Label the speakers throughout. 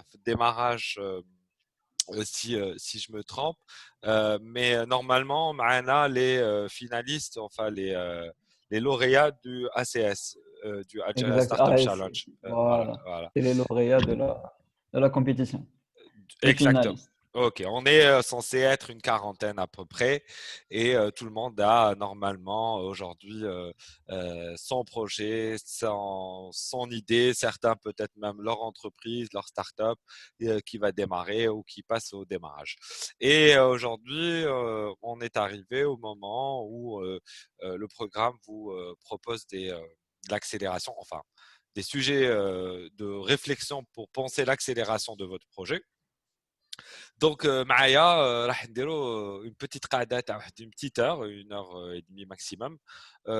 Speaker 1: في الديمارrage si je me trompe. Mais normalement, معنا les finalistes, enfin les lauréats du ACS, du Algeria
Speaker 2: Exact.
Speaker 1: Startup
Speaker 2: AS,
Speaker 1: Challenge. Voilà,
Speaker 2: voilà.
Speaker 1: voilà.
Speaker 2: C'est les lauréats de la compétition. Les
Speaker 1: Exactement.
Speaker 2: finalistes.
Speaker 1: Ok, on est censé être une quarantaine à peu près et tout le monde a normalement aujourd'hui son projet, son idée, certains peut-être même leur entreprise, leur start-up qui va démarrer ou qui passe au démarrage. Et aujourd'hui, on est arrivé au moment où le programme vous propose de l'accélération, enfin des sujets de réflexion pour penser l'accélération de votre projet. Donc, معايا راح نديروا une petite قعدة تاع واحد une petite heure, 1 heure et demie maximum,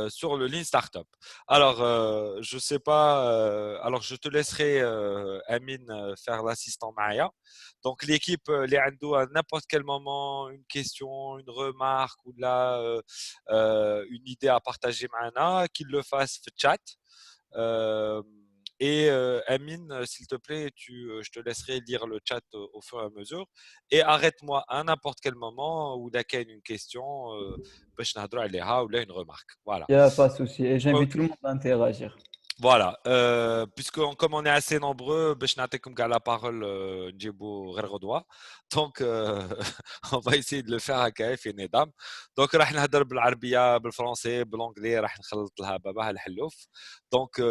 Speaker 1: sur le Lean Startup. Alors, je sais pas, alors je te laisserai Amine faire l'assistant معايا. Donc l'équipe اللي عنده à n'importe quel moment une question, une remarque ou là une idée à partager معنا, qu'il le fasse في chat. Euh, et Amine, s'il te plaît, je te laisserai lire le chat au fur et à mesure. Et arrête-moi à n'importe quel moment où il y a une question, باش نهضروا عليها ou là une remarque. Voilà.
Speaker 2: Il n'y a pas de souci. Et j'invite
Speaker 1: Ok.
Speaker 2: tout le monde à interagir.
Speaker 1: Voilà, puisque comme on est assez nombreux, باش نعطيكم كاع la parole نجيبوا غير غدوة. Donc on va essayer de le faire هكا في نظام. Donc راح نهضر بالعربية بالفرنسي بالانجلي راح نخلط لها باباها الحلوف. Donc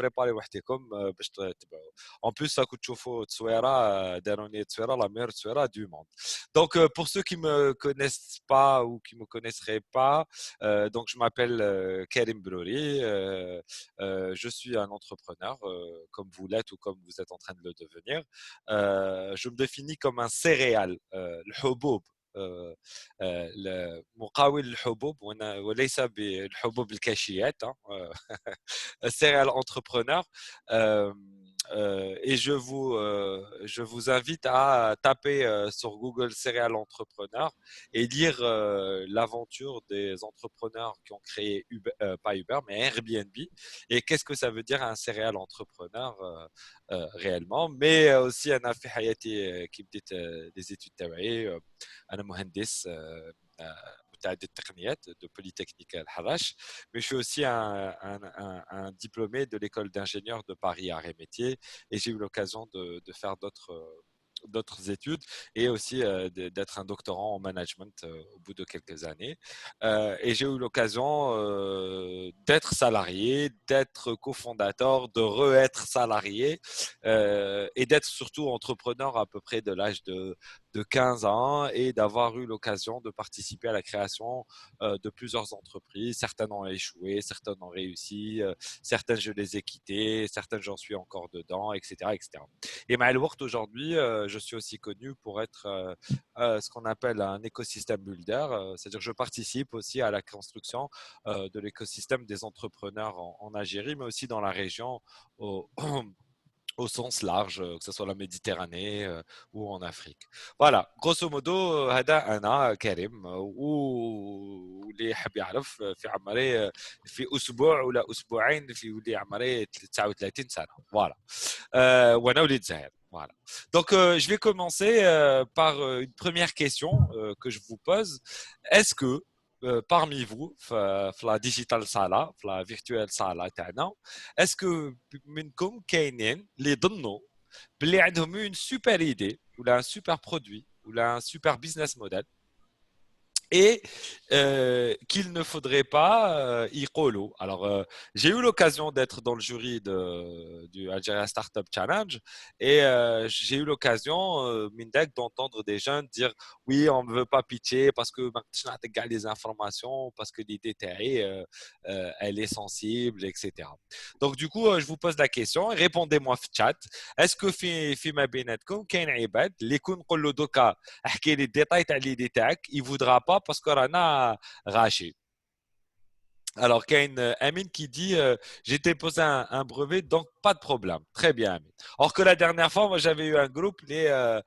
Speaker 1: préparez وحدكم باش تتبعوا. En plus راكم تشوفوا تصويرة داروني تصويرة la meilleure تصويرة du monde. Donc pour ceux qui me connaissent pas ou qui me connaisseraient pas, donc je m'appelle Karim Brouri. Je suis un entrepreneur, comme vous l'êtes ou comme vous êtes en train de le devenir. Je me définis comme un céréal, الحبوب. مقاول الحبوب وليس بالحبوب الكاشيات, céréal entrepreneur. Euh, et je vous invite à taper sur Google Serial Entrepreneur et lire l'aventure des entrepreneurs qui ont créé Uber, pas Uber, mais Airbnb. Et qu'est-ce que ça veut dire un serial entrepreneur réellement. Mais aussi أنا في حياتي كي بديت des études تبعي أنا مهندس متعدد التقنيات de Polytechnique الحراش. Mais je suis aussi un diplômé de l'école d'ingénieurs de Paris Arts et Métiers et j'ai eu l'occasion de faire d'autres études et aussi d'être un doctorant en management au bout de quelques années. Et j'ai eu l'occasion d'être salarié, d'être cofondateur, de re-être salarié et d'être surtout entrepreneur à peu près de l'âge de 15 ans et d'avoir eu l'occasion de participer à la création de plusieurs entreprises. Certaines ont échoué, certaines ont réussi, certaines je les ai quittées, certaines j'en suis encore dedans, etc. etc. Et Maelwort aujourd'hui, je suis aussi connu pour être ce qu'on appelle un écosystème builder, c'est-à-dire que je participe aussi à la construction de l'écosystème des entrepreneurs en Algérie, mais aussi dans la région au, au sens large, que ce soit la Méditerranée ou en Afrique. Voilà, grosso modo هذا أنا كريم واللي يحب يعرف في عمري في أسبوع ولا أسبوعين في ولي عمري 39 سنة. Voilà. وانا وليد زاهر. Voilà. Donc, je vais commencer par une première question que je vous pose. Est-ce que parmi vous, في la digital sala, في la virtual sala تاعنا, est-ce que منكم كاينين اللي يظنوا باللي عندهم une super idée ولا un super produit ولا un super business model et qu'il ne faudrait pas يقولوا. Alors, j'ai eu l'occasion d'être dans le jury du Algeria Startup Challenge et j'ai eu l'occasion, Mindek, d'entendre des jeunes dire oui, on ne veut pas pitcher parce que ما نقدرش نعطيك كاع les informations, parce que l'idée تاعي elle est sensible, etc. Donc, du coup, je vous pose la question, répondez-moi في chat. Est-ce que فيما بيناتكم كاين عباد اللي يكون نقول له دوكا احكي لي الديتاي تاع ليدي تاعك il voudra pas parce que رانا غاشي. Alors, il y a Amine qui dit j'ai déposé un brevet, donc pas de problème. Très bien, Amine. Or que la dernière fois, moi, j'avais eu un groupe, qui a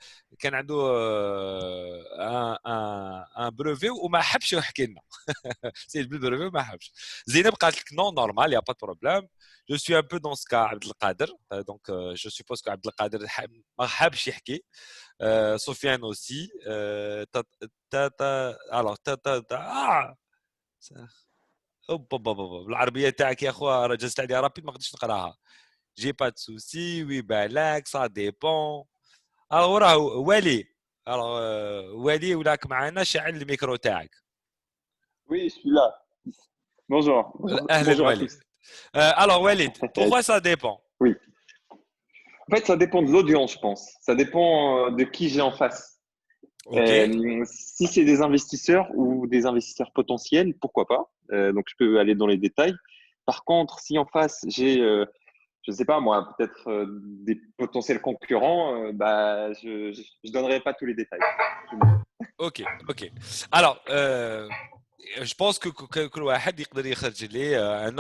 Speaker 1: un brevet où ma habche يحكي. C'est le brevet, ma habche. Zainab قالت لك non, normal, il n'y a pas de problème. Je suis un peu dans ce cas, Abdelkader. Donc, je suppose qu'Abdelkader ma habche يحكي. Sofiane aussi. Alors, اوب اوب اوب اوب العربيه تاعك يا خويا رجزت عليها رابيد ما قدرتش نقراها جي با دو سوسي وي بالك سا ديبون الوغ راه ولي الوغ ولي ولاك معنا شعل الميكرو تاعك
Speaker 3: Oui, je suis là. Bonjour.
Speaker 1: اهلا
Speaker 3: Bonjour à
Speaker 1: وليد
Speaker 3: tous.
Speaker 1: الوغ وليد pourquoi ça dépend
Speaker 3: Oui. En fait, ça dépend de l'audience, je pense. Ça dépend de qui j'ai en face.
Speaker 1: ok
Speaker 3: Si c'est des investisseurs ou des investisseurs potentiels, pourquoi pas. Donc, je peux aller dans les détails. Par contre, si en face, j'ai, je ne sais pas moi, peut-être des potentiels concurrents, bah, je donnerai pas tous les détails.
Speaker 1: ok ok alors je pense que كل واحد يقدر يخرج لي un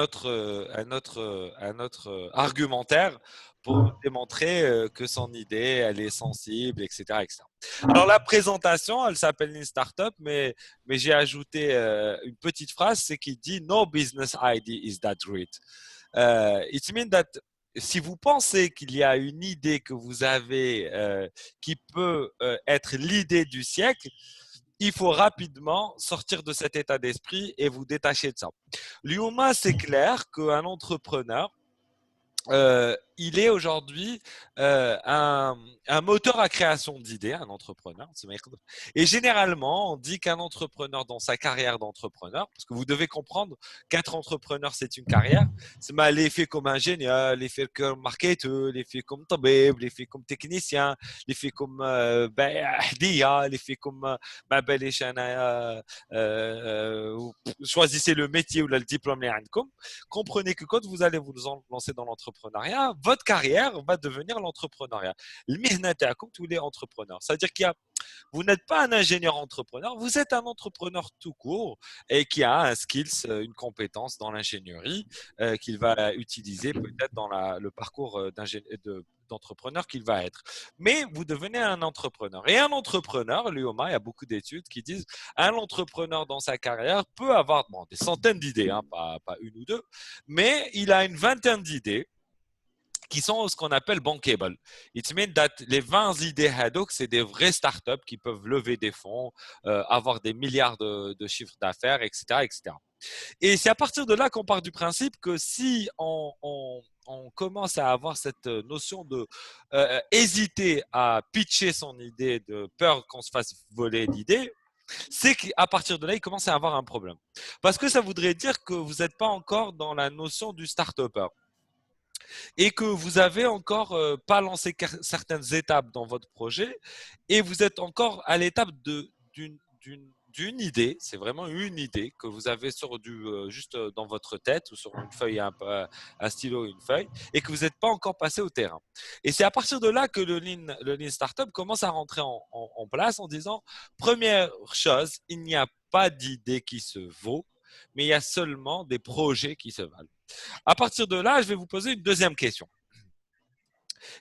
Speaker 1: autre argumentaire pour démontrer que son idée elle est sensible etc etc. Alors la présentation elle s'appelle une startup mais j'ai ajouté une petite phrase c'est qui dit no business idea is that great. It means that si vous pensez qu'il y a une idée que vous avez qui peut être l'idée du siècle, il faut rapidement sortir de cet état d'esprit et vous détacher de ça. L'Ioma, c'est clair qu'un entrepreneur, il est aujourd'hui un moteur à création d'idées, un entrepreneur. Et généralement, on dit qu'un entrepreneur dans sa carrière d'entrepreneur, parce que vous devez comprendre qu'être entrepreneur, c'est une carrière, c'est l'effet comme ingénieur, l'effet comme marketeur, l'effet comme tabib, l'effet comme technicien, l'effet comme l'effet comme choisissez le métier ou le diplôme. Comprenez que quand vous allez vous lancer dans l'entrepreneuriat, votre carrière va devenir l'entrepreneuriat. المهنة تاعكم تولي entrepreneur. C'est-à-dire qu'il y a vous n'êtes pas un ingénieur entrepreneur, vous êtes un entrepreneur tout court et qui a un skills, une compétence dans l'ingénierie qu'il va utiliser peut-être dans le parcours d'entrepreneur qu'il va être. Mais vous devenez un entrepreneur. Et un entrepreneur, l'UOMA, il y a beaucoup d'études qui disent un entrepreneur dans sa carrière peut avoir bon, des centaines d'idées, hein, pas une ou deux, mais il a une vingtaine d'idées qui sont ce qu'on appelle bankable. It means that les 20 idées Haddock, c'est des vraies startups qui peuvent lever des fonds, avoir des milliards de chiffres d'affaires, etc., etc. Et c'est à partir de là qu'on part du principe que si on commence à avoir cette notion de hésiter à pitcher son idée, de peur qu'on se fasse voler l'idée, c'est qu'à partir de là, il commence à avoir un problème. Parce que ça voudrait dire que vous n'êtes pas encore dans la notion du start-upper et que vous avez encore pas lancé certaines étapes dans votre projet et vous êtes encore à l'étape d'une idée, c'est vraiment une idée que vous avez juste dans votre tête ou sur une feuille, un stylo, une feuille, et que vous n'êtes pas encore passé au terrain. Et c'est à partir de là que le Lean Startup commence à rentrer en place en disant, première chose, il n'y a pas d'idée qui se vaut, mais il y a seulement des projets qui se valent. À partir de là, je vais vous poser une deuxième question.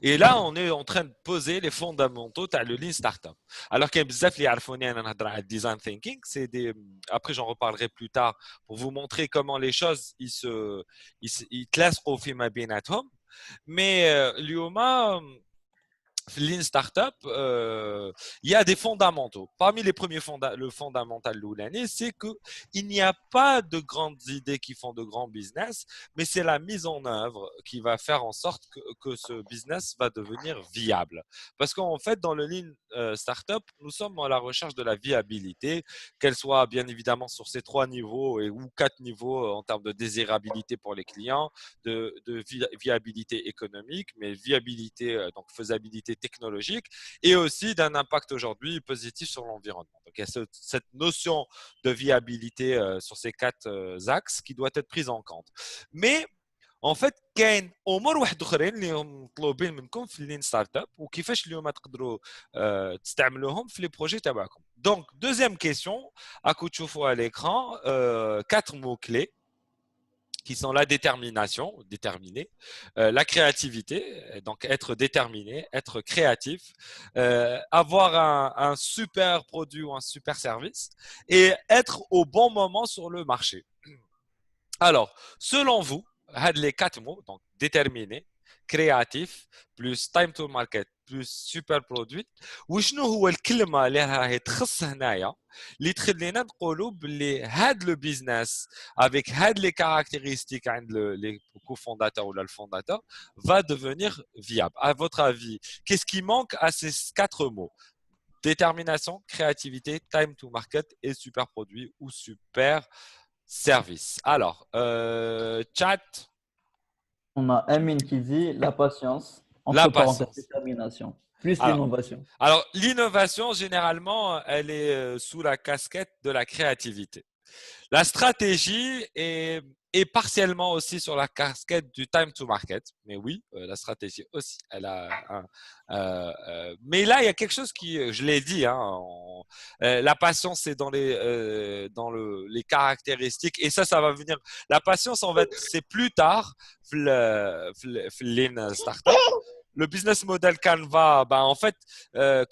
Speaker 1: Et là, on est en train de poser les fondamentaux de le Lean Startup. Alors qu'il y a بزاف اللي يعرفوني أنا نهضر على design thinking, après j'en reparlerai plus tard pour vous montrer comment les choses ils تلاصقوا فيما بيناتهم. Mais اليوم Lean Startup, il y a des fondamentaux. Parmi les premiers le fondamental de l'année, c'est qu'il n'y a pas de grandes idées qui font de grands business, mais c'est la mise en œuvre qui va faire en sorte que ce business va devenir viable. Parce qu'en fait, dans le Lean Startup, nous sommes à la recherche de la viabilité, qu'elle soit bien évidemment sur ces 3 niveaux ou 4 niveaux en termes de désirabilité pour les clients, de viabilité économique, mais viabilité, donc faisabilité technologique, et aussi d'un impact aujourd'hui positif sur l'environnement. Donc il y a cette notion de viabilité sur ces 4 axes qui doit être prise en compte. Mais en fait كاين امور واحد اخرين اللي هم مطلوبين منكم في اللين ستارت اب وكيفاش اليوم تقدروا تستعملوهم في لي بروجي تبعكم. Donc deuxième question à coup de chauffe à l'écran, 4 mots clés qui sont la détermination, déterminer, la créativité, donc être déterminé, être créatif, avoir un super produit ou un super service et être au bon moment sur le marché. Alors, selon vous, les quatre mots, donc déterminé, créatif, plus time to market, plus super produit, وشنو هو الكلمة اللي راهي تخص هنايا اللي تخلينا نقولوا باللي هاد لو بيزنس avec هاد les caractéristiques عند les cofondateurs ou le fondateur va devenir viable. À votre avis, qu'est-ce qui manque à ces quatre mots? Détermination, créativité, time to market et super produit ou super service. Alors, chat,
Speaker 2: On a Amine qui dit la patience,
Speaker 1: la
Speaker 2: entre parenthèses,
Speaker 1: patience.
Speaker 2: détermination, plus
Speaker 1: Alors,
Speaker 2: l'innovation.
Speaker 1: l'innovation, généralement, elle est sous la casquette de la créativité. La stratégie est partiellement aussi sur la casquette du time to market. Mais oui, la stratégie aussi, elle a mais là, il y a quelque chose qui, je l'ai dit, hein, la patience, c'est les caractéristiques. Et ça va venir. La patience, en fait, c'est plus tard, startup. Le business model Canva, ben en fait,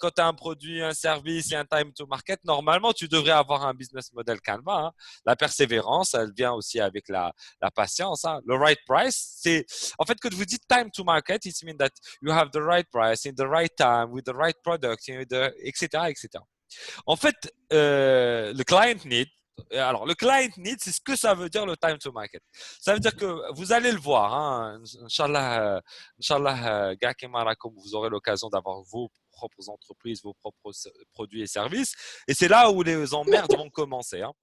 Speaker 1: quand tu as un produit, un service et un time to market, normalement, tu devrais avoir un business model Canva. Hein. La persévérance, elle vient aussi avec la patience. Hein. Le right price, c'est en fait quand vous dites time to market, it means that you have the right price in the right time with the right product, etc., etc. En fait, le client need. Alors, le client need, c'est ce que ça veut dire le time to market. Ça veut dire que vous allez le voir. Hein, Inch'Allah, gars qui comme vous aurez l'occasion d'avoir vos propres entreprises, vos propres produits et services. Et c'est là où les emmerdes vont commencer. Hein.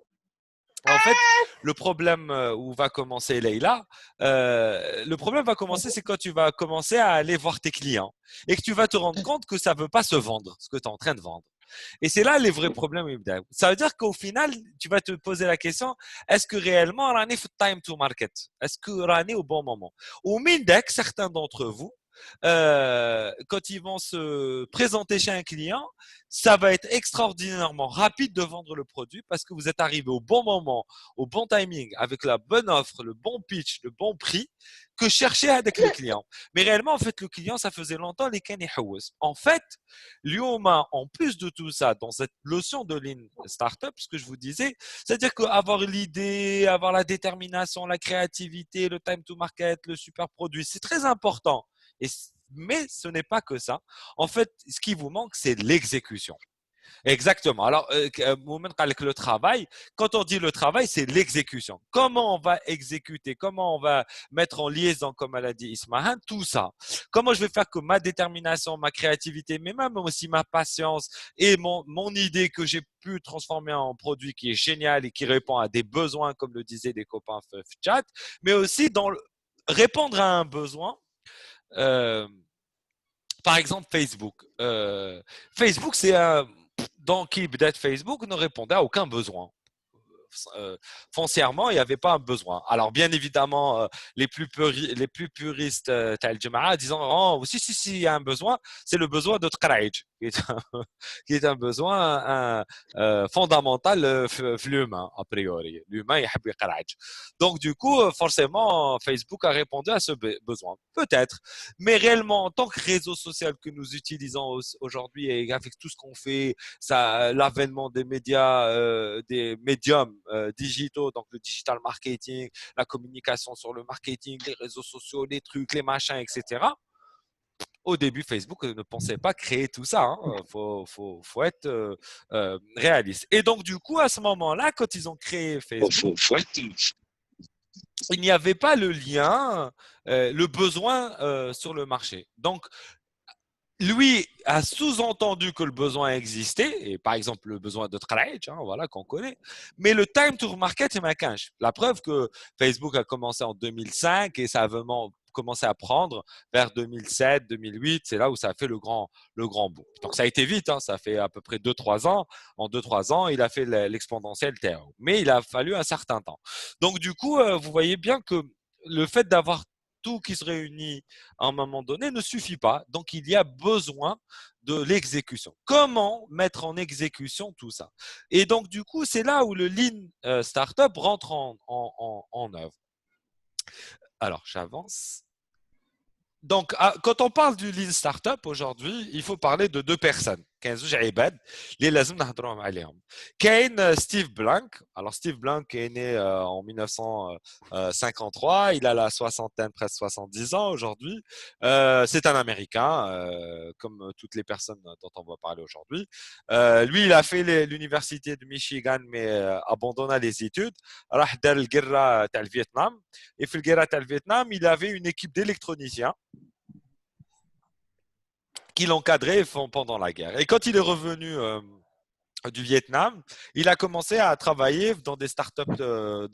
Speaker 1: En fait, le problème où va commencer Leïla, le problème va commencer, c'est quand tu vas commencer à aller voir tes clients et que tu vas te rendre compte que ça ne veut pas se vendre, ce que tu es en train de vendre. Et c'est là les vrais problèmes. Ça veut dire qu'au final, tu vas te poser la question, est-ce que réellement, on est time to market? Est-ce que on est au bon moment? Au Mindec, certains d'entre vous, quand ils vont se présenter chez un client, ça va être extraordinairement rapide de vendre le produit parce que vous êtes arrivé au bon moment, au bon timing, avec la bonne offre, le bon pitch, le bon prix que cherchait avec le client. Mais réellement, en fait, le client, ça faisait longtemps les كان يحوس. En fait, l'IOMA, en plus de tout ça, dans cette notion de lean startup, ce que je vous disais, c'est-à-dire qu'avoir l'idée, avoir la détermination, la créativité, le time to market, le super produit, c'est très important. Mais ce n'est pas que ça. En fait, ce qui vous manque, c'est l'exécution. Exactement. Alors, le travail, quand on dit le travail, c'est l'exécution. Comment on va exécuter, comment on va mettre en liaison, comme elle a dit Ismahan, tout ça. Comment je vais faire que ma détermination, ma créativité, mais même aussi ma patience et mon idée que j'ai pu transformer en produit qui est génial et qui répond à des besoins, comme le disaient des copains chat, mais aussi répondre à un besoin. Par exemple, Facebook. Facebook, c'est un dans qui peut-être Facebook ne répondait à aucun besoin. Foncièrement, il n'y avait pas un besoin. Alors, bien évidemment, les plus puristes tel Jama'a disant oh, si, il y a un besoin, c'est le besoin de Tqaraïj, qui est un besoin fondamental l'humain, a priori. L'humain, il aime Tqaraïj. Donc, du coup, forcément, Facebook a répondu à ce besoin. Peut-être. Mais réellement, en tant que réseau social que nous utilisons aujourd'hui et avec tout ce qu'on fait, l'avènement des médiums digitaux, donc le digital marketing, la communication sur le marketing, les réseaux sociaux, les trucs, les machins, etc. Au début, Facebook ne pensait pas créer tout ça. Hein. Faut être réaliste. Et donc, du coup, à ce moment-là, quand ils ont créé Facebook, il n'y avait pas le lien, le besoin sur le marché. Donc, lui a sous-entendu que le besoin existait, et par exemple le besoin de travail, voilà, qu'on connaît, mais le time to market, c'est ma cache. La preuve que Facebook a commencé en 2005 et ça a vraiment commencé à prendre vers 2007, 2008, c'est là où ça a fait le grand boom. Donc ça a été vite, hein, ça fait à peu près 2-3 ans. En 2-3 ans, il a fait l'exponentiel TRO. Mais il a fallu un certain temps. Donc du coup, vous voyez bien que le fait d'avoir tout qui se réunit à un moment donné ne suffit pas. Donc, il y a besoin de l'exécution. Comment mettre en exécution tout ça? Et donc, du coup, c'est là où le Lean Startup rentre en œuvre. Alors, j'avance. Donc, quand on parle du lean startup aujourd'hui, il faut parler de deux personnes. كاين زوج عباد اللي لازم نهضروا عليهم. كاين ستيف بلانك. Alors Steve Blank est né en 1953, il a la soixantaine, presque 70 ans aujourd'hui. C'est un Américain, comme toutes les personnes dont on va parler aujourd'hui. Lui, il a fait l'université de Michigan, mais abandonna les études. راح دار القرة تاع الفيتنام. Et في القرة تاع الفيتنام, il avait une équipe d'électroniciens qui l'encadraient pendant la guerre. Et quand il est revenu du Vietnam, il a commencé à travailler dans des startups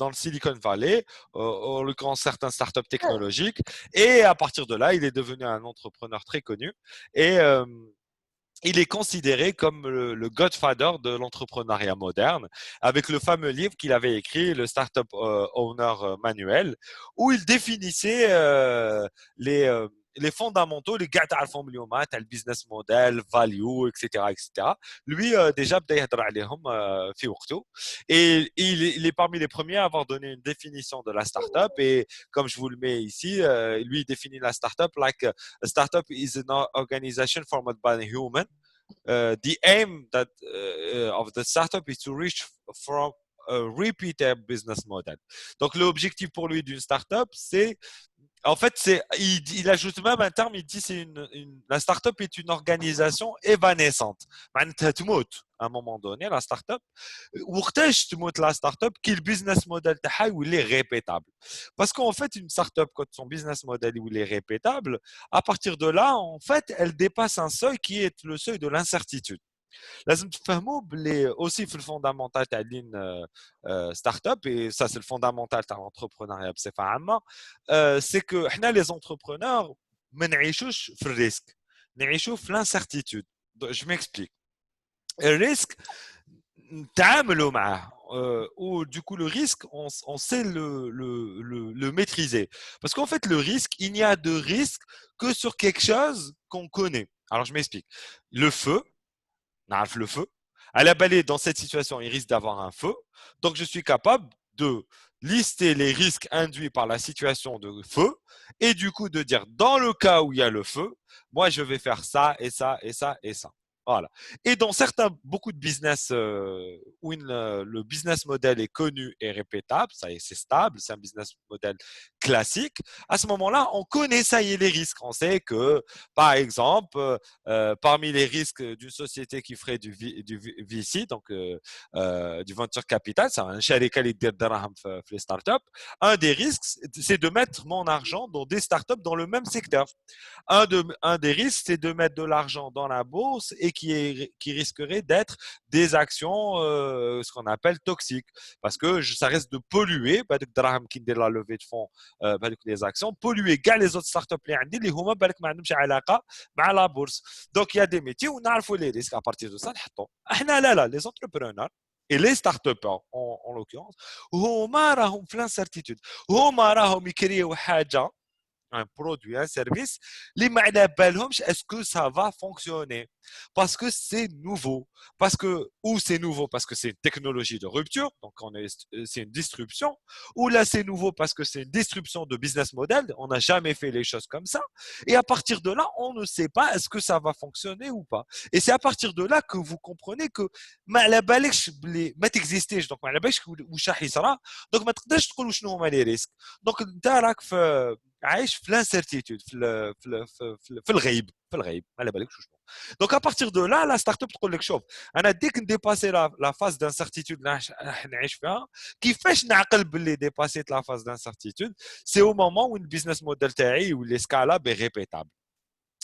Speaker 1: dans le Silicon Valley, en l'occurrence certaines startups technologiques. Et à partir de là, il est devenu un entrepreneur très connu. Et il est considéré comme le godfather de l'entrepreneuriat moderne, avec le fameux livre qu'il avait écrit, le Startup Owner Manual, où il définissait les fondamentaux, les gars تعرفهم اليوم, le business model, value, etc., etc. Lui, déjà, بدأ يهضر عليهم في وقته. Et il est parmi les premiers à avoir donné une définition de la startup. Et comme je vous le mets ici, lui, il définit la startup like a startup is an organization formed by a human. The aim of the startup is to reach from a repeatable business model. Donc, l'objectif pour lui d'une startup, c'est en fait, il ajoute même un terme, il dit c'est la startup est une organisation évanescente. معناتها تموت à un moment donné la startup. وقتاش تموت la startup كي البيزنس موديل تاعها يولي répétable. Parce qu'en fait, une startup quand son business model est répétable, à partir de là, en fait, elle dépasse un seuil qui est le seuil de l'incertitude. لازم تفهموا بلي aussi في الفوندامونتال تاع لين ستارت اب et ça c'est le fondamental تاع l'entrepreneuriat بصفه عامه c'est que احنا les entrepreneurs ما نعيشوش في الريسك نعيشوا في l'incertitude. Je m'explique. Le risque نتعاملوا معاه ou du coup le risque on sait le maîtriser parce qu'en fait le risque il n'y a de risque que sur quelque chose qu'on connaît. Alors je m'explique. Le feu, le feu. À la balai, dans cette situation, il risque d'avoir un feu. Donc, je suis capable de lister les risques induits par la situation de feu et du coup de dire dans le cas où il y a le feu, moi, je vais faire ça et ça et ça et ça. Voilà. Et dans beaucoup de business où le business model est connu et répétable, ça c'est stable, c'est un business model classique. À ce moment-là, on connaît ça y est les risques. On sait que, par exemple, parmi les risques d'une société qui ferait du VC, donc du venture capital, c'est un sharika اللي يدير دراهم في les startups. Un des risques, c'est de mettre mon argent dans des startups dans le même secteur. Un des risques, c'est de mettre de l'argent dans la bourse et qui risquerait d'être des actions, ce qu'on appelle toxiques. Parce que ça risque de polluer, la levée de fonds, les actions, polluer les autres startups اللي هما بالك ما عندهمش علاقة مع la bourse. Donc, il y a des métiers où on a les risques. À partir de ça, les entrepreneurs et les startupers en l'occurrence, هما راهم في l'incertitude. هما راهم يكريو حاجة un produit, un service, les est-ce que ça va fonctionner? Parce que c'est nouveau. C'est nouveau parce que c'est une technologie de rupture, donc c'est une disruption, ou là c'est nouveau parce que c'est une disruption de business model, on n'a jamais fait les choses comme ça, et à partir de là, on ne sait pas est-ce que ça va fonctionner ou pas. Et c'est à partir de là que vous comprenez que ما تexistيش donc ما على بالكش واش راح يصرى donc ما تقدرش تقول شنو هما لي ريسك donc انت راك في عايش في l'incertitude في الغيب ما على بالكش شنو. Donc à partir de là la startup تقول لك شوف انا ديك نديباسي la phase d'incertitude اللي راح نعيش فيها كيفاش نعقل باللي ديباسيت la phase d'incertitude c'est au moment où le business model تاعي يولي scalable et répétable.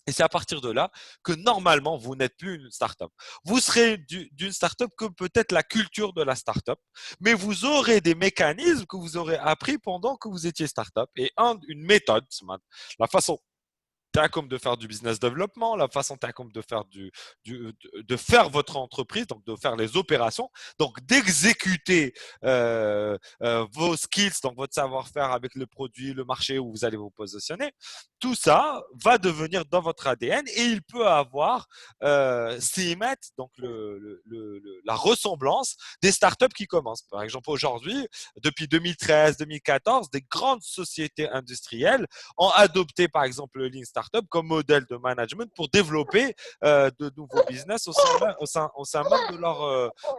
Speaker 1: Et c'est à partir de là que normalement, vous n'êtes plus une startup. Vous serez d'une startup que peut-être la culture de la startup, mais vous aurez des mécanismes que vous aurez appris pendant que vous étiez startup et une méthode, la façon comme de faire du business développement, la façon comme de faire de faire votre entreprise, donc de faire les opérations, donc d'exécuter vos skills, donc votre savoir-faire avec le produit, le marché où vous allez vous positionner. Tout ça va devenir dans votre ADN et il peut avoir CIMET, donc la ressemblance des startups qui commencent. Par exemple, aujourd'hui, depuis 2013-2014, des grandes sociétés industrielles ont adopté, par exemple, le Lean Startup comme modèle de management pour développer de nouveaux business au sein même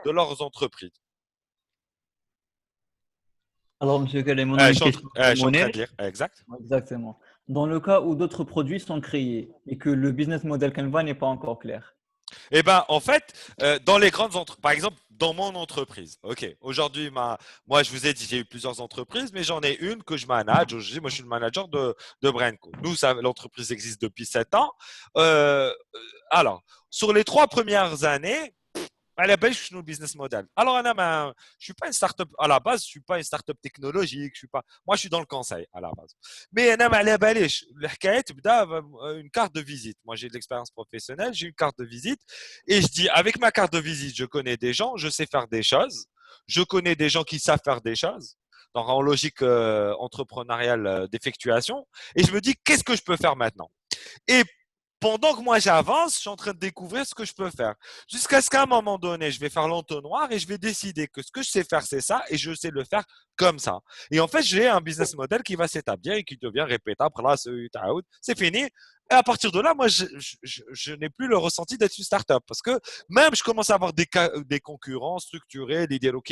Speaker 1: de leurs entreprises.
Speaker 2: Alors, Monsieur Kalem, on a une question
Speaker 1: Je
Speaker 2: pour
Speaker 1: suis en train
Speaker 2: Mounir.
Speaker 1: de lire, exact.
Speaker 2: Exactement. Dans le cas où d'autres produits sont créés et que le business model Canva n'est pas encore clair.
Speaker 1: Eh ben, en fait, dans les grandes entreprises, par exemple, dans mon entreprise, ok, aujourd'hui, moi, je vous ai dit, j'ai eu plusieurs entreprises, mais j'en ai une que je manage. Aujourd'hui, moi, je suis le manager de Brainco. Nous, l'entreprise existe depuis 7 ans. Alors, sur les 3 premières années, à la base, je suis dans le business model. Alors, je suis pas une startup à la base, je suis pas une startup technologique, je suis pas. Moi, je suis dans le conseil à la base. Mais à la base, une carte de visite. Moi, j'ai de l'expérience professionnelle, j'ai une carte de visite et je dis avec ma carte de visite, je connais des gens, je sais faire des choses, je connais des gens qui savent faire des choses. Donc, en logique entrepreneuriale d'effectuation, et je me dis qu'est-ce que je peux faire maintenant. Et pendant que moi j'avance, je suis en train de découvrir ce que je peux faire. Jusqu'à ce qu'à un moment donné, je vais faire l'entonnoir et je vais décider que ce que je sais faire, c'est ça et je sais le faire comme ça. Et en fait, j'ai un business model qui va s'établir et qui devient répétable. Là, c'est fini. Et à partir de là, moi, je n'ai plus le ressenti d'être une startup parce que même je commence à avoir des concurrents structurés, des dialogues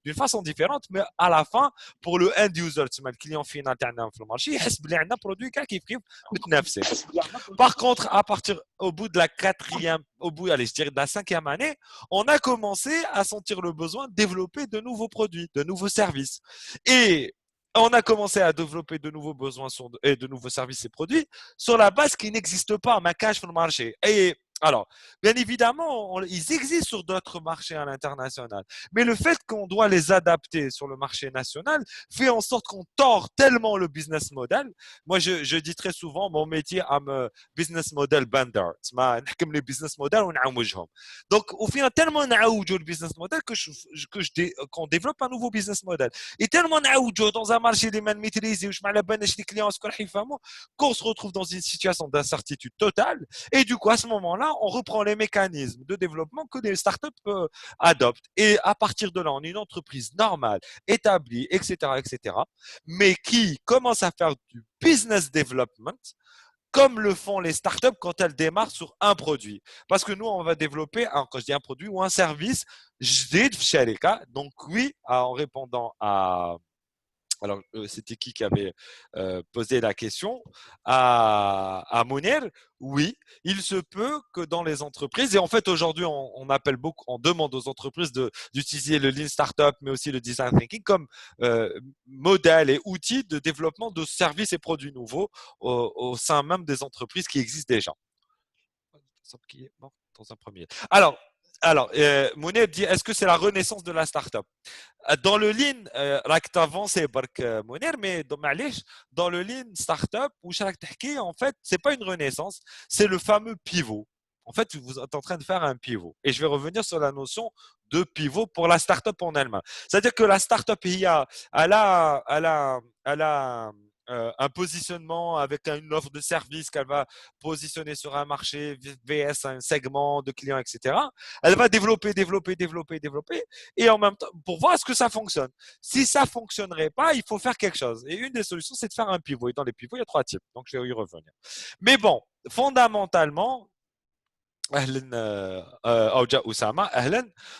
Speaker 1: d'une façon différente, mais à la fin, pour le end user, le client final تاعنا في المارشي يحس بلي عندنا برودوي كيف متنافسين. Par contre, au bout de la allez, je dirais de la 5e année, on a commencé à sentir le besoin de développer de nouveaux produits, de nouveaux services. Et on a commencé à développer de nouveaux besoins et de nouveaux services et produits sur la base qui n'existe pas, ma cache sur le marché. Et alors, bien évidemment, ils existent sur d'autres marchés à l'international. Mais le fait qu'on doit les adapter sur le marché national fait en sorte qu'on tord tellement le business model. Moi, je dis très souvent, mon métier, I'm a business model bender. نحكم les business models ونعوجهم. Donc, au final, tellement نعوجوا le business model qu'on développe un nouveau business model. Et tellement نعوجوا dans un marché اللي ما نميتريزيوش ما على بالناش les clients شكون راح يفهموا qu'on se retrouve dans une situation d'incertitude totale. Et du coup, à ce moment-là, on reprend les mécanismes de développement que les startups adoptent. Et à partir de là, on est une entreprise normale, établie, etc., etc., mais qui commence à faire du business development comme le font les startups quand elles démarrent sur un produit. Parce que nous, on va développer, quand je dis un produit ou un service, donc oui, en répondant à alors, c'était qui avait posé la question à Mounir? Oui, il se peut que dans les entreprises, et en fait aujourd'hui on appelle beaucoup, on demande aux entreprises d'utiliser le Lean Startup, mais aussi le Design Thinking comme modèle et outil de développement de services et produits nouveaux au sein même des entreprises qui existent déjà. Qui est mort dans un premier. Alors, Mounir dit, est-ce que c'est la renaissance de la startup? Dans le lean, راك t'avances برك منير, mais dans le lean startup où راك تحكي, en fait, c'est pas une renaissance, c'est le fameux pivot. En fait, vous êtes en train de faire un pivot. Et je vais revenir sur la notion de pivot pour la startup en elle-même. C'est-à-dire que la startup, elle a un positionnement avec une offre de service qu'elle va positionner sur un marché, VS un segment de clients, etc. Elle va développer, et en même temps, pour voir est-ce que ça fonctionne. Si ça fonctionnerait pas, il faut faire quelque chose. Et une des solutions, c'est de faire un pivot. Et dans les pivots, il y a 3 types. Donc, je vais y revenir. Mais bon, fondamentalement,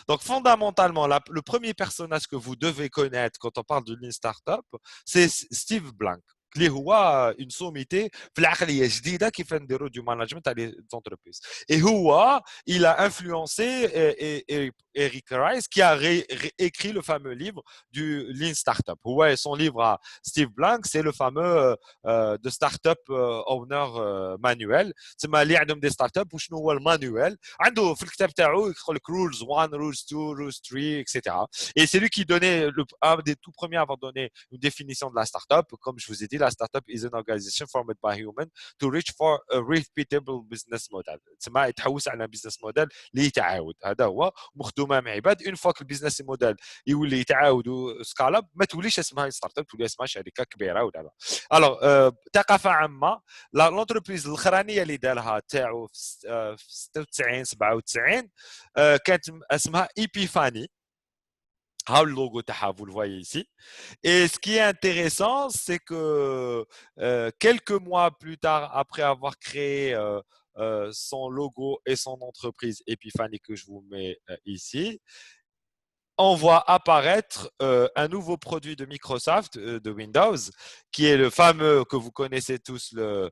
Speaker 1: donc fondamentalement, le premier personnage que vous devez connaître quand on parle de Lean Startup, c'est Steve Blank. اللي هو une sommité في العقليه جديده كيف نديروا du management à les entreprises. Et هو il a influencé et Eric Rice, qui a écrit le fameux livre du Lean Startup. Ouais, son livre à Steve Blank, c'est le fameux de Startup Owner Manuel. تسمى اللي عندهم دي ستارت اب وشنو هو المانيوال عنده في الكتاب تاعو يدخل لك rules 1 rules 2 rules 3 etc. Et c'est lui qui donnait un des tout premiers à avoir donné une définition de la startup. Comme je vous ai dit, la startup is an organization formed by humans to reach for a repeatable business model. تسمى يتحوس على business model اللي يتعاود. هذا هو مخدومه مع عباد. اون فوا البيزنس موديل يولي يتعاود وسكالاب ما توليش اسمها ستارت اب، تولي اسمها شركه كبيره ولا لا. الوغ ثقافه عامه لونتربريز الاخرانيه اللي دارها تاعو في 96 97 كانت اسمها ايبيفاني. ها le logo تاعها vous le voyez ici. Et ce qui est intéressant, c'est que quelques mois plus tard, après avoir créé son logo et son entreprise Epiphany que je vous mets ici, on voit apparaître un nouveau produit de Microsoft, de Windows, qui est le fameux que vous connaissez tous, le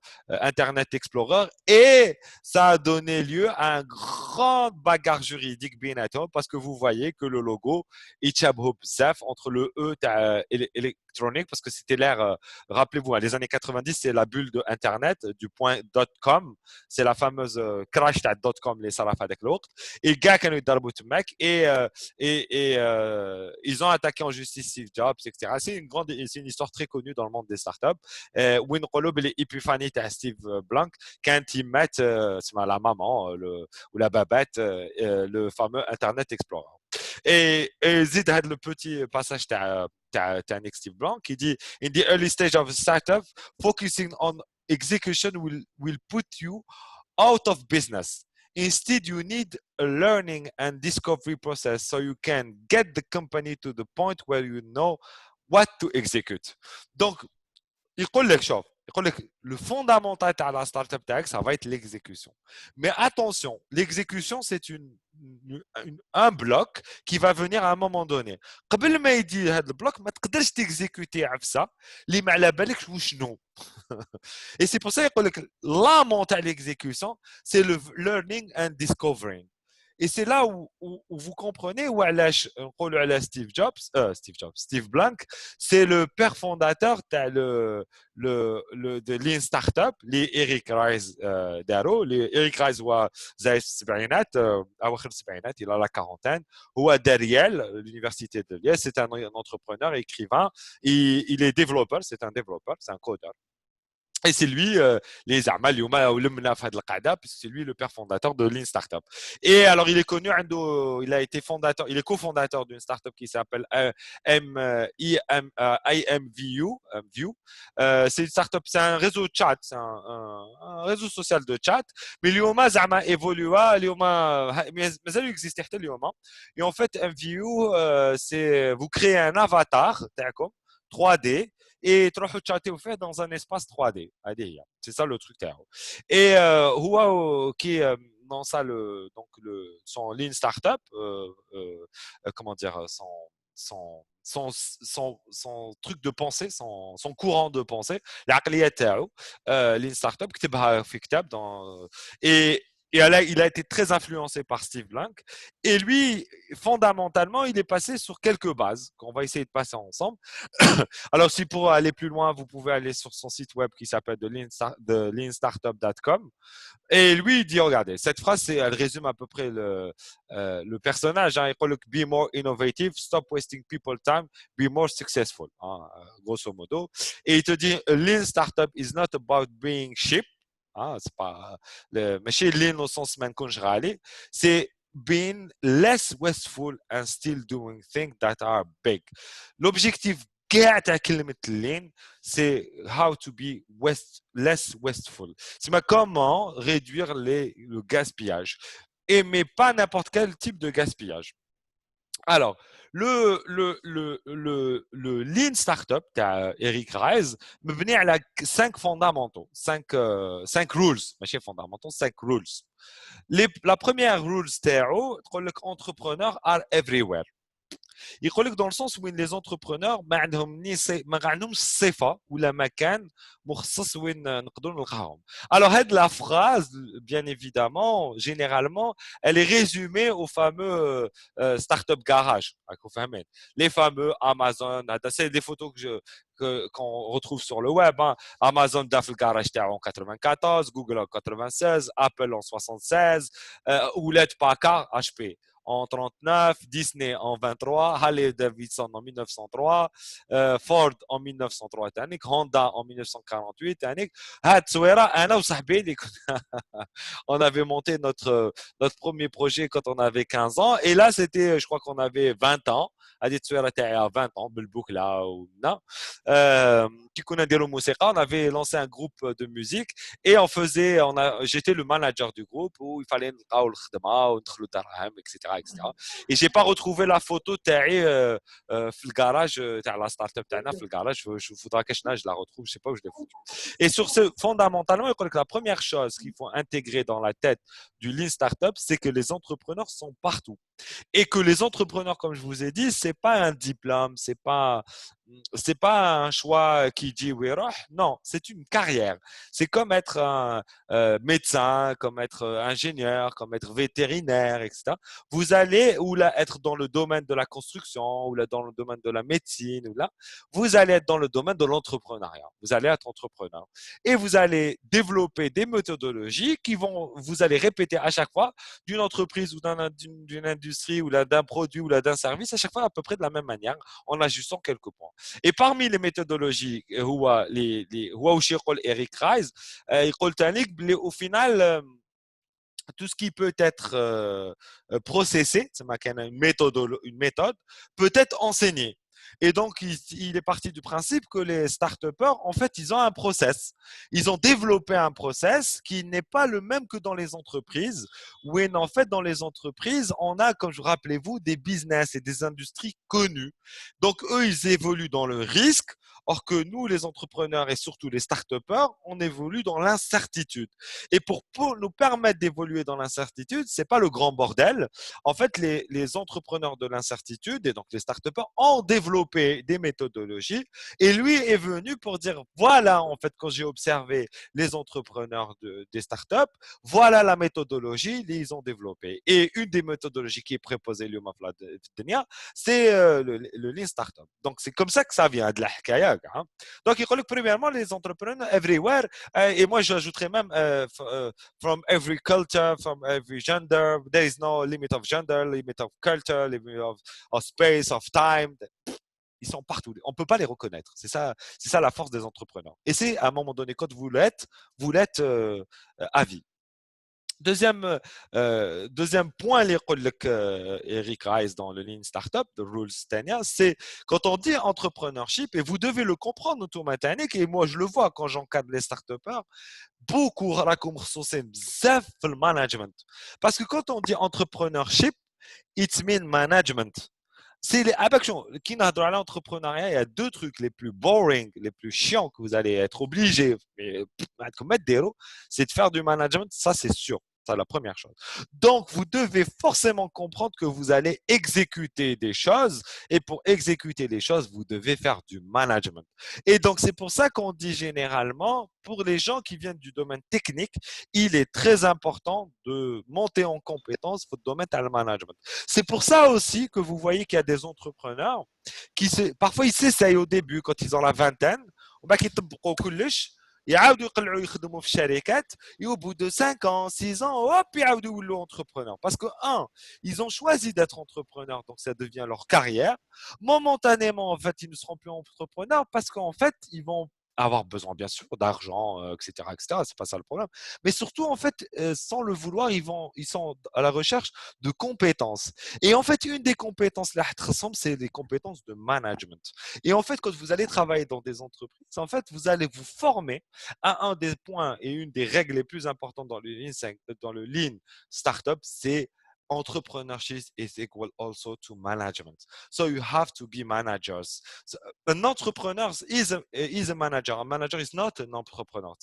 Speaker 1: Internet Explorer. Et ça a donné lieu à un grand bagarre juridique binato parce que vous voyez que le logo, il chabhou bzaf entre le E électronique, parce que c'était l'ère, rappelez-vous, les années 90, c'est la bulle de Internet, du point .com. C'est la fameuse crash de .com, les salafs avec l'autre. Et gars, quand ils darbout mec, et ils ont attaqué en justice Steve Jobs, etc. C'est une histoire très connue dans le monde des startups. Win Qolob et Epiphany à Steve Blank, quand ils mettent la maman ou la babette, le fameux Internet Explorer. Et Zid a le petit passage t'as Nick Steve Blank qui dit in the early stage of a startup, focusing on execution will put you out of business. Instead, you need a learning and discovery process so you can get the company to the point where you know what to execute. Donc, يقول لك شوف، يقول لك le fondamental de la startup tech, ça va être l'exécution. Mais attention, l'exécution, c'est un bloc qui va venir à un moment donné. قبل ما يدي هذا البلوك ما تقدرش تكزيكوتي عفسه اللي ما على بالكش وشنو. Et c'est pour ça يقول لك l'amont à l'exécution, c'est le learning and discovering. Et c'est là où vous comprenez où Steve Blank, c'est le père fondateur de Lean Startup, les Eric Rice دارو. Eric Rice هو زي السبعينات أواخر السبعينات، il a la quarantaine. هو داريال l'université de Liège, c'est un entrepreneur, écrivain, il est développeur, c'est un développeur, c'est un codeur. Et c'est lui, les Amal Yoma ou le Mnafad al-Qada, puisque c'est lui le père fondateur de Lean Startup. Et alors, il est connu, il a été fondateur, il est cofondateur d'une startup qui s'appelle IMVU. C'est une startup, c'est un réseau de chat, c'est un réseau social de chat. Mais Lyoma Zama évolua, Lyoma, mais ça existe Lyoma. Et en fait, MVU, c'est vous créez un avatar, d'accord, 3D. Et تروحوا تشاتيو فيه dans un espace 3D. C'est ça le truc. Et هو qui dans ça son Lean Startup, comment dire, son truc de pensée, son courant de pensée, العقلية تاعو Lean Startup كتبها في كتاب et il a été très influencé par Steve Blank. Et lui, fondamentalement, il est passé sur quelques bases qu'on va essayer de passer ensemble. Alors, si pour aller plus loin, vous pouvez aller sur son site web qui s'appelle leanstartup.com. Et lui, il dit, regardez, cette phrase, elle résume à peu près le personnage. Hein. Il dit, be more innovative, stop wasting people time, be more successful. Hein, grosso modo. Et il te dit, a lean startup is not about being cheap. Ah, c'est pas ماشي lean au sens ما نكونش غالي. C'est being less wasteful and still doing things that are big. L'objectif كاع تاع كلمة lean, c'est how to be less wasteful. C'est comment réduire le gaspillage. Mais pas n'importe quel type de gaspillage. Alors, le Lean Startup d'Eric Rice me venait à 5 fondamentaux, 5 rules, ماشي fondamentaux, 5 rules. La première rule, c'est que les entrepreneurs are everywhere. يقول لك dans le sens où les entrepreneurs ما عندهمش صفة ولا مكان مخصص وين نقدروا نلقاهم. Alors la phrase bien évidemment généralement elle est résumée au fameux startup garage. Les fameux Amazon, c'est des photos qu'on retrouve sur le web. Hein. Amazon a fait le garage en 94, Google en 96, Apple en 76, Hewlett Packard, HP en 39, Disney en 23, Harley Davidson en 1903, Ford en 1903, Honda en 1948. On avait monté notre premier projet quand on avait 15 ans. Et là, c'était, je crois qu'on avait 20 ans. À 20 ans, بالبوكلة ومنا. كي كنا نديروا موسيقى, on avait lancé un groupe de musique et j'étais le manager du groupe où il fallait نلقاو الخدمة وندخلوا الدراهم, etc., etc. Et j'ai pas retrouvé la photo تاعي في الجراج تاع la start-up تاعنا في الجراج. Je faudra que je la retrouve, je sais pas où je l'ai foutu. Et sur ce, fondamentalement, il que la première chose qu'il faut intégrer dans la tête du Lean Startup, c'est que les entrepreneurs sont partout. Et que les entrepreneurs, comme je vous ai dit, c'est pas un diplôme, c'est pas un choix qui dit oui, non, c'est une carrière. C'est comme être un médecin, comme être ingénieur, comme être vétérinaire, etc. Vous allez ou là être dans le domaine de la construction, ou là dans le domaine de la médecine, ou là, vous allez être dans le domaine de l'entrepreneuriat. Vous allez être entrepreneur et vous allez développer des méthodologies vous allez répéter à chaque fois d'une entreprise ou d'une industrie ou d'un produit ou d'un service à chaque fois à peu près de la même manière en ajustant quelques points. Et parmi les méthodologies, هو وش يقول Eric Rice, يقول تانيك au final tout ce qui peut être processé, c'est une méthode, peut être enseigné. Et donc, il est parti du principe que les start-upers, en fait, ils ont un process. Ils ont développé un process qui n'est pas le même que dans les entreprises. Où, en fait, dans les entreprises, on a, comme je rappelez-vous, des business et des industries connues. Donc, eux, ils évoluent dans le risque. Or que nous, les entrepreneurs et surtout les start-upers, on évolue dans l'incertitude. Et pour nous permettre d'évoluer dans l'incertitude, c'est pas le grand bordel. En fait, les entrepreneurs de l'incertitude et donc les start-upers ont développé des méthodologies. Et lui est venu pour dire, voilà, en fait, quand j'ai observé les entrepreneurs des start-up, voilà la méthodologie qu'ils ont développée. Et une des méthodologies qui est préposée c'est le Lean Startup. Donc, c'est comme ça que ça vient de la hikaya. Hein. Donc, il dit premièrement, les entrepreneurs everywhere, et moi, j'ajouterais même from every culture, from every gender. There is no limit of gender, limit of culture, limit of space, of time. Ils sont partout. On ne peut pas les reconnaître. C'est ça la force des entrepreneurs. Et c'est à un moment donné, quand vous l'êtes à vie. Deuxième point, Eric Rice dans le Lean Startup, The Rules Tania, c'est quand on dit entrepreneurship, et vous devez le comprendre automatiquement, et moi je le vois quand j'encadre les start-upers, beaucoup راكم مخصوصين بزاف في management. Parce que quand on dit entrepreneurship, it means management. C'est qui n'adore à l'entrepreneuriat, il y a deux trucs les plus boring, les plus chiants que vous allez être obligé, c'est de faire du management, ça c'est sûr. C'est la première chose. Donc, vous devez forcément comprendre que vous allez exécuter des choses et pour exécuter les choses, vous devez faire du management. Et donc, c'est pour ça qu'on dit généralement, pour les gens qui viennent du domaine technique, il est très important de monter en compétence votre domaine à le management. C'est pour ça aussi que vous voyez qu'il y a des entrepreneurs qui, parfois, ils s'essayent au début quand ils ont la vingtaine, يعاودوا يقلعوا يخدموا في الشركات et au bout de 5 ans, 6 ans, hop, يعاودوا يولوا entrepreneurs. Parce que, ils ont choisi d'être entrepreneurs, donc ça devient leur carrière. Momentanément, en fait, ils ne seront plus entrepreneurs parce qu'en fait, ils vont avoir besoin, bien sûr, d'argent, etc., etc. C'est pas ça le problème. Mais surtout, en fait, sans le vouloir, ils sont à la recherche de compétences. Et en fait, une des compétences là, c'est les compétences de management. Et en fait, quand vous allez travailler dans des entreprises, en fait, vous allez vous former à un des points et une des règles les plus importantes dans le Lean Startup, c'est entrepreneurship is equal also to management. So you have to be managers. So an entrepreneur is a manager. A manager is not an entrepreneur.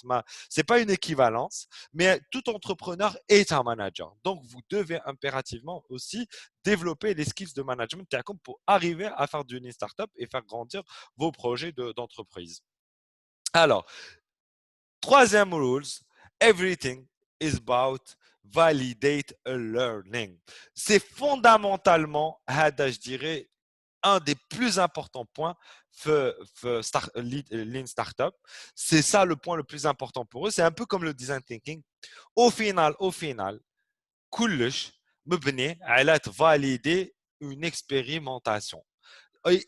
Speaker 1: C'est pas une équivalence, mais tout entrepreneur est un manager. Donc, vous devez impérativement aussi développer les skills de management pour arriver à faire du lean startup et faire grandir vos projets d'entreprise. Alors, troisième rules, everything is about validate a learning. C'est fondamentalement, je dirais, un des plus importants points Lean Startup. C'est ça le point le plus important pour eux. C'est un peu comme le design thinking. Au final, كلش مبني على valider une expérimentation.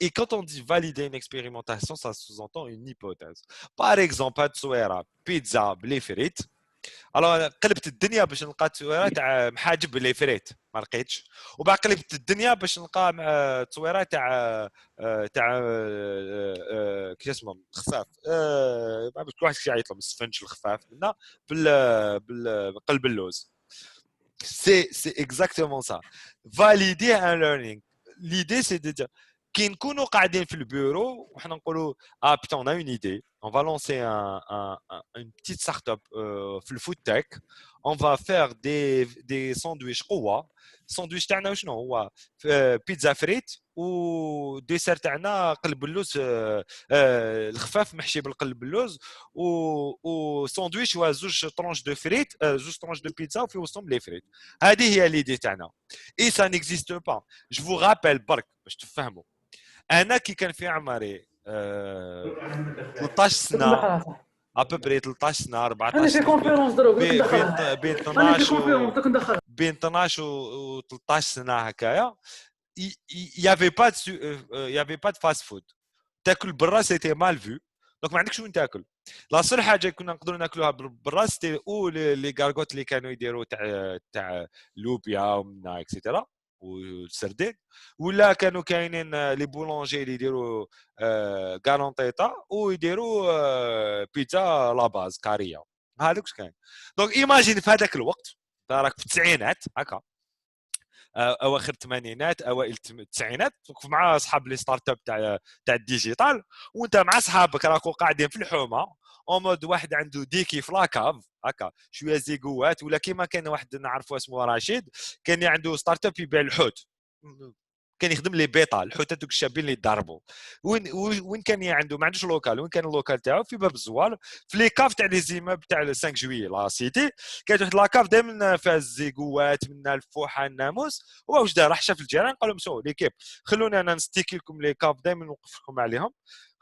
Speaker 1: Et quand on dit valider une expérimentation, ça sous-entend une hypothèse. Par exemple, هاد التصويره بيتزا بلي فريت. الوغ قلبت الدنيا باش نلقى تصويره تاع محاجب بلي فريت ما لقيتش، وبعد قلبت الدنيا باش نلقى تصويره تاع كيف اسمه خفاف باش كل واحد يعيط له من السفنج الخفاف منا بالقلب اللوز. C'est exactement ça. Valider un learning. L'idée, c'est de dire كي نكونوا قاعدين في البيرو وحنا نقولوا putain on a une idée, on va lancer une petite start-up في الفود تك, on va faire des sandwichs قوة. الساندويتش تاعنا شنو هو؟ بيتزا فريت وديسير تاعنا قلب اللوز الخفاف محشي بالقلب اللوز وساندويتش هو زوج طرونش دو فريت زوج طرونش دو بيتزا وفي وسطهم لي فريت. هذه هي ليدي تاعنا اي سا نيكزيست با. جو فو رابيل برك باش تفهموا. انا كي كان في عمري 13 سنه ابوبري 13 سنه 14
Speaker 4: انا في كونفيرونس دروك
Speaker 1: بين
Speaker 4: انا في كونفيرونس دوك ندخل
Speaker 1: بين 12 و 13 سنه هكايا. il y avait pas de fast food. تاكل برا سيتي مال فيو, دونك ما عندكش وين تاكل. لا سول حاجه كنا نقدروا ناكلوها برا سيتي او لي كارغوت اللي كانوا يديروا تاع لوبيا ومنا اكسيتيرا والسردين, ولا كانوا كاينين لي بولونجي اللي يديروا غالونطيطا ويديروا بيتزا لا باز كاريه. هذاك واش كاين. دونك ايماجين في هذاك الوقت راك في التسعينات هكا, اواخر الثمانينات اوائل التسعينات, مع اصحاب لي ستارت اب تاع الديجيتال, وانت مع صحابك راكو قاعدين في الحومه او مود واحد عنده ديكي في لاكاف هكا شويه زيغوات, ولا كيما كان واحد نعرفه اسمه رشيد كان عنده ستارت اب يبيع الحوت, كان يخدم لي بيطا الحوت هذوك الشابين اللي يضربوا. وين كان عنده ما عندوش لوكال, وين كان اللوكال تاعو في باب الزوال في لي كاف تاع لي زيماب تاع 5 جويي لا سيتي. كانت واحد لاكاف دائما فيها الزيغوات منها الفوحه الناموس. هو واش دار؟ راح شاف الجيران قال لهم سو ليكيب خلوني انا نستيكي لكم لي كاف دائما نوقف لكم عليهم,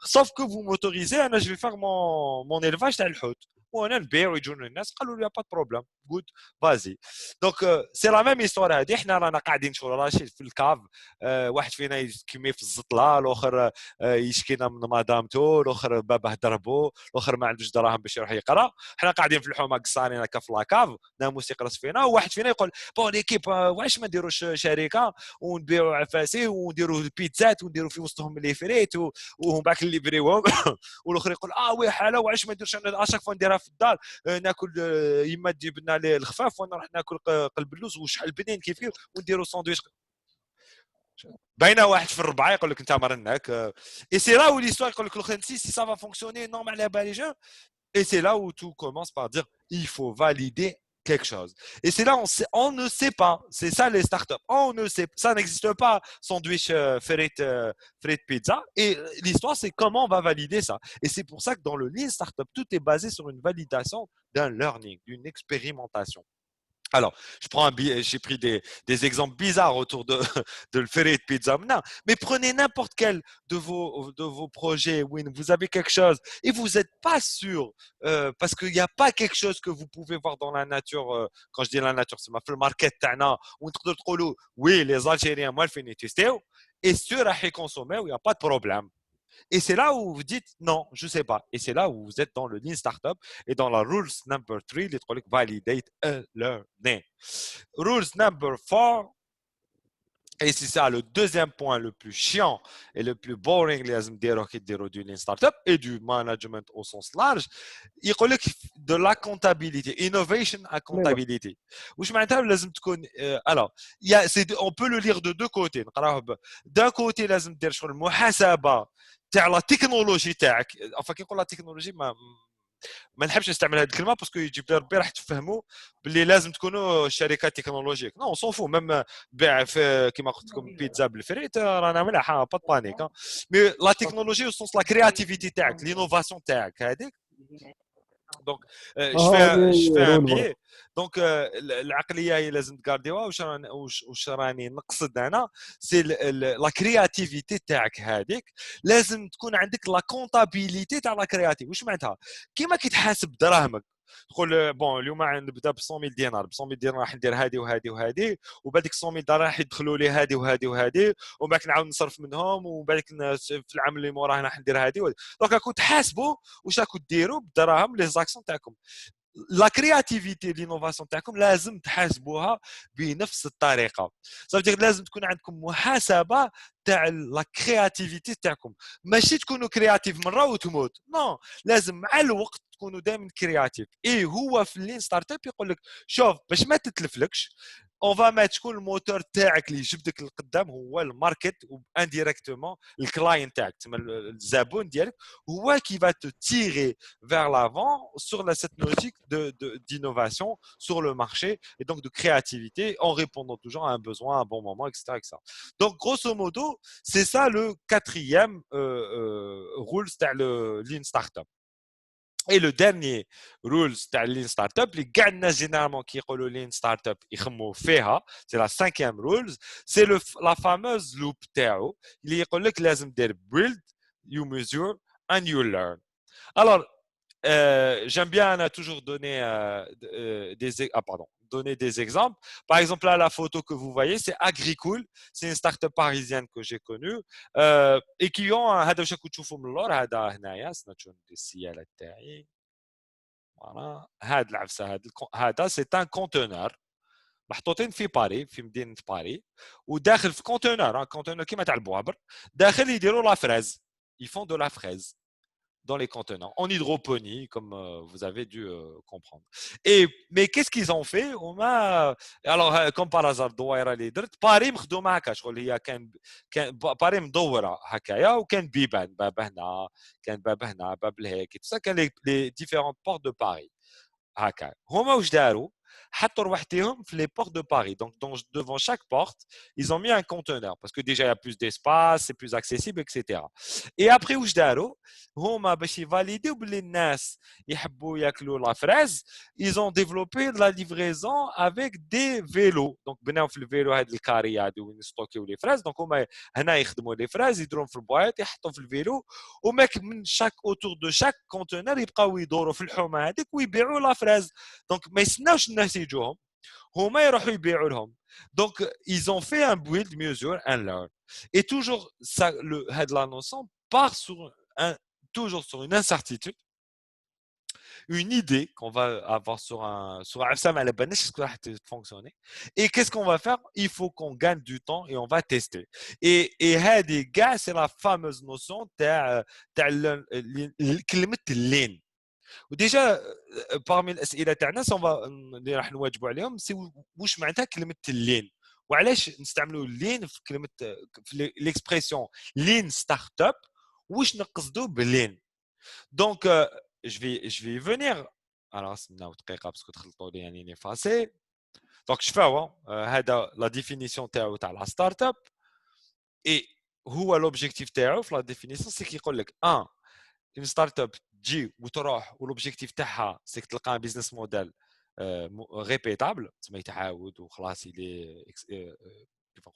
Speaker 1: sauf que vous m'autorisez انا جو في فار مون élevage تاع الحوت وانا نبيع ويجونا الناس. قالوا لي با بروبليم جود فازي. دونك سي لا ميم هيستوار هذه. حنا رانا قاعدين شغل راشد في الكاف, واحد فينا يشكي في الزطله, الاخر يشكينا من مدامته, الاخر باباه ضربو, الاخر ما عندوش دراهم باش يروح يقرا. حنا قاعدين في الحومه قصارين هكا في لاكاف, ناموس يقرص فينا, وواحد فينا يقول بون ليكيب واش ما نديروش شركه ونبيعوا عفاسي ونديروا البيتزات ونديروا في وسطهم لي فريت وهم باك اللي بريوهم. والاخر يقول وي حاله واش ما نديرش انا اشاك فوا نديرها في الدار ناكل يما تجيب لنا الخفاف وانا راح ناكل قلب اللوز وشحال بنين كيف ونديروا ساندويتش. باينه واحد في الربعه يقول لك انت مرناك. اي سي لا où l'histoire يقول لك الاخرين si ça va fonctionner non ما على باليش. Et c'est là où tout commence par dire il faut valider quelque chose. Et c'est là on ne sait pas. C'est ça les startups. On ne sait, ça n'existe pas sandwich frites pizza. Et l'histoire c'est comment on va valider ça. Et c'est pour ça que dans le lean startup tout est basé sur une validation d'un learning, d'une expérimentation. Alors, j'ai pris des exemples bizarres autour de le ferret de pizza. Mais prenez n'importe quel de vos projets où vous avez quelque chose et vous n'êtes pas sûr parce qu'il n'y a pas quelque chose que vous pouvez voir dans la nature. Quand je dis la nature, c'est le market où oui, les Algériens, moi, ils testé et sûr à y consommer, il n'y a pas de problème. Et c'est là où vous dites non, je ne sais pas. Et c'est là où vous êtes dans le lean startup et dans la rules number 3, les 3 validate a learning. Rules number 4, Et c'est ça le deuxième point le plus chiant et le plus boring اللي لازم ديروه كي ديروا du lean startup et du management au sens large. يقول لك de la comptabilité, innovation à comptabilité. واش معناتها لازم تكون alors on peut le lire de deux côtés. نقراوه d'un côté لازم دير شغل محاسبه تاع لا تكنولوجي تاعك. enfin كي نقول لا تكنولوجي ما نحبش نستعمل هذه الكلمه باسكو يجيب لي ربي راح تفهموا باللي لازم تكونوا شركات تكنولوجيك نو سون فو ميم بيع في كيما قلت لكم بيتزا بالفريت رانا ملاحه با بانيك مي لا تكنولوجي او سونس لا كرياتيفيتي تاعك لينوفاسيون تاعك هذيك دونك je fais un biais دونك العقليه هي لازم تغارديوها واش راني نقصد انا سي لا كرياتيفيتي تاعك هذيك لازم تكون عندك لا كونطابيليتي تاع لا كرياتيف واش معناتها كيما كي تحاسب دراهمك تقول بون اليوم نبدا ب 100,000 دينار ب 100,000 دينار راح ندير هذه وهذه وهذه وبعد 100,000 دينار راح يدخلوا لي هذه وهذه وهذه ومن بعد نعاود نصرف منهم وبعد في العام اللي موراه راح ندير هذه دونك راكم تحاسبوا واش راكم ديروا بالدراهم لي زاكسيون تاعكم لا كرياتيفيتي لينوفاسيون تاعكم لازم تحاسبوها بنفس الطريقه صافي لازم تكون عندكم محاسبه تاع لا كرياتيفيتي تاعكم ماشي تكونوا كرياتيف مره وتموت نو لازم مع الوقت تكونوا دائما كرياتيف اي هو في اللين ستارت اب يقول لك شوف باش ما تتلفلكش اون فا مات شكون الموتور تاعك اللي يجبدك للقدام هو الماركت وانديريكتومون الكلاينت تاعك تسمى الزبون ديالك هو qui va te tirer vers l'avant sur cette logique d'innovation sur le marché et donc de créativité en répondant toujours à un besoin, à un bon moment, etc. etc. Donc, grosso modo, c'est ça le quatrième rule, c'est le Lean Startup. Et le dernier rule تاع Lean Startup اللي كاع الناس généralement qui يقولوا Lean Startup يخموا فيها c'est la cinquième rule c'est la fameuse loop تاعو اللي يقول لك لازم دير build you measure and you learn. Alors j'aime bien toujours donner donner des exemples. Par exemple, là, la photo que vous voyez, c'est Agricool. C'est une start-up parisienne que j'ai connue et qui ont هذا واش راكم تشوفوا من اللور هذا هنايا سناتشون السياله تاعي فوالا هذا العفسه هذا سي ان كونتينر محطوطين في باري في مدينه باري وداخل في كونتينر كيما تاع البوابر داخل يديروا لا فريز ils font de la fraise dans les contenants, en hydroponie, comme vous avez dû comprendre. Mais qu'est-ce qu'ils ont fait alors, comme par hasard, Douaira les درت باري مخدومه هكا شغل هي كان باري مدوره هكايا وكان بيبان باب هنا كان باب هنا باب لهيك tout ça كان les différentes portes de Paris هكا هما واش داروا حطوا رواحتهم في les portes de Paris donc devant chaque porte ils ont mis un conteneur parce que déjà il y a plus d'espace c'est plus accessible etc et après واش داروا هما باش يفاليديو بلي الناس يحبوا ياكلوا لا فريز ils ont développé la livraison avec des vélos donc بناو في الفيلو هاد الكاري هادو وين يستوكيو لي فريز donc هما هنا يخدموا لي فريز يديروهم في البوايط يحطوا في الفيلو وماك من شاك اوتور دو شاك كونتينر يبقاو يدوروا في الحومه هذيك ويبيعوا لا فريز دونك ما يستناوش الناس يجوهم هما يروحوا يبيعوا لهم donc ils ont fait un build measure and learn et toujours ça هاد la notion part toujours sur une incertitude une idée qu'on va avoir sur un Afsam à la banane, c'est ce que ça va fonctionner. Et qu'est-ce qu'on va faire? Il faut qu'on gagne du temps et on va tester. Et هذه gars, c'est la fameuse notion تاع كلمة اللين. وديجا parmi الأسئلة تاعنا اللي راح نواجبوا عليهم سي واش معناتها كلمة اللين؟ وعلاش نستعملوا اللين في كلمة في l'expression lean startup واش نقصدوا باللين؟ Donc je vais y venir. Alors, c'est une autre parce que tu as une effacé. Donc, je fais la définition de la startup. Et l'objectif de la définition, c'est qu'il dit une startup, l'objectif c'est que tu as un business model répétable. Il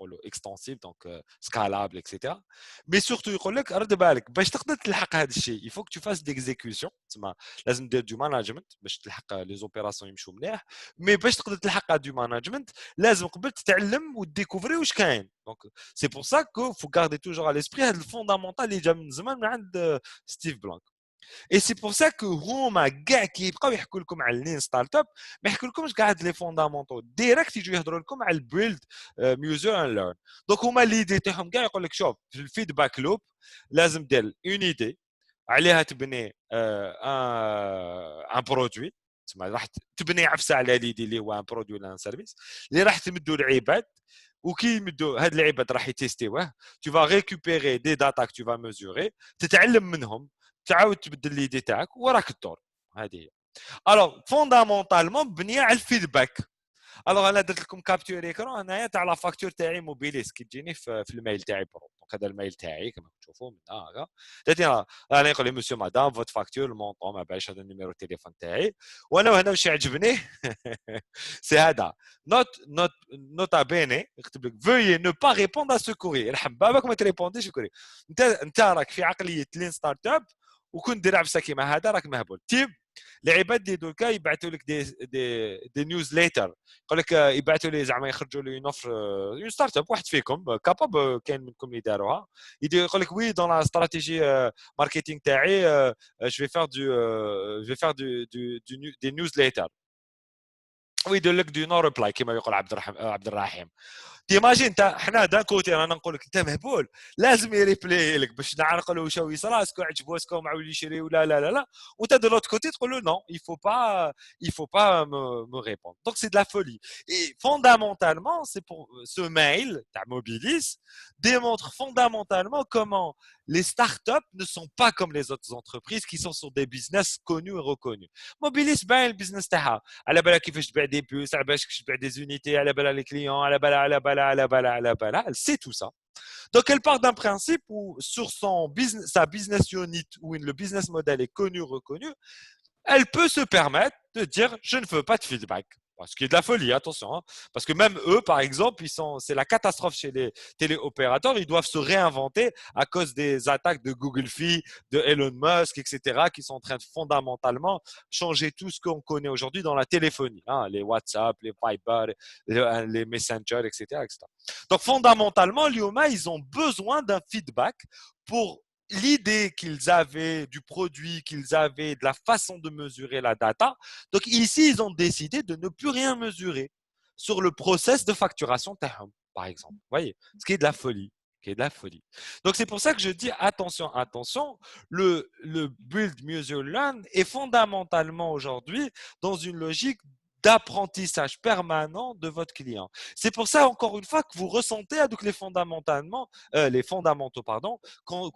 Speaker 1: est extensible donc scalable etc mais surtout يقول لك رد بالك باش تقدر تلحق هذا الشيء il faut que tu fasses d'exécution تسمى لازم دير du management باش تلحق لي زوبيراسيون يمشوا مليح mais باش تقدر تلحق du management لازم قبل تتعلم وتديكوفري واش كاين donc c'est pour ça que faut garder toujours à l'esprit هذا الفوندامونتال اللي جا من زمان من عند ستيف بلانك Et c'est pour ça que هما كاع كيبقاو يحكوا لكم على اللين ستارت اب ما يحكوا لكمش كاع هاد لي فوندامونتو ديريكت يجوا يهضروا لكم على البيلد ميوزر اند ليرن. دونك هما ليدي تاعهم كاع يقول لك شوف في الفيدباك لوب لازم دير اون ايدي عليها تبني ان برودوي تسمى راح تبني عفسه على ليدي اللي هو ان برودوي ولا ان سيرفيس اللي راح تمدوا العباد وكي يمدوا هاد العباد راح يتيستيوه tu vas récupérer des data que tu vas mesurer تتعلم منهم تعاود تبدل ليدي تاعك وراك الدور هذه هي. الوغ فوندامونتالمون مبنيه على الفيدباك. الوغ انا درت لكم كابتور ايكرون هنايا تاع لا فاكتور تاعي موبيليس كي تجيني في الميل تاعي برو. دونك هذا الميل تاعي كما تشوفوا من هنا هكا انا يقول لي مسيو مدام فوت فاكتور المونطون ما باش هذا النيميرو التليفون تاعي وانا هنا واش يعجبني سي هذا نوتا بيني يكتب لك فوي نو با ريبوند ا سو كوري يرحم بابك ما تريبونديش الكوري. انت راك في عقليه لين ستارت اب وكنت دير عفسه كيما هذا راك مهبول تيب. العباد اللي دوكا يبعثوا لك دي نيوزليتر يقول لك يبعثوا لي زعما يخرجوا لي نوفر اون ستارت اب واحد فيكم كاباب كاين منكم اللي داروها يقول لك وي دون لا استراتيجي ماركتينغ تاعي جو في فير دي نيوزليتر ويدير لك دو نو ريبلاي كما يقول عبد الرحيم. تيماجين انت حنا دان كوتي رانا نقول لك انت مهبول لازم يريبلاي لك باش نعرقلوا واش يصرا اسكو عجبو اسكو ما عاود يشري ولا لا لا لا وانت دو لوت كوتي تقول له نو il faut pas me répondre. Donc c'est de la folie et fondamentalement c'est pour ce mail ta Mobilis démontre fondamentalement comment les startups ne sont pas comme les autres entreprises qui sont sur des business connus et reconnus. Mobilis باين البيزنس تاعها على بالها كيفاش تبيع دي بوس على بالها كيفاش تبيع دي زونيتي على بالها لي كليون على بالها elle sait tout ça. Donc elle part d'un principe où sur sa business unit où le business model est connu reconnu elle peut se permettre de dire je ne veux pas de feedback. Ce qui est de la folie, attention. Hein. Parce que même eux, par exemple, c'est la catastrophe chez les téléopérateurs. Ils doivent se réinventer à cause des attaques de Google Fi, de Elon Musk, etc., qui sont en train de fondamentalement changer tout ce qu'on connaît aujourd'hui dans la téléphonie. Hein, les WhatsApp, les Viber, les Messenger, etc., etc. Donc fondamentalement, l'IOMA, ils ont besoin d'un feedback pour l'idée qu'ils avaient du produit, qu'ils avaient de la façon de mesurer la data. Donc ici, ils ont décidé de ne plus rien mesurer sur le process de facturation Taham, par exemple. Vous voyez, ce qui est de la folie. Donc c'est pour ça que je dis attention, le build, measure, learn est fondamentalement aujourd'hui dans une logique d'apprentissage permanent de votre client. C'est pour ça, encore une fois, que vous ressentez donc les fondamentaux,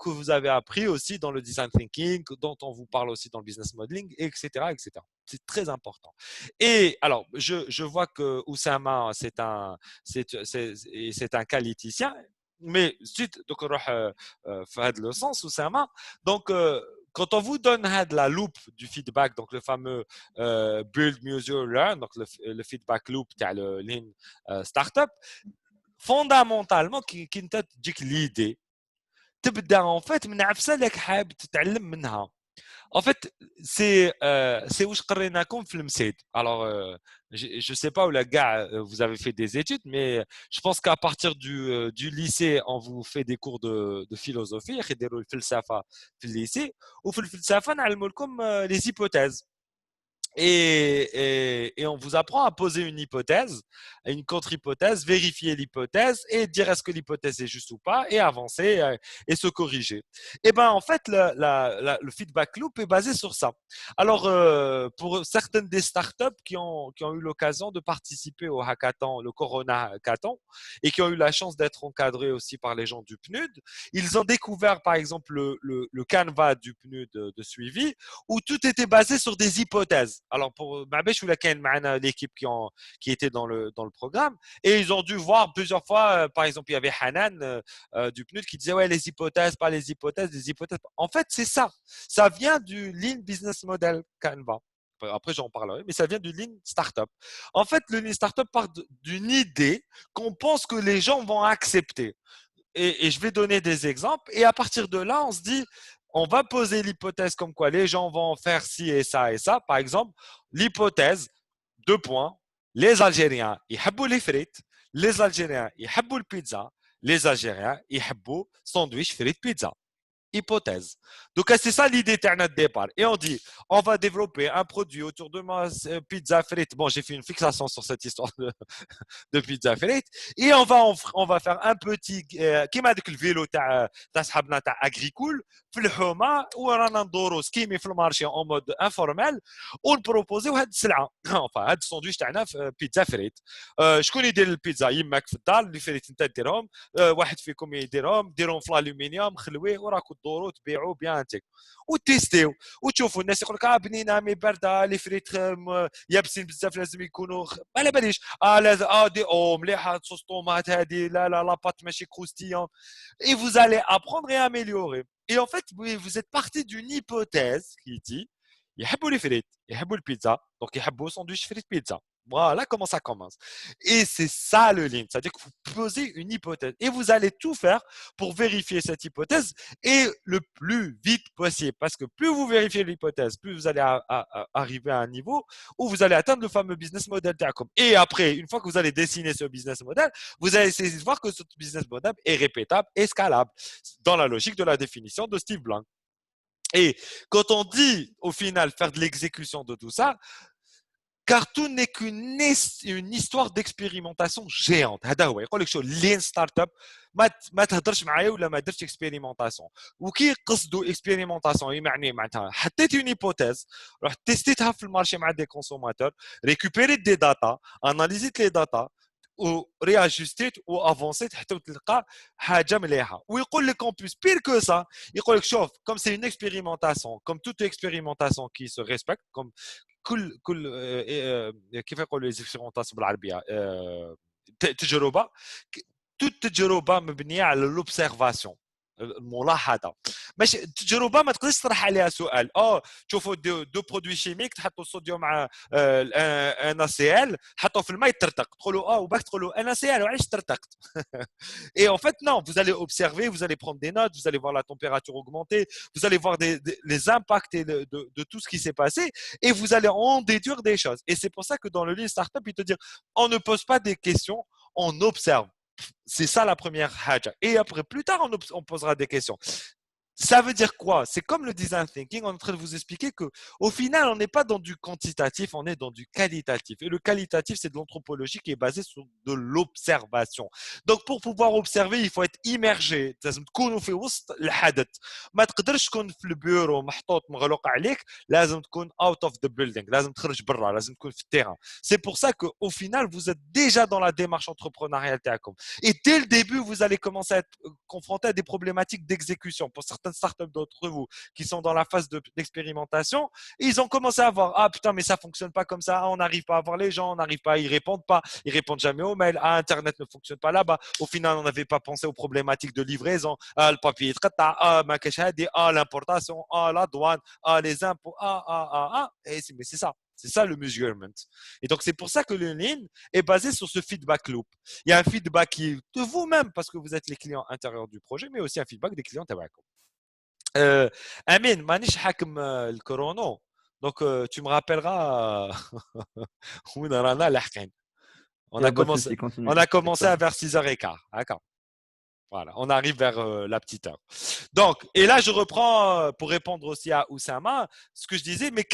Speaker 1: que vous avez appris aussi dans le design thinking, dont on vous parle aussi dans le business modeling, etc., etc. C'est très important. Et alors, je vois que Oussama, c'est un qualiticien, mais suite, donc, fait le sens, Oussama. Donc, quand on vous donne la loupe du feedback, donc le fameux build, measure, learn, donc le feedback loop de le lean startup, fondamentalement, qui te dit l'idée, تبدا en fait من عفسه اللي حابب تتعلم منها. En fait, c'est où je قريناكم في المسيد. Alors, je sais pas où la gars vous avez fait des études, mais je pense qu'à partir du lycée, on vous fait des cours de philosophie, يديروا الفلسفة في lycée, وفي الفلسفة نعلموا لكم les hypothèses. Et on vous apprend à poser une hypothèse, une contre-hypothèse, vérifier l'hypothèse et dire est-ce que l'hypothèse est juste ou pas et avancer et se corriger. Et ben en fait, le feedback loop est basé sur ça. Alors, pour certaines des startups qui ont eu l'occasion de participer au hackathon, le Corona Hackathon, et qui ont eu la chance d'être encadrés aussi par les gens du PNUD, ils ont découvert par exemple le canevas du PNUD de suivi où tout était basé sur des hypothèses. Alors pour Mabesh ou l'équipe qui était dans le programme et ils ont dû voir plusieurs fois par exemple il y avait Hanan du PNUD qui disait ouais les hypothèses. En fait c'est ça vient du Lean Business Model Canva. Après j'en parlerai mais ça vient du Lean Startup. En fait le Lean Startup part d'une idée qu'on pense que les gens vont accepter et je vais donner des exemples et à partir de là on se dit on va poser l'hypothèse comme quoi les gens vont faire ci et ça et ça. Par exemple, l'hypothèse, 2 points, les Algériens, ils aiment les frites, les Algériens, ils aiment le pizza, les Algériens, ils aiment sandwich frites pizza. hypothèse. Donc, c'est ça l'idée de départ. Et on dit, on va développer un produit autour de ma pizza frite. Bon, j'ai fait une fixation sur cette histoire de pizza frite. Et on va faire un petit, qui m'a dit que le vélo agricole, في الحومه ورانا ندورو سكيمي في المارشي en mode informel ونبروبوزيو هاد السلعه enfin هاد الساندويتش تاعنا في بيتزا فريت شكون يدير البيتزا يماك في الدار اللي فريت انت ديرهم واحد فيكم يديرهم ديرهم في الالومنيوم خلويه وراكم تدوروا تبيعوا بيان انتك وتيستيو وتشوفوا الناس يقول لك بنينه مي بارده لي فريت يابسين بزاف لازم يكونوا ما على باليش لازم دي مليحه صوص طوماط هذه لا لا لا بات ماشي كروستيون et vous allez apprendre et améliorer. Et en fait, vous êtes parti d'une hypothèse qui dit يحبوا les frites, يحبوا le pizza, donc يحبوا sandwich frites pizza. Voilà comment ça commence. Et c'est ça le lean, c'est-à-dire que vous posez une hypothèse et vous allez tout faire pour vérifier cette hypothèse et le plus vite possible. Parce que plus vous vérifiez l'hypothèse, plus vous allez arriver à un niveau où vous allez atteindre le fameux business model. Et après, une fois que vous allez dessiner ce business model, vous allez essayer de voir que ce business model est répétable et scalable dans la logique de la définition de Steve Blank. Et quand on dit au final faire de l'exécution de tout ça, car tout n'est qu'une histoire d'expérimentation géante. هذا هو يقول لك شو لين ستارت اب ما تهضرش معايا ولا ما درتش اكسبيريمونطاسيون وكي قصدوا اكسبيريمونطاسيون يعني معناتها حطيت اون هيبوتيز رحت تيستيتها في المارشي مع دي كونسوماتور ريكوبيريت دي داتا اناليزيت لي داتا ورياجستيت وافونسيت حتى تلقى حاجه مليحه ويقول لك اون بليس بير كو سا يقول لك شوف كوم سي اون اكسبيريمونطاسيون كوم توت اكسبيريمونطاسيون كي سو ريسبكت كوم كل كيف يقولوا الاكسبيريمونطاسيون بالعربيه تجربه تجربه مبنيه على لوبسيرفاسيون الملاحظه ماشي التجربه ما تقدرش تطرح عليها سؤال تشوفوا دو برودوي شيميك تحطوا الصوديوم مع ان سي ال حطوا في الماء ترتق تقولوا وباك تقولوا ان سي ال وعلاش ترتقت et en fait non vous allez observer vous allez prendre des notes vous allez voir la température augmenter vous allez voir les impacts de tout ce qui s'est passé et vous allez en déduire des choses et c'est pour ça que dans le livre startup il te dit on ne pose pas des questions on observe. C'est ça la première haja. Et après, plus tard, on posera des questions. Ça veut dire quoi? C'est comme le design thinking, on est en train de vous expliquer qu'au final, on n'est pas dans du quantitatif, on est dans du qualitatif. Et le qualitatif, c'est de l'anthropologie qui est basée sur de l'observation. Donc, pour pouvoir observer, il faut être immergé. لازم تكونوا في وسط الحدث. ما تقدرش تكون في البيرو محطوط مغلوق عليك، لازم تكون out of the building. لازم تخرج برا، لازم تكون في التيران. C'est pour ça qu'au final, vous êtes déjà dans la démarche entrepreneuriale تاعكم. Et dès le début, vous allez commencer à être confronté à des problématiques d'exécution. Pour certaines startups d'entre vous qui sont dans la phase d'expérimentation, ils ont commencé à voir putain mais ça fonctionne pas comme ça, on n'arrive pas à voir les gens, on n'arrive pas, ils répondent jamais aux mails, Internet ne fonctionne pas là-bas. Au final, on n'avait pas pensé aux problématiques de livraison, le papier ما كاش هادي l'importation, la douane, les impôts, mais c'est ça. C'est ça le measurement. Et donc, c'est pour ça que le lean est basé sur ce feedback loop. Il y a un feedback qui est de vous-même parce que vous êtes les clients intérieurs du projet, mais aussi un feedback des clients تبعكم. Amine, مانيش حاكم الكورونو. Donc, tu me rappelleras où رانا لاحقين. On a commencé à vers 6h15. D'accord. Voilà, on arrive vers la petite heure. Donc, et là, je reprends pour répondre aussi à Oussama, ce que je disais, mais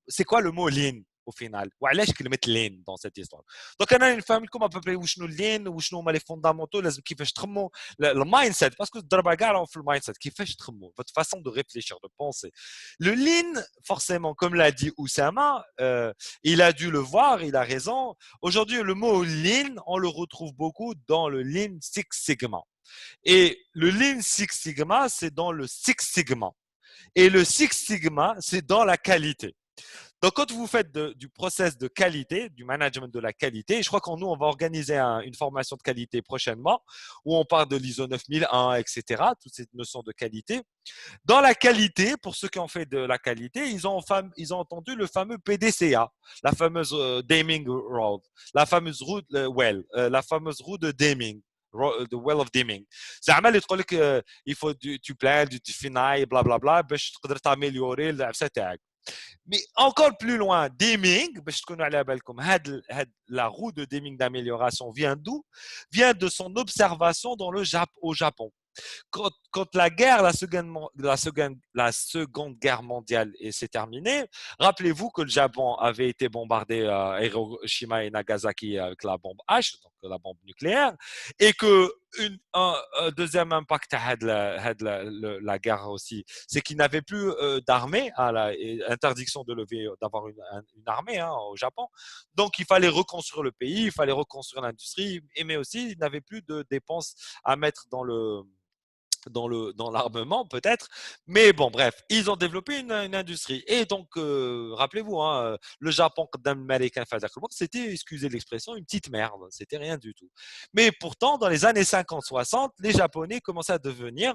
Speaker 1: c'est quoi le mot lean au final? وعلاش كلمة lean dans cette histoire? Donc, أنا نفهم لكم à peu près وشنو lean وشنو هما les fondamentaux, لازم كيفاش تخموا le mindset, parce que الضربة كاع في le mindset, كيفاش تخموا, votre façon de réfléchir, de penser. Le lean, forcément, comme l'a dit Oussama, il a dû le voir, il a raison. Aujourd'hui, le mot lean, on le retrouve beaucoup dans le Lean Six Sigma. Et le Lean Six Sigma, c'est dans le Six Sigma. Et le Six Sigma, c'est dans la qualité. Donc, quand vous faites du process de qualité, du management de la qualité, je crois qu'en nous, on va organiser une formation de qualité prochainement où on parle de l'ISO 9001, etc., toutes ces notions de qualité. Dans la qualité, pour ceux qui ont fait de la qualité, ils ont entendu le fameux PDCA, la fameuse Deming Road, la fameuse route la fameuse route de Deming. The well of Deming. زعما اللي تقول لك il faut tu plan, tu définis, blablabla باش تقدر تاميليوري العفسه تاعك. Mais encore plus loin, Deming, باش تكونوا على بالكم la roue de Deming d'amélioration vient d'où? Vient de son observation au Japon. Quand la seconde guerre mondiale s'est terminée, rappelez-vous que le Japon avait été bombardé à Hiroshima et Nagasaki avec la bombe H, donc la bombe nucléaire, et que un deuxième impact de la guerre aussi, c'est qu'il n'avait plus d'armée, interdiction de lever, d'avoir une armée au Japon. Donc, il fallait reconstruire le pays, il fallait reconstruire l'industrie, mais aussi, il n'avait plus de dépenses à mettre dans l'armement peut-être, mais bon bref, ils ont développé une industrie et donc rappelez-vous le Japon américain c'était, excusez l'expression, une petite merde, c'était rien du tout. Mais pourtant dans les années 50-60, les Japonais commençaient à devenir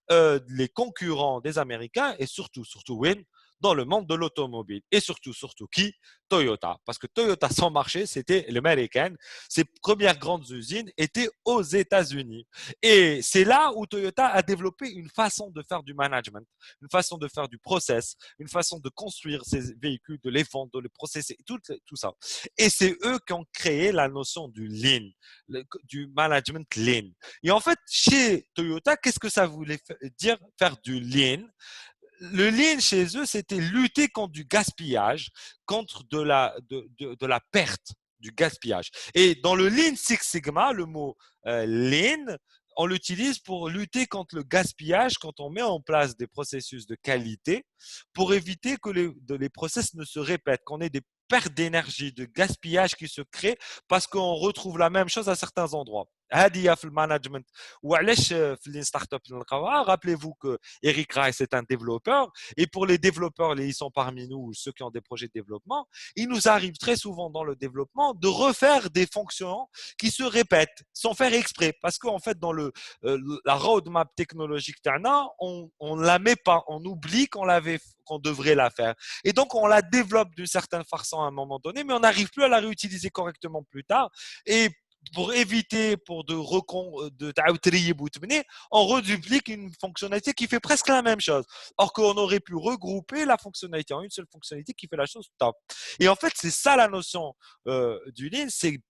Speaker 1: les concurrents des Américains et surtout Win dans le monde de l'automobile. Et surtout qui? Toyota. Parce que Toyota, son marché, c'était l'américaine. Ses premières grandes usines étaient aux États-Unis. Et c'est là où Toyota a développé une façon de faire du management, une façon de faire du process, une façon de construire ses véhicules, de les vendre, de les processer, tout ça. Et c'est eux qui ont créé la notion du lean, du management lean. Et en fait, chez Toyota, qu'est-ce que ça voulait dire faire du lean? Le lean chez eux, c'était lutter contre du gaspillage, contre de la perte, du gaspillage. Et dans le Lean Six Sigma, le mot lean, on l'utilise pour lutter contre le gaspillage quand on met en place des processus de qualité pour éviter que les process ne se répètent, qu'on ait des pertes d'énergie, de gaspillage qui se créent parce qu'on retrouve la même chose à certains endroits. هذه في المانجمنت وعلاش في لين ستارت اب نلقاوها. Rappelez-vous que Eric Rice est un développeur et pour les développeurs, ils sont parmi nous, ceux qui ont des projets de développement, il nous arrive très souvent dans le développement de refaire des fonctions qui se répètent sans faire exprès parce qu'en fait dans la roadmap technologique on la met pas, on oublie qu'on devrait la faire et donc on la développe d'une certaine façon à un moment donné mais on n'arrive plus à la réutiliser correctement plus tard et pour éviter, on reduplique une fonctionnalité qui fait presque la même chose. Or qu'on aurait pu regrouper la fonctionnalité en une seule fonctionnalité qui fait la chose top. Et en fait, c'est ça la notion du lean, c'est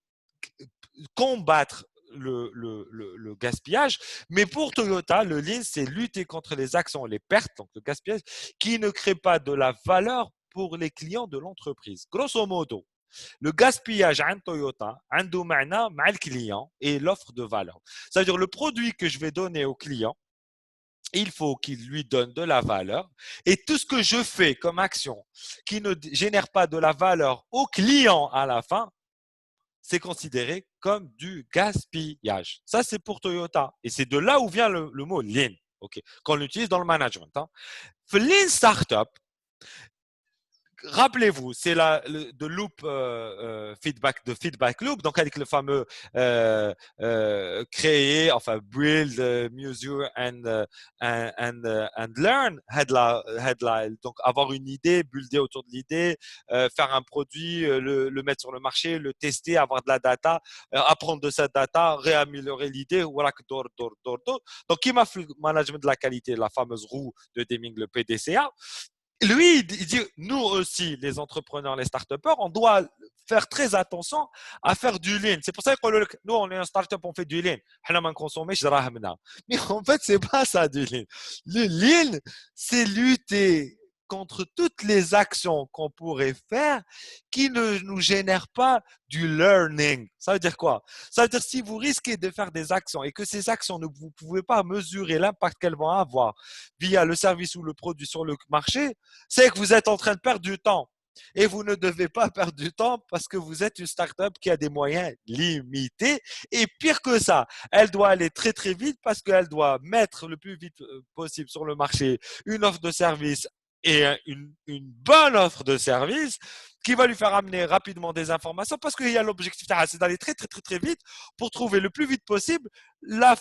Speaker 1: combattre le gaspillage. Mais pour Toyota, le lean, c'est lutter contre les actions et les pertes, donc le gaspillage, qui ne crée pas de la valeur pour les clients de l'entreprise. Grosso modo, le gaspillage en Toyota, عنده معنى مع le client et l'offre de valeur. Ça veut dire le produit que je vais donner au client, il faut qu'il lui donne de la valeur et tout ce que je fais comme action qui ne génère pas de la valeur au client à la fin, c'est considéré comme du gaspillage. Ça, c'est pour Toyota et c'est de là où vient le mot lean, okay, qu'on l'utilise dans le management. Lean Startup, rappelez-vous, c'est de loop feedback loop. Donc avec le fameux créer, enfin build, measure and learn. Donc avoir une idée, builder autour de l'idée, faire un produit, le mettre sur le marché, le tester, avoir de la data, apprendre de cette data, réaméliorer l'idée. Voilà que Donc qui m'a fait le management de la qualité, la fameuse roue de Deming, le PDCA. Lui, il dit, nous aussi, les entrepreneurs, les start-upers, on doit faire très attention à faire du lean. C'est pour ça que nous, on est un start-up, on fait du lean. Mais en fait, c'est pas ça du lean. Le lean, c'est lutter contre toutes les actions qu'on pourrait faire qui ne nous génèrent pas du learning. Ça veut dire quoi? Ça veut dire si vous risquez de faire des actions et que ces actions, vous ne pouvez pas mesurer l'impact qu'elles vont avoir via le service ou le produit sur le marché, c'est que vous êtes en train de perdre du temps. Et vous ne devez pas perdre du temps parce que vous êtes une start-up qui a des moyens limités. Et pire que ça, elle doit aller très très vite parce qu'elle doit mettre le plus vite possible sur le marché une offre de service et une bonne offre de service qui va lui faire amener rapidement des informations parce qu'il y a l'objectif, c'est d'aller très très très très vite pour trouver le plus vite possible le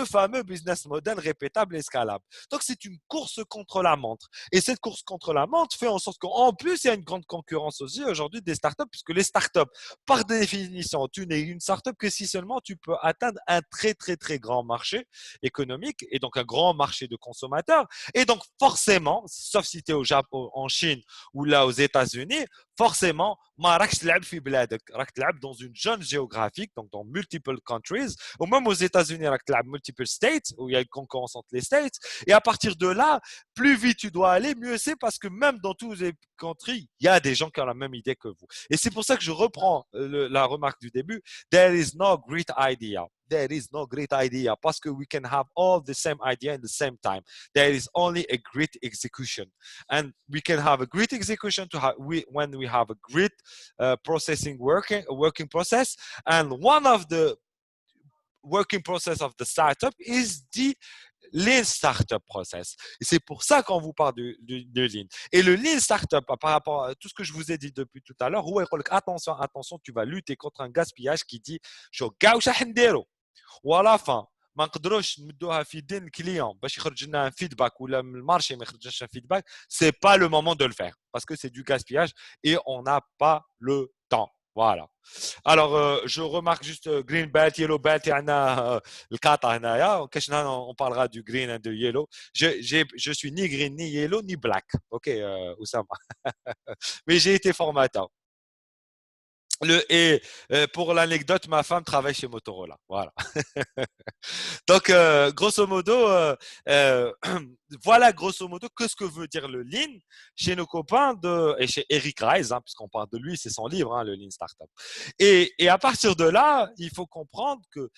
Speaker 1: fameux business model répétable et scalable. Donc c'est une course contre la montre et cette course contre la montre fait en sorte qu'en plus il y a une grande concurrence aussi aujourd'hui des startups puisque les startups par définition tu n'es une startup que si seulement tu peux atteindre un très très très grand marché économique et donc un grand marché de consommateurs et donc forcément sauf si tu es au Japon, en Chine ou là aux États-Unis, forcément, ما راكش تلعب في بلادك، راك تلعب dans une zone géographique, donc dans multiple countries, ou même aux États-Unis, راك تلعب multiple states, où il y a une concurrence entre les states. Et à partir de là, plus vite tu dois aller, mieux c'est, parce que même dans tous les countries, il y a des gens qui ont la même idée que vous. Et c'est pour ça que je reprends la remarque du début. There is no great idea. There is no great idea parce que we can have all the same idea in the same time. There is only a great execution, and we can have a great execution when we have a great working process. And one of the working process of the startup is the Lean Startup Process. Et c'est pour ça qu'on vous parle de Lean. Et le Lean Startup, par rapport à tout ce que je vous ai dit depuis tout à l'heure, attention, attention, tu vas lutter contre un gaspillage qui dit شو كاع واش راح نديرو ولا فان ما نقدروش نمدوها في يدين الكليون باش يخرج لنا فيدباك ولا من المارشي ما يخرجش فيدباك. C'est pas le moment de le faire parce que c'est du gaspillage et on n'a pas le temps. Voilà. Alors, je remarque juste green belt, yellow belt, le kata هنايا. On parlera du green et du yellow. Je suis ni green, ni yellow, ni black. Ok, Oussama. Mais j'ai été formateur. Et pour l'anecdote, ma femme travaille chez Motorola. Voilà. Donc, grosso modo, voilà grosso modo que ce que veut dire le Lean chez nos copains et chez Eric Ries, hein, puisqu'on parle de lui, c'est son livre, hein, le Lean Startup. Et à partir de là, il faut comprendre que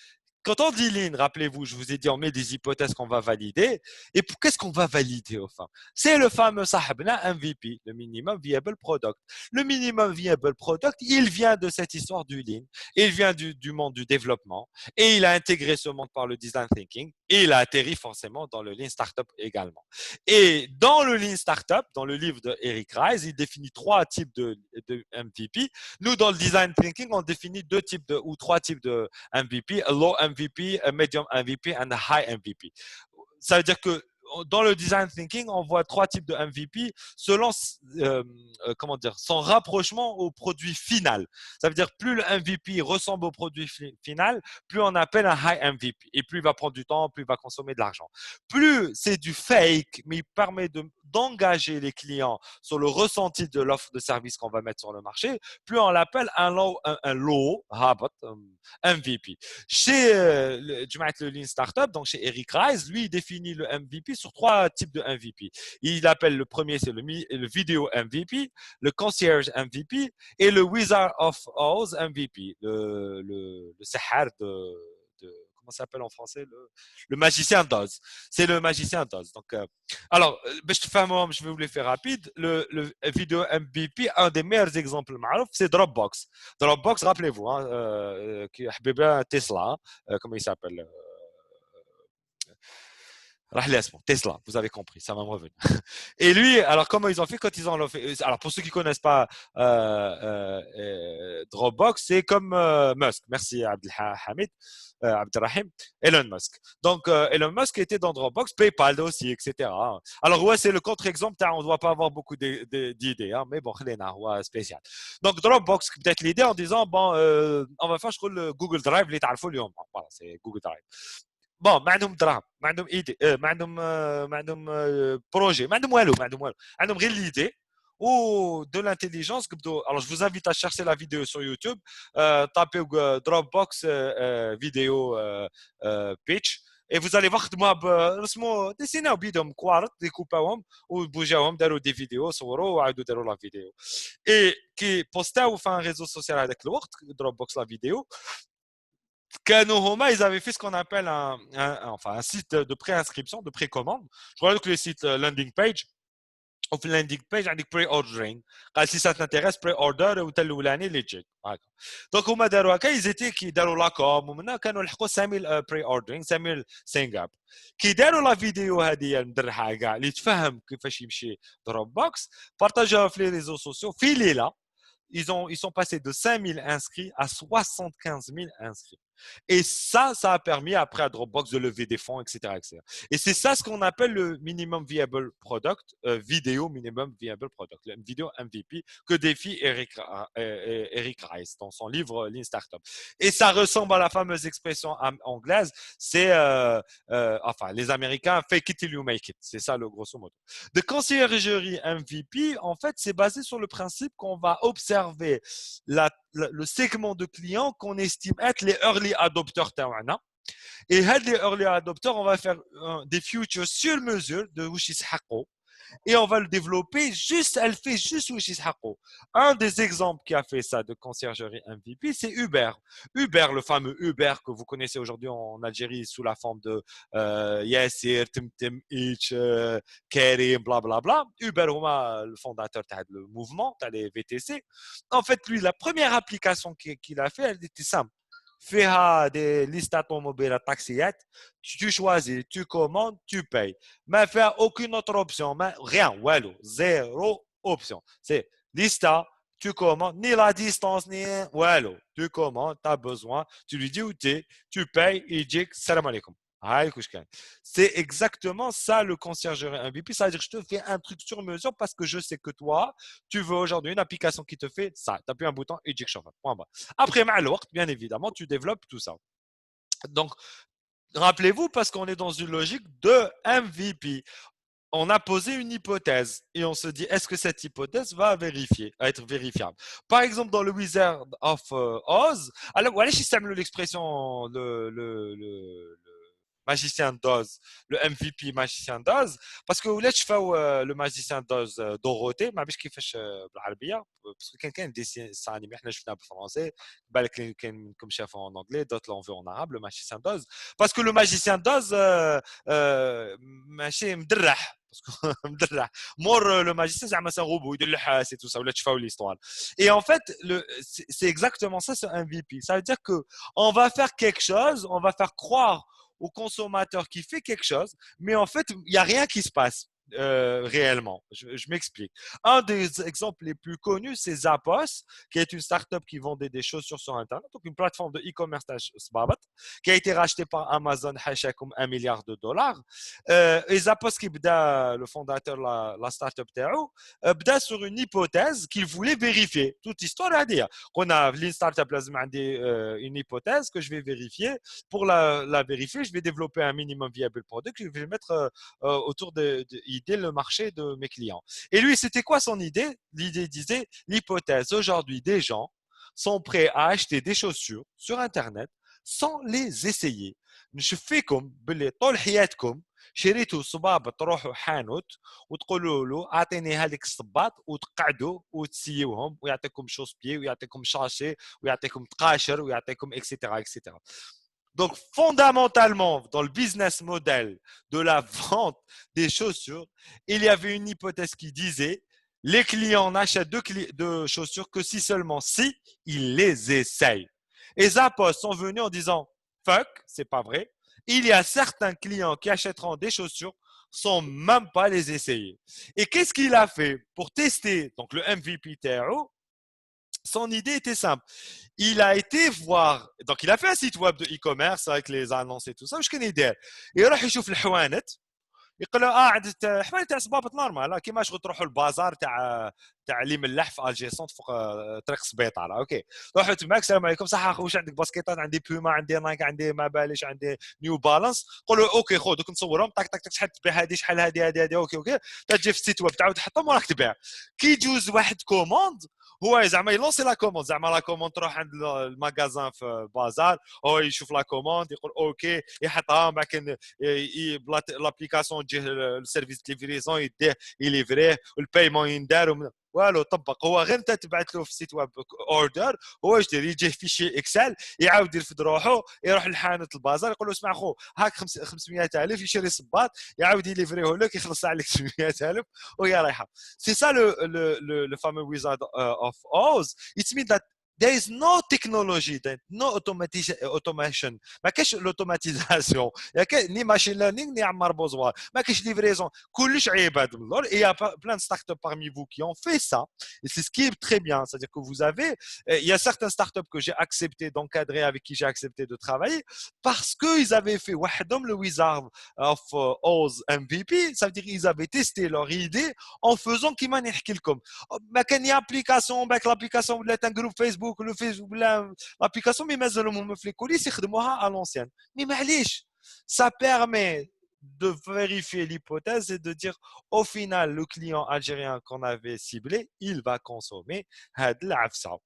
Speaker 1: quand on dit Lean, rappelez-vous, je vous ai dit, on met des hypothèses qu'on va valider. Et qu'est-ce qu'on va valider au fin? C'est le fameux sahibna MVP, le minimum viable product. Le minimum viable product, il vient de cette histoire du Lean. Il vient du monde du développement. Et il a intégré ce monde par le design thinking. Et il a atterri forcément dans le Lean Startup également. Et dans le Lean Startup, dans le livre de Eric Ries, il définit 3 types de MVP. Nous, dans le design thinking, on définit 2 types ou 3 types de MVP, a low MVP, a medium MVP and a high MVP. Ça veut dire que dans le design thinking, on voit 3 types de MVP selon comment dire, son rapprochement au produit final. Ça veut dire plus le MVP ressemble au produit final, plus on appelle un high MVP. Et plus il va prendre du temps, plus il va consommer de l'argent. Plus c'est du fake, mais il permet d'engager les clients sur le ressenti de l'offre de service qu'on va mettre sur le marché, plus on l'appelle un low MVP. Chez le Lean Startup, donc chez Eric Ries, lui, il définit le MVP sur 3 types de MVP. Il appelle le premier, c'est le Video MVP, le Concierge MVP et le Wizard of Oz MVP, le Sahar comment ça s'appelle en français, le magicien d'Oz. C'est le magicien d'Oz. Donc, alors, je vais vous les faire rapide. Le vidéo MVP, un des meilleurs exemples, c'est Dropbox. Dropbox, rappelez-vous, hein, qui a Tesla, comment il s'appelle Tesla, vous avez compris, ça va me revenir. Et lui, alors comment ils ont fait quand ils ont fait? Alors pour ceux qui connaissent pas Dropbox, c'est comme Musk. Merci Abdelhamid, Abdelrahim, Elon Musk. Donc Elon Musk était dans Dropbox, PayPal aussi, etc. Alors ouais, c'est le contre-exemple. On ne doit pas avoir beaucoup d'idées, hein, mais bon, c'est spécial. Donc Dropbox, peut-être l'idée en disant bon, on va faire le Google Drive, les voilà, c'est Google Drive. Bon, ما عندهم دراهم ما عندهم ايدي ما عندهم بروجي ما عندهم والو عندهم غير l'idée ou de l'intelligence. Alors je vous invite à chercher la vidéo sur YouTube, tapez Dropbox vidéo pitch et vous allez voir رسموا ديسيناو بيدهم كوارط ديكوباوهم وبوجاوهم داروا دي فيديو صوروا وعاودوا داروا لا فيديو et كي بوستاو في un réseau social هذاك الوقت Dropbox la vidéo. Ils avaient fait ce qu'on appelle un site de préinscription, de précommande. Je crois que le site landing page, ou landing page, il y a pre-ordering. Si ça t'intéresse, pre-order ou tel ou l'année, legit. Donc, ils étaient qui dans la com, maintenant, quand on a 5000 pre-ordering, 5000 sign-up. Qui dans la vidéo, les femmes qui font chez Dropbox, partagent sur les réseaux sociaux, filez là. Ils sont passés de 5000 inscrits à 75 000 inscrits. Et ça a permis après à Dropbox de lever des fonds, etc., etc. Et c'est ça ce qu'on appelle le minimum viable product, vidéo minimum viable product, le vidéo MVP que défie Eric Rice dans son livre Lean Startup. Et ça ressemble à la fameuse expression anglaise, c'est enfin les Américains fake it till you make it, c'est ça le grosso modo. De conciergerie MVP, en fait, c'est basé sur le principe qu'on va observer le segment de clients qu'on estime être les early adopters تاعنا. Et les early adopters, on va faire des features sur mesure de وش يسحقوا. Et on va le développer juste, elle fait juste وش يسحقوا. Un des exemples qui a fait ça de conciergerie MVP, c'est Uber. Uber, le fameux Uber que vous connaissez aujourd'hui en Algérie sous la forme de Yassir, Temtem, Itch, Karim, blablabla. Uber, le fondateur du mouvement, les VTC. En fait, lui, la première application qu'il a fait, elle était simple. فيها des listes automobiles taxiyettes, tu choisis, tu commandes, tu payes. Mais faire aucune autre option, mais rien, walou, zéro option. C'est lista, tu commandes, ni la distance, ni walou. Tu commandes, tu as besoin, tu lui dis où tu es, tu payes, il dit salam alaikum. C'est exactement ça le conciergerie MVP. Ça veut dire que je te fais un truc sur mesure parce que je sais que toi, tu veux aujourd'hui une application qui te fait ça. Tu appuies un bouton et tu chauffe. Après, bien évidemment, tu développes tout ça. Donc, rappelez-vous, parce qu'on est dans une logique de MVP. On a posé une hypothèse et on se dit, est-ce que cette hypothèse va être vérifiable? Par exemple, dans le Wizard of Oz, alors, voilà, je sais l'expression, le magicien d'Oz, le MVP magicien d'Oz, parce que ولا تشوفوا le magicien d'Oz Dorothée ما عرفتش كيفاش بالعربيه parce que كان ديسين انيمي حنا شفناه بالفرنسي بالك كاين منكم شافوه en anglais d'autres l'ont vu en arabe le magicien d'Oz parce que le magicien d'Oz ماشي مدرح مدرح مور le magicien زعما c'est un robot يدير الحاس et tout ça ولا تشوفوا l'histoire et en fait c'est exactement ça ce MVP ça veut dire que on va faire quelque chose on va faire croire au consommateur qui fait quelque chose, mais en fait, il n'y a rien qui se passe réellement. Je m'explique. Un des exemples les plus connus, c'est Zappos, qui est une startup qui vendait des chaussures sur Internet, donc une plateforme de e-commerce qui a été rachetée par Amazon comme $1 milliard. Et Zappos, qui le fondateur de la startup Théo, bda sur une hypothèse qu'il voulait vérifier. Toute histoire à dire. On a une startup une hypothèse que je vais vérifier. Pour la vérifier, je vais développer un minimum viable product. Je vais mettre autour de le marché de mes clients. Et lui, c'était quoi son idée? L'idée disait, l'hypothèse aujourd'hui des gens sont prêts à acheter des chaussures sur Internet sans les essayer. Je fais comme, طول حياتكم شريتوا صبابة تروحوا حانوت وتقولوا له اعطيني هذيك الصباط وتقعدوا وتسيوهم ويعطيكم شوز بيي ويعطيكم شاشي ويعطيكم تقاشر ويعطيكم اكسترا اكسترا. Donc, fondamentalement, dans le business model de la vente des chaussures, il y avait une hypothèse qui disait les clients n'achètent de chaussures que si ils les essayent. Et Zappos sont venus en disant fuck, c'est pas vrai. Il y a certains clients qui achèteront des chaussures sans même pas les essayer. Et qu'est-ce qu'il a fait pour tester donc le MVP TRO? Son idée était simple. Il a été voir, donc il a fait un site web de e-commerce avec les annonces et tout ça. وش كان يدير؟ يروح يشوف الحوانت يقول له عاد حوانت تاع صبابط نورمال كيما شغل تروحوا البازار تاع اللي ملح في الجي سونت فوق طريق سبيطار اوكي روحوا تماك السلام عليكم صح اخو واش عندك باسكيطات عندي بوما عندي نايك عندي ما باليش عندي نيو بالانس قولوا اوكي خذ دوك نصورهم طق طق طق شحال تبيع هذه شحال هذه اوكي تجي في السيت ويب تعاود تحطهم وراك تبيع كي يجوز واحد كوموند هو زعما يلونسي لا كوموند زعما لا كوموند تروح عند الماغازان في البازار هو يشوف لا كوموند يقول اوكي يحطها بعد كان لابليكاسيون تجيه السيرفيس ليفريزون يديه يليفريه والبايمون يندار والو طبق هو غير انت تبعت له في السيت ويب اوردر هو يشتري يجيه فيشي اكسل يعاود يرفد روحه يروح لحانوت البازار يقول له اسمع خو هاك 500,000 يشري صباط يعاود يليفريه لك يخلص عليك 800,000 وهي رايحه سي سا لو fameux Wizard of Oz. It means that there is no technology, no automation. ما كاش l'automatisation. Il y a ni machine learning ni عمر بوزوار. ما كاش livraison. كلش عباد من اللور. Et il y a plein de startups parmi vous qui ont fait ça. Et c'est ce qui est très bien. C'est-à-dire que vous avez, il y a certaines startups que j'ai accepté d'encadrer, avec qui j'ai accepté de travailler, parce qu'ils avaient fait le Wizard of Oz MVP. Ça veut dire qu'ils avaient testé leur idée en faisant qui m'a نحكي لكم. ما كان يا application, l'application ولا un groupe Facebook, le Facebook l'application mais مازالهم هم في الكوليس يخدموها à l'ancienne. Mais معليش, ça permet de vérifier l'hypothèse et de dire au final le client algérien qu'on avait ciblé, il va consommer هاد العفسة.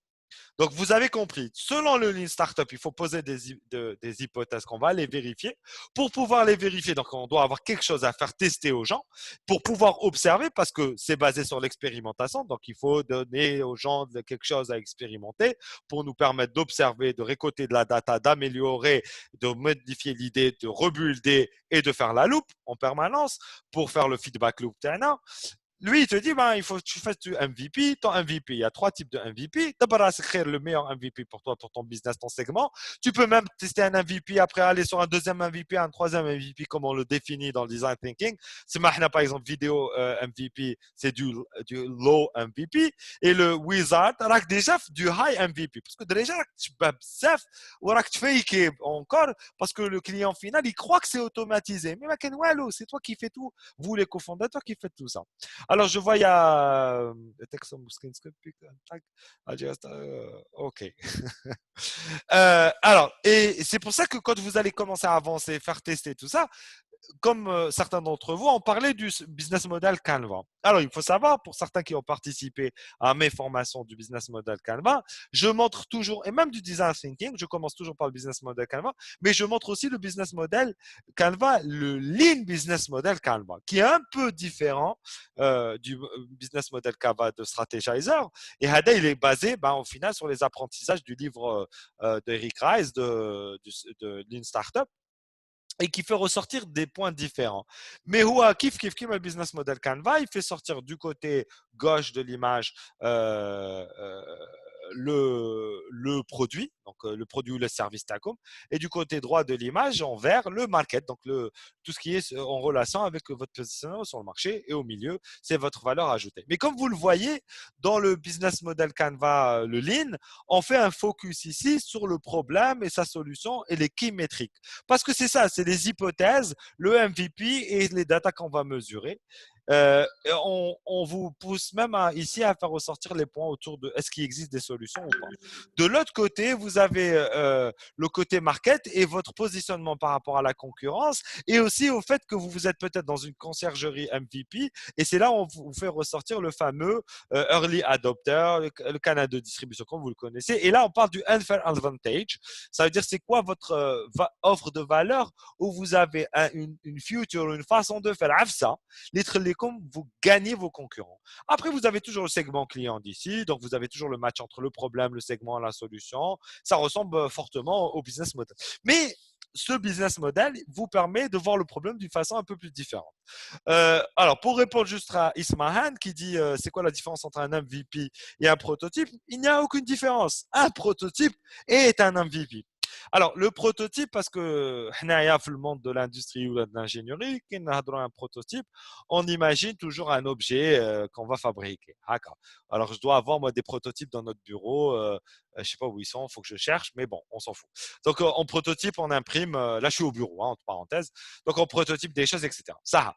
Speaker 1: Donc, vous avez compris, selon le Lean Startup, il faut poser des hypothèses qu'on va les vérifier. Pour pouvoir les vérifier, donc on doit avoir quelque chose à faire tester aux gens pour pouvoir observer parce que c'est basé sur l'expérimentation. Donc, il faut donner aux gens quelque chose à expérimenter pour nous permettre d'observer, de récolter de la data, d'améliorer, de modifier l'idée, de rebuilder et de faire la loupe en permanence pour faire le feedback loop. Lui, il te dit, ben, il faut que tu fasses du MVP. Ton MVP, il y a 3 types de MVP. D'abord, c'est créer le meilleur MVP pour toi, pour ton business, ton segment. Tu peux même tester un MVP, après aller sur un deuxième MVP, un troisième MVP, comme on le définit dans le design thinking. C'est maintenant, par exemple, vidéo MVP, c'est du low MVP. Et le wizard, tu déjà du high MVP. Parce que déjà, tu peux bzaf, ou tu fais encore, parce que le client final, il croit que c'est automatisé. Mais c'est toi qui fais tout. Vous, les cofondateurs, qui faites tout ça. Alors, je vois, il y a OK. Alors, et c'est pour ça que quand vous allez commencer à avancer, faire tester tout ça, comme certains d'entre vous ont parlé du business model Canva. Alors, il faut savoir, pour certains qui ont participé à mes formations du business model Canva, je montre toujours, et même du design thinking, je commence toujours par le business model Canva, mais je montre aussi le business model Canva, le lean business model Canva, qui est un peu différent du business model Canva de Strategizer. Et Hada, il est basé, au final, sur les apprentissages du livre d'Eric Rice de Lean Startup, et qui fait ressortir des points différents. Mais Houa, kif le business model Canva, il fait sortir du côté gauche de l'image le produit, donc le produit ou le service Tacom, et du côté droit de l'image, en vert, le market, donc tout ce qui est en relation avec votre positionnement sur le marché, et au milieu, c'est votre valeur ajoutée. Mais comme vous le voyez, dans le business model Canva, le Lean, on fait un focus ici sur le problème et sa solution et les key métriques. Parce que c'est ça, c'est les hypothèses, le MVP et les data qu'on va mesurer. On vous pousse même ici à faire ressortir les points autour de est-ce qu'il existe des solutions ou pas. De l'autre côté, vous avez le côté market et votre positionnement par rapport à la concurrence et aussi au fait que vous êtes peut-être dans une conciergerie MVP et c'est là où on vous fait ressortir le fameux early adopter, le canal de distribution comme vous le connaissez. Et là, on parle du unfair advantage. Ça veut dire c'est quoi votre offre de valeur où vous avez une future, une façon de faire ça. Vous gagnez vos concurrents. Après, vous avez toujours le segment client d'ici. Donc, vous avez toujours le match entre le problème, le segment et la solution. Ça ressemble fortement au business model. Mais ce business model vous permet de voir le problème d'une façon un peu plus différente. Alors, pour répondre juste à Ismahan qui dit c'est quoi la différence entre un MVP et un prototype? Il n'y a aucune différence. Un prototype est un MVP. Alors, le prototype, parce que le monde de l'industrie ou de l'ingénierie, quand on a un prototype, on imagine toujours un objet qu'on va fabriquer. Alors, je dois avoir moi des prototypes dans notre bureau. Je ne sais pas où ils sont, il faut que je cherche, mais bon, on s'en fout. Donc, en prototype, on imprime. Là, je suis au bureau, entre parenthèses. Donc, on prototype des choses, etc. Ça.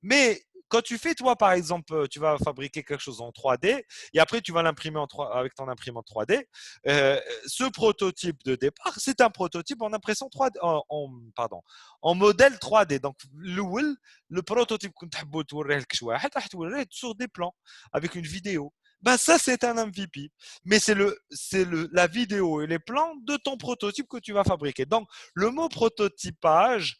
Speaker 1: Mais quand tu fais, toi, par exemple, tu vas fabriquer quelque chose en 3D et après, tu vas l'imprimer avec ton imprimante 3D. Ce prototype de départ, c'est un prototype en impression 3D, en modèle 3D. Donc, le prototype que tu veux sur des plans avec une vidéo. Ben ça, c'est un MVP. Mais c'est la vidéo et les plans de ton prototype que tu vas fabriquer. Donc, le mot prototypage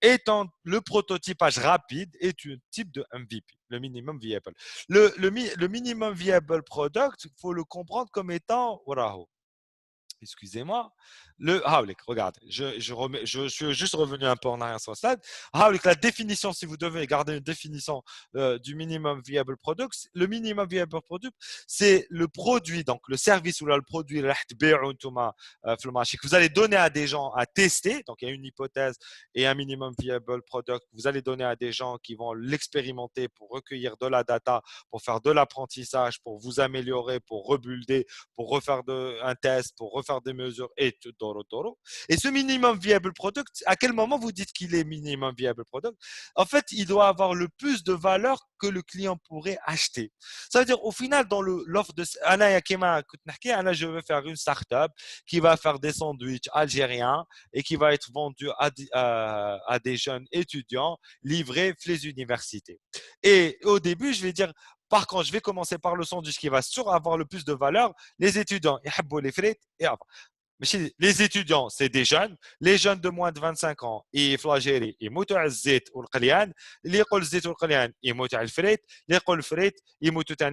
Speaker 1: étant le prototypage rapide est un type de MVP, le minimum viable. Le minimum viable product, il faut le comprendre comme étant excusez-moi. Regarde, je suis juste revenu un peu en arrière sur le slide. La définition, si vous devez garder une définition du minimum viable product, le minimum viable product, c'est le produit, donc le service ou le produit que vous allez donner à des gens à tester. Donc, il y a une hypothèse et un minimum viable product. Vous allez donner à des gens qui vont l'expérimenter pour recueillir de la data, pour faire de l'apprentissage, pour vous améliorer, pour rebuilder, pour refaire un test, pour refaire des mesures et tout. Et ce minimum viable product, à quel moment vous dites qu'il est minimum viable product? En fait, il doit avoir le plus de valeur que le client pourrait acheter. Ça veut dire, au final, dans l'offre de je veux faire une startup qui va faire des sandwichs algériens et qui va être vendu à des jeunes étudiants livrés les universités. Et au début, je vais dire, par contre, je vais commencer par le sandwich qui va avoir le plus de valeur. Les étudiants, ils les frites et après. Les étudiants, c'est des jeunes. Les jeunes de moins de 25 ans, ils flagellent, ils moutent à zit ou le qlian. Les يقول zit ou le qlian, ils moutent à le frit. Les يقول frit, ils moutent à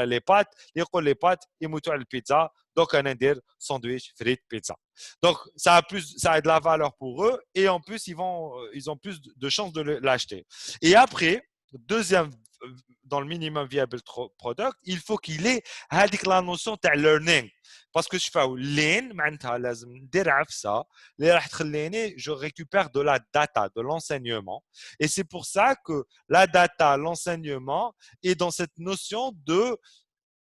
Speaker 1: les pâtes. Les يقول les pâtes, ils moutent à la pizza. Donc, on a dire sandwich, frites, pizza. Donc, ça a de la valeur pour eux et en plus, ils ont plus de chances de l'acheter. Et après, deuxième, dans le minimum viable product, il faut qu'il ait la notion de learning. Parce que je fais lean, je récupère de la data, de l'enseignement. Et c'est pour ça que la data, l'enseignement est dans cette notion de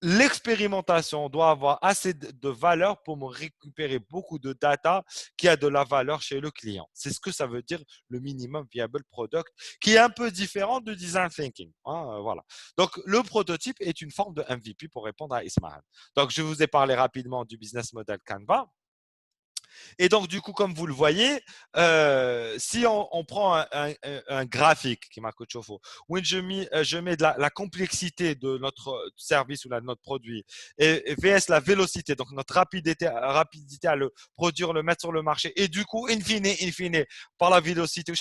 Speaker 1: l'expérimentation doit avoir assez de valeur pour me récupérer beaucoup de data qui a de la valeur chez le client. C'est ce que ça veut dire le minimum viable product, qui est un peu différent du design thinking. Voilà. Donc, le prototype est une forme de MVP pour répondre à Ismaël. Donc, je vous ai parlé rapidement du business model Canva. Et donc, du coup, comme vous le voyez, si on prend un graphique qui marque Chofo, où je mets de la complexité de notre service ou de notre produit et vs la vélocité, donc notre rapidité à le produire, le mettre sur le marché, et du coup, in fine, par la vélocité,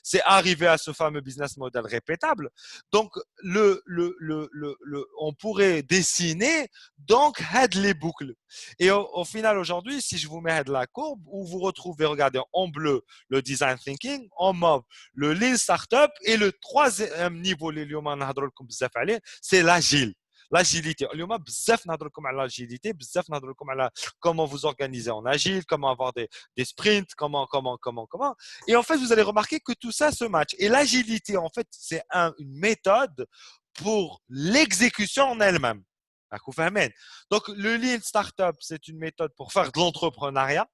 Speaker 1: c'est arriver à ce fameux business model répétable. Donc, on pourrait dessiner donc les boucles. Et au final, aujourd'hui, si je vous mets de la courbe, où vous retrouvez, regardez, en bleu, le design thinking, en mauve, le lean startup, et le troisième niveau, c'est l'agile. L'agilité. L'agilité, comment vous organiser en agile, comment avoir des sprints, comment. Et en fait, vous allez remarquer que tout ça se match. Et l'agilité, en fait, c'est une méthode pour l'exécution en elle-même. Donc, le Lean Startup, c'est une méthode pour faire de l'entrepreneuriat.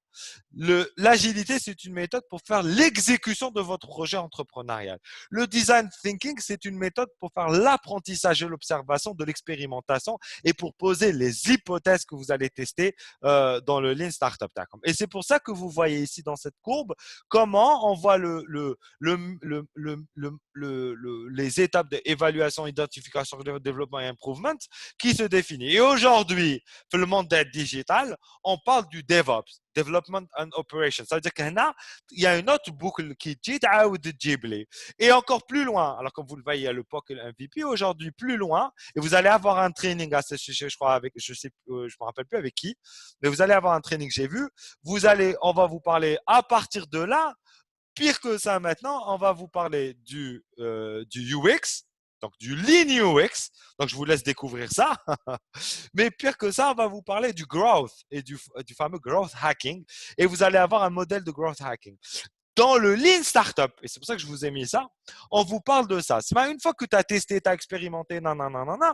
Speaker 1: L'agilité, c'est une méthode pour faire l'exécution de votre projet entrepreneurial. Le design thinking, c'est une méthode pour faire l'apprentissage et l'observation de l'expérimentation et pour poser les hypothèses que vous allez tester dans le Lean Startup. Et c'est pour ça que vous voyez ici dans cette courbe comment on voit les étapes d'évaluation, identification, développement et improvement qui se définissent. Et aujourd'hui, dans le monde digital, on parle du DevOps. Development and Operation. Ça veut dire qu'il y a une autre boucle qui dit et encore plus loin, alors comme vous le voyez, il y a le POC et le MVP aujourd'hui, plus loin, et vous allez avoir un training à ce sujet, je crois, je me rappelle plus avec qui, mais vous allez avoir un training que j'ai vu. On va vous parler à partir de là. Pire que ça maintenant, on va vous parler du UX, donc du Lean UX. Donc, je vous laisse découvrir ça. Mais pire que ça, on va vous parler du growth et du fameux growth hacking. Et vous allez avoir un modèle de growth hacking. Dans le Lean Startup, et c'est pour ça que je vous ai mis ça, on vous parle de ça. C'est une fois que tu as testé, tu as expérimenté, maintenant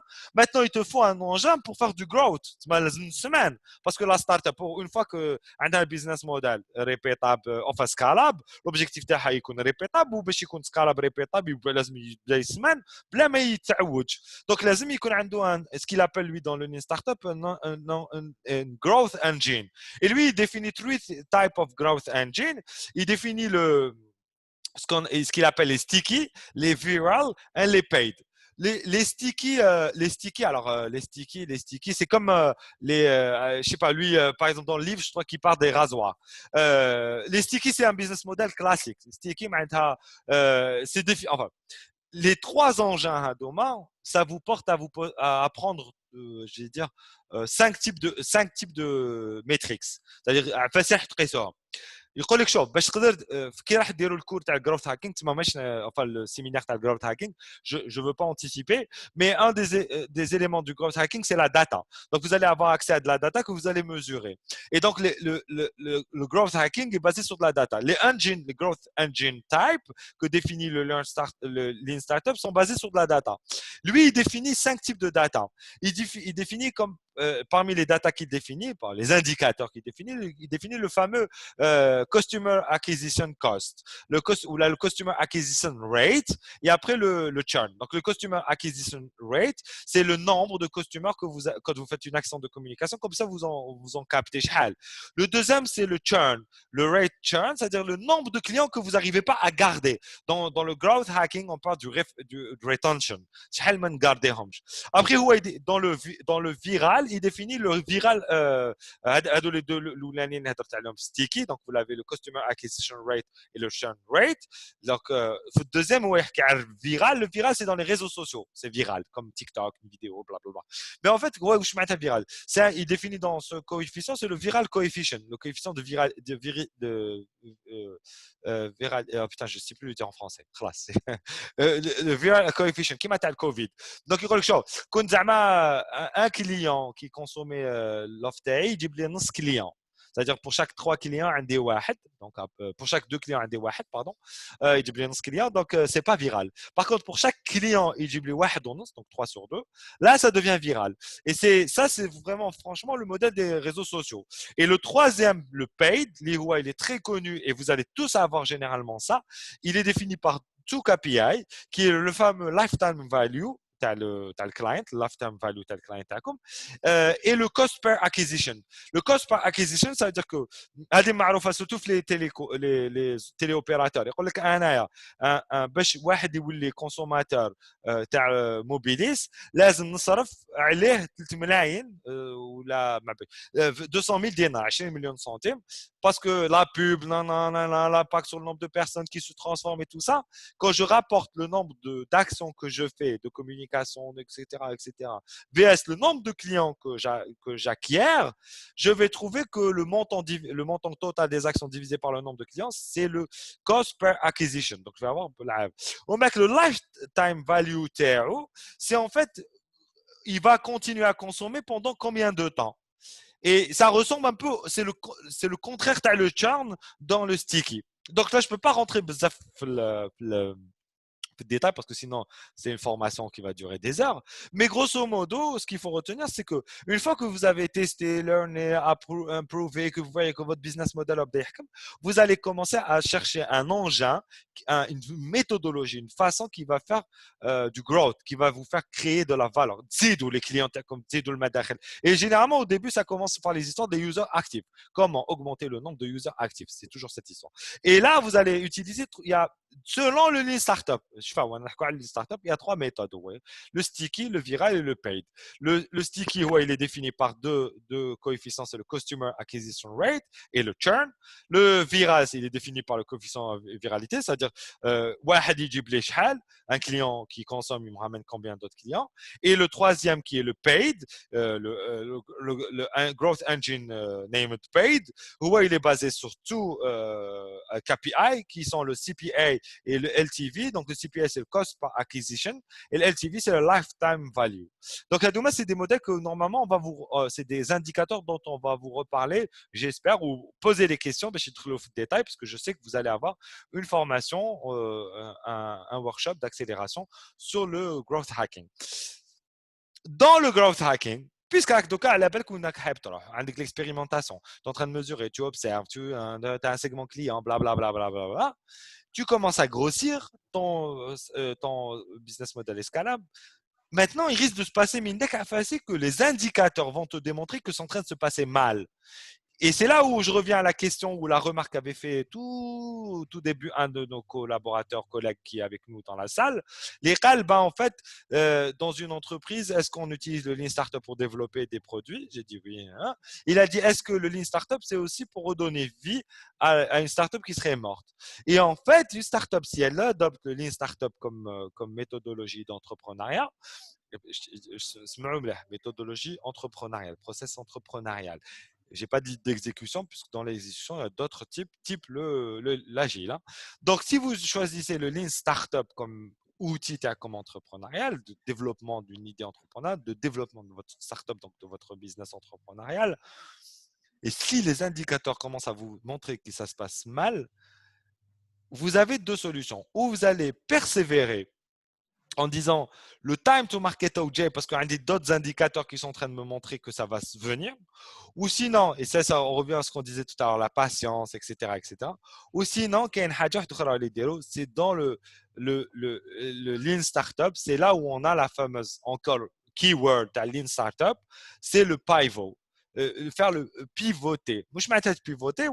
Speaker 1: il te faut un engin pour faire du growth. C'est une semaine. Parce que la startup, une fois qu'on a un business model répétable, enfin scalable, l'objectif de est répétable, ou باش يكون scalable répétable, il لازم يبدا سemaine بلا ما يتعوج. Donc لازم يكون عنده ce qu'il appelle lui dans le Lean Startup un growth engine. Et lui, il définit 3 types of growth engine. Il définit ce qu'il appelle les sticky, les viral et les paid. Les sticky, c'est comme je sais pas, lui, par exemple, dans le livre, je crois qu'il parle des rasoirs. Les sticky, c'est un business model classique. Sticky, enfin, les 3 engins à Doma, ça vous porte à apprendre, je vais dire, 5 types de métriques. C'est-à-dire, فسيح تقيسوها. يقول لك شوف باش تقدر كي راح ديروا الكور تاع الجروث هاكينغ تما ماشي enfin le séminaire تاع الجروث هاكينغ je veux pas anticiper mais un des éléments du growth hacking c'est la data. Donc vous allez avoir accès à de la data que vous allez mesurer. Et donc le growth hacking est basé sur de la data. Les growth engine type que définit le Lean Startup sont basés sur de la data. Lui, il définit 5 types de data. Il définit comme parmi les data qu'il définit, par les indicateurs qu'il définit, il définit le fameux Customer Acquisition Cost, le Customer Acquisition Rate, et après le churn. Donc, le Customer Acquisition Rate, c'est le nombre de customers quand vous faites une action de communication, comme ça, vous en captez. Le deuxième, c'est le churn, le rate churn, c'est-à-dire le nombre de clients que vous n'arrivez pas à garder. Dans le growth hacking, on parle du retention. Après, dans le viral, il définit le viral sticky. Donc, vous avez le Customer Acquisition Rate et le Churn Rate. Donc, le deuxième, le viral, c'est dans les réseaux sociaux. C'est viral, comme TikTok, une vidéo, blablabla. Mais en fait, viral. Il définit dans ce coefficient, c'est le viral coefficient, le coefficient de viral, putain, je ne sais plus le dire en français. Le viral coefficient, qui m'a le Covid. Donc, il y a un client qui consommait l'off-day, il dit نص client. C'est-à-dire pour chaque 3 clients, un des واحد. Donc, pour chaque 2 clients, un des واحد, pardon. Il dit نص client, donc c'est pas viral. Par contre, pour chaque client, il dit واحد ونص, donc 3 sur 2. Là, ça devient viral. Et c'est vraiment, franchement, le modèle des réseaux sociaux. Et le troisième, le paid, il est très connu et vous allez tous avoir généralement ça. Il est défini par 2 KPI, qui est le fameux lifetime value. Tu as le client, lifetime value tel client et le cost per acquisition. Le cost per acquisition, ça veut dire que هذه معروفه surtout les téléopérateurs. يقول لك انايا باش واحد يولي كونسوماتور تاع موبيليس لازم نصرف عليه 3 ملايين ولا 200,000 دينار 20 مليون سنتيم parce que la pub, l'impact sur le nombre de personnes qui se transforment et tout ça, quand je rapporte le nombre d'actions que je fais, de communication, etc., vs le nombre de clients que j'acquiers, je vais trouver que le montant total des actions divisé par le nombre de clients, c'est le cost per acquisition. Donc, je vais avoir un peu la... le lifetime value, c'est en fait, il va continuer à consommer pendant combien de temps? Et ça ressemble un peu, c'est le contraire, tu as le churn dans le sticky. Donc là, je ne peux pas rentrer le détail parce que sinon, c'est une formation qui va durer des heures. Mais grosso modo, ce qu'il faut retenir, c'est que une fois que vous avez testé, learné, improuvé, que vous voyez que votre business model update, vous allez commencer à chercher un engin, une méthodologie, une façon qui va faire du growth, qui va vous faire créer de la valeur. Zidou les clients comme Zidou le madakhel. Et généralement, au début, ça commence par les histoires des users actifs. Comment augmenter le nombre de users actifs? C'est toujours cette histoire. Et là, vous allez utiliser, selon le Lean Startup, il y a 3 méthodes. Le sticky, le viral et le paid. Le sticky, il est défini par deux coefficients, c'est le Customer Acquisition Rate et le churn. Le viral, il est défini par le coefficient viralité, c'est-à-dire un client qui consomme, il me ramène combien d'autres clients. Et le troisième qui est le paid, le Growth Engine Named Paid, il est basé sur tout KPI qui sont le CPA et le LTV. Donc, le CPA, c'est le cost per acquisition et le LTV, c'est le lifetime value. Donc, c'est des modèles que normalement, c'est des indicateurs dont on va vous reparler, j'espère, ou poser des questions, je suis très au détail parce que je sais que vous allez avoir une formation, un workshop d'accélération sur le growth hacking. Dans le growth hacking, puisque à la belle qu'on a avec l'expérimentation, tu es en train de mesurer, tu observes, tu as un segment client, blablabla, tu commences à grossir ton business model escalable. Maintenant, il risque de se passer que les indicateurs vont te démontrer que c'est en train de se passer mal. Et c'est là où je reviens à la question où la remarque avait fait tout début un de nos collègues qui est avec nous dans la salle. Les calbes, en fait, dans une entreprise, est-ce qu'on utilise le Lean Startup pour développer des produits? J'ai dit oui. Hein. Il a dit, est-ce que le Lean Startup, c'est aussi pour redonner vie à une startup qui serait morte? Et en fait, une startup, si elle adopte le Lean Startup comme méthodologie d'entrepreneuriat, اسمعوا مليح méthodologie entrepreneuriale, process entrepreneurial. J'ai pas dit d'exécution puisque dans l'exécution il y a d'autres type l'agile, hein. Donc si vous choisissez le lean startup comme outil comme entrepreneurial de développement d'une idée entrepreneuriale, de développement de votre startup, donc de votre business entrepreneurial, et si les indicateurs commencent à vous montrer que ça se passe mal, vous avez deux solutions. Ou vous allez persévérer en disant le time to market OJ parce qu'il y a d'autres indicateurs qui sont en train de me montrer que ça va se venir. Ou sinon, et ça on revient à ce qu'on disait tout à l'heure, la patience, etc. etc. Ou sinon, c'est dans le Lean Startup, c'est là où on a la fameuse, encore keyword à Lean Startup, c'est le pivot. Faire le pivoter. Moi, je m'intéresse pivoter.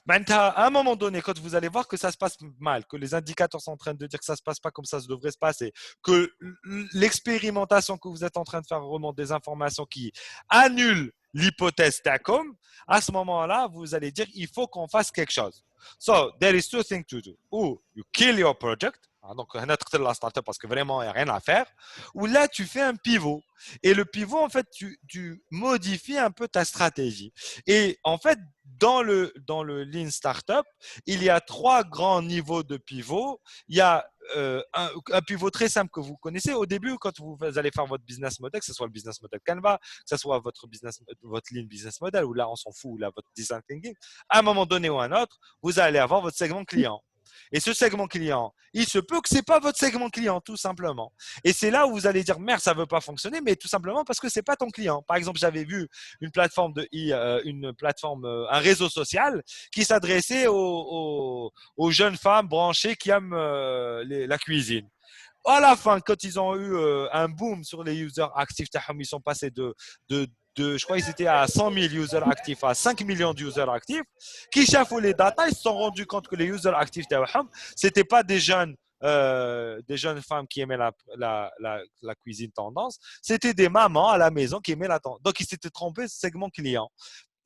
Speaker 1: À un moment donné, quand vous allez voir que ça se passe mal, que les indicateurs sont en train de dire que ça ne se passe pas comme ça devrait se passer, que l'expérimentation que vous êtes en train de faire remonte des informations qui annulent l'hypothèse TACOM, à ce moment-là, vous allez dire il faut qu'on fasse quelque chose. So, there is two things to do. Ou you kill your project, donc on a traité la startup parce que vraiment il n'y a rien à faire, ou là tu fais un pivot. Et le pivot, en fait, tu modifies un peu ta stratégie. Et en fait, dans le Lean Startup, il y a trois grands niveaux de pivot. Il y a un pivot très simple que vous connaissez. Au début, quand vous allez faire votre business model, que ce soit le business model Canva, que ce soit votre Lean business model, ou là, on s'en fout, ou là, votre design thinking, à un moment donné ou à un autre, vous allez avoir votre segment client. Et ce segment client, il se peut que ce n'est pas votre segment client, tout simplement. Et c'est là où vous allez dire, merde, ça ne veut pas fonctionner, mais tout simplement parce que ce n'est pas ton client. Par exemple, j'avais vu une plateforme, un réseau social qui s'adressait aux jeunes femmes branchées qui aiment la cuisine. À la fin, quand ils ont eu un boom sur les users actifs, ils sont passés je crois qu'ils étaient à 100 000 users actifs, à 5 millions d'users actifs, qui chafouent les data, ils se sont rendus compte que les users actifs, c'était pas des jeunes femmes qui aimaient la cuisine tendance, c'était des mamans à la maison qui aimaient la tendance. Donc, ils s'étaient trompés ce segment client.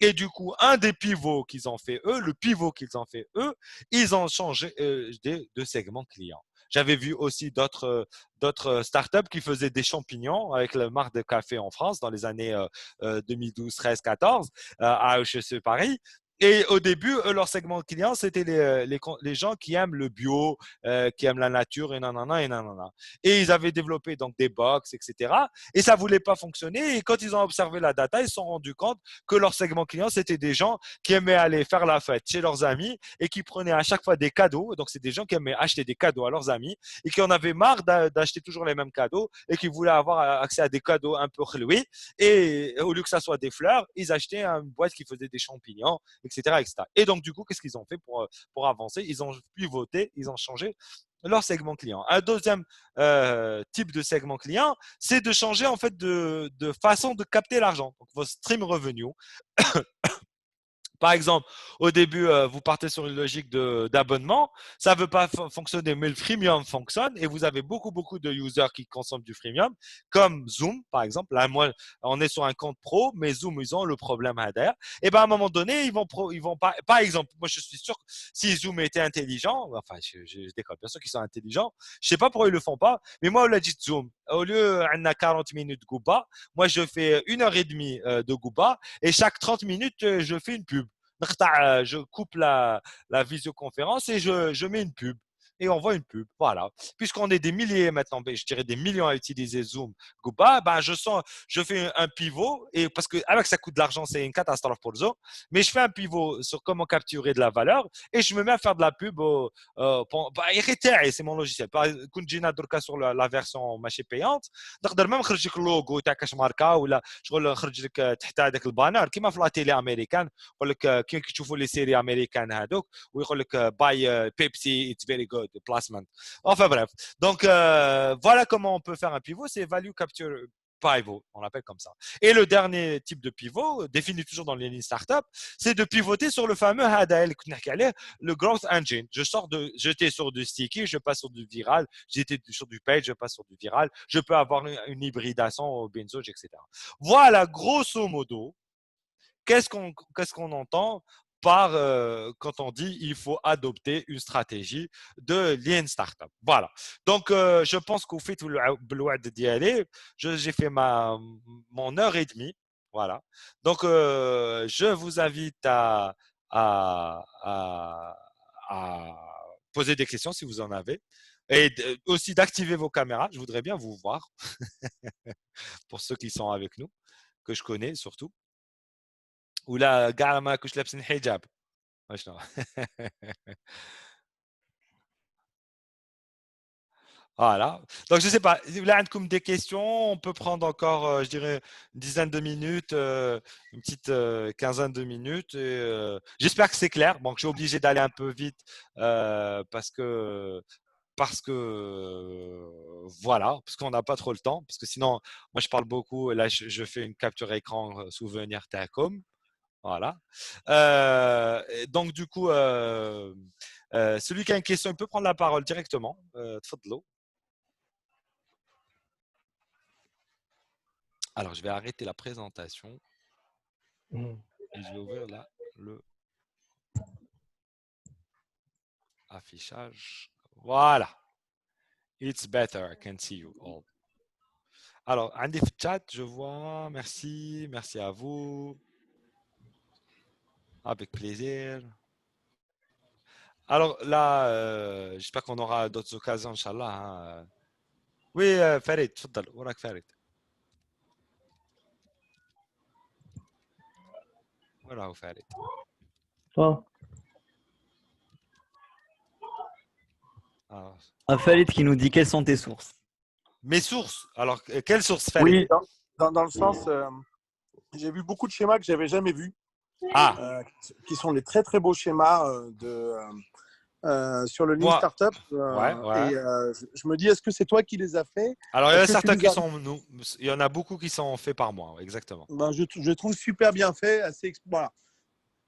Speaker 1: Et du coup, un des pivots qu'ils ont fait eux, ils ont changé de segment client. J'avais vu aussi d'autres startups qui faisaient des champignons avec la marque de café en France dans les années 2012, 13, 14 à HEC Paris. Et au début, leur segment client, c'était les gens qui aiment le bio, qui aiment la nature, et nanana, et nanana. Et ils avaient développé donc des box, etc. Et ça ne voulait pas fonctionner. Et quand ils ont observé la data, ils se sont rendus compte que leur segment client, c'était des gens qui aimaient aller faire la fête chez leurs amis et qui prenaient à chaque fois des cadeaux. Donc, c'est des gens qui aimaient acheter des cadeaux à leurs amis et qui en avaient marre d'acheter toujours les mêmes cadeaux et qui voulaient avoir accès à des cadeaux un peu khloui. Et au lieu que ça soit des fleurs, ils achetaient une boîte qui faisait des champignons, etc., etc. Et donc, du coup, qu'est-ce qu'ils ont fait pour avancer? Ils ont pivoté, ils ont changé leur segment client. Un deuxième type de segment client, c'est de changer en fait de façon de capter l'argent. Donc, vos stream revenus. Par exemple, au début, vous partez sur une logique d'abonnement. Ça ne veut pas fonctionner, mais le freemium fonctionne et vous avez beaucoup de users qui consomment du freemium, comme Zoom, par exemple. Là, moi, on est sur un compte pro, mais Zoom, ils ont le problème ADR. Et bien, à un moment donné, ils vont pas. Par exemple, moi, je suis sûr que si Zoom était intelligent, enfin, je déconne, bien sûr qu'ils sont intelligents. Je ne sais pas pourquoi ils ne le font pas, mais moi, on l'a dit Zoom. Au lieu, on a 40 minutes de Gooba, moi, je fais 1 heure et demie de Gooba et chaque 30 minutes, je fais une pub. Je coupe la visioconférence et je mets une pub. Et on voit une pub. Voilà. Puisqu'on est des milliers maintenant, je dirais des millions à utiliser Zoom, Gooba, je fais un pivot et parce que avec ça coûte de l'argent, c'est une catastrophe pour Zoom. Mais je fais un pivot sur comment capturer de la valeur et je me mets à faire de la pub. C'est mon logiciel. Quand j'ai sur la version marché payante, نقدر même نخرج لك اللوغو تاع كاش ماركه ولا شغل نخرج لك تحت هذاك البانر كيما في لا تيلي امريكان يقول لك كي تشوفوا لي سيري امريكان هذوك ويقول لك باي بيبسي اتس فيري جود بلاسمنت. Enfin bref. Donc voilà comment on peut faire un pivot, c'est value capture pivot, on l'appelle comme ça. Et le dernier type de pivot, défini toujours dans les lignes startup, c'est de pivoter sur le fameux HDL, le growth engine. J'étais sur du sticky, je passe sur du viral, j'étais sur du page, je passe sur du viral, je peux avoir une hybridation au benzoge, etc. Voilà, grosso modo, qu'est-ce qu'on entend quand on dit il faut adopter une stratégie de lean startup. Voilà. Donc, je pense qu'au fait, j'ai fait mon heure et demie. Voilà. Donc, je vous invite à poser des questions si vous en avez. Et aussi d'activer vos caméras. Je voudrais bien vous voir pour ceux qui sont avec nous, que je connais surtout. Ou là, gars, ma couche لابسين hijab. Voilà. Donc, je ne sais pas, si vous avez des questions, on peut prendre encore, je dirais, une dizaine de minutes, une petite quinzaine de minutes. J'espère que c'est clair. Bon, je suis obligé d'aller un peu vite voilà, parce qu'on n'a pas trop le temps. Parce que sinon, moi, je parle beaucoup. Et là, je fais une capture écran souvenir Tacom. Voilà. Donc, du coup, celui qui a une question, il peut prendre la parole directement. Tfadlou. Alors, je vais arrêter la présentation et je vais ouvrir là le affichage. Voilà. It's better. I can see you all. Alors, Andy chat, je vois. Merci. Merci à vous. Avec plaisir. Alors là, j'espère qu'on aura d'autres occasions, Inch'Allah. Hein. Oui, Farid, تفضل. وراك Farid. Voilà, Farid.
Speaker 2: Toi,
Speaker 1: Alors,
Speaker 2: Farid qui nous dit quelles sont tes sources.
Speaker 1: mes sources. Alors, quelles sources, Farid?
Speaker 5: Oui, dans le sens, j'ai vu beaucoup de schémas que j'avais jamais vus,
Speaker 1: Ah,
Speaker 5: qui sont des très très beaux schémas sur le Lean
Speaker 1: moi,
Speaker 5: Startup.
Speaker 1: ouais.
Speaker 5: Et je me dis, est-ce que c'est toi qui les as fait?
Speaker 1: Alors, il y en a
Speaker 5: Est-ce que tu
Speaker 1: certains
Speaker 5: les
Speaker 1: qui
Speaker 5: as-
Speaker 1: sont nous. Il y en a beaucoup qui sont faits par moi, exactement.
Speaker 5: Ben, je trouve super bien fait, voilà.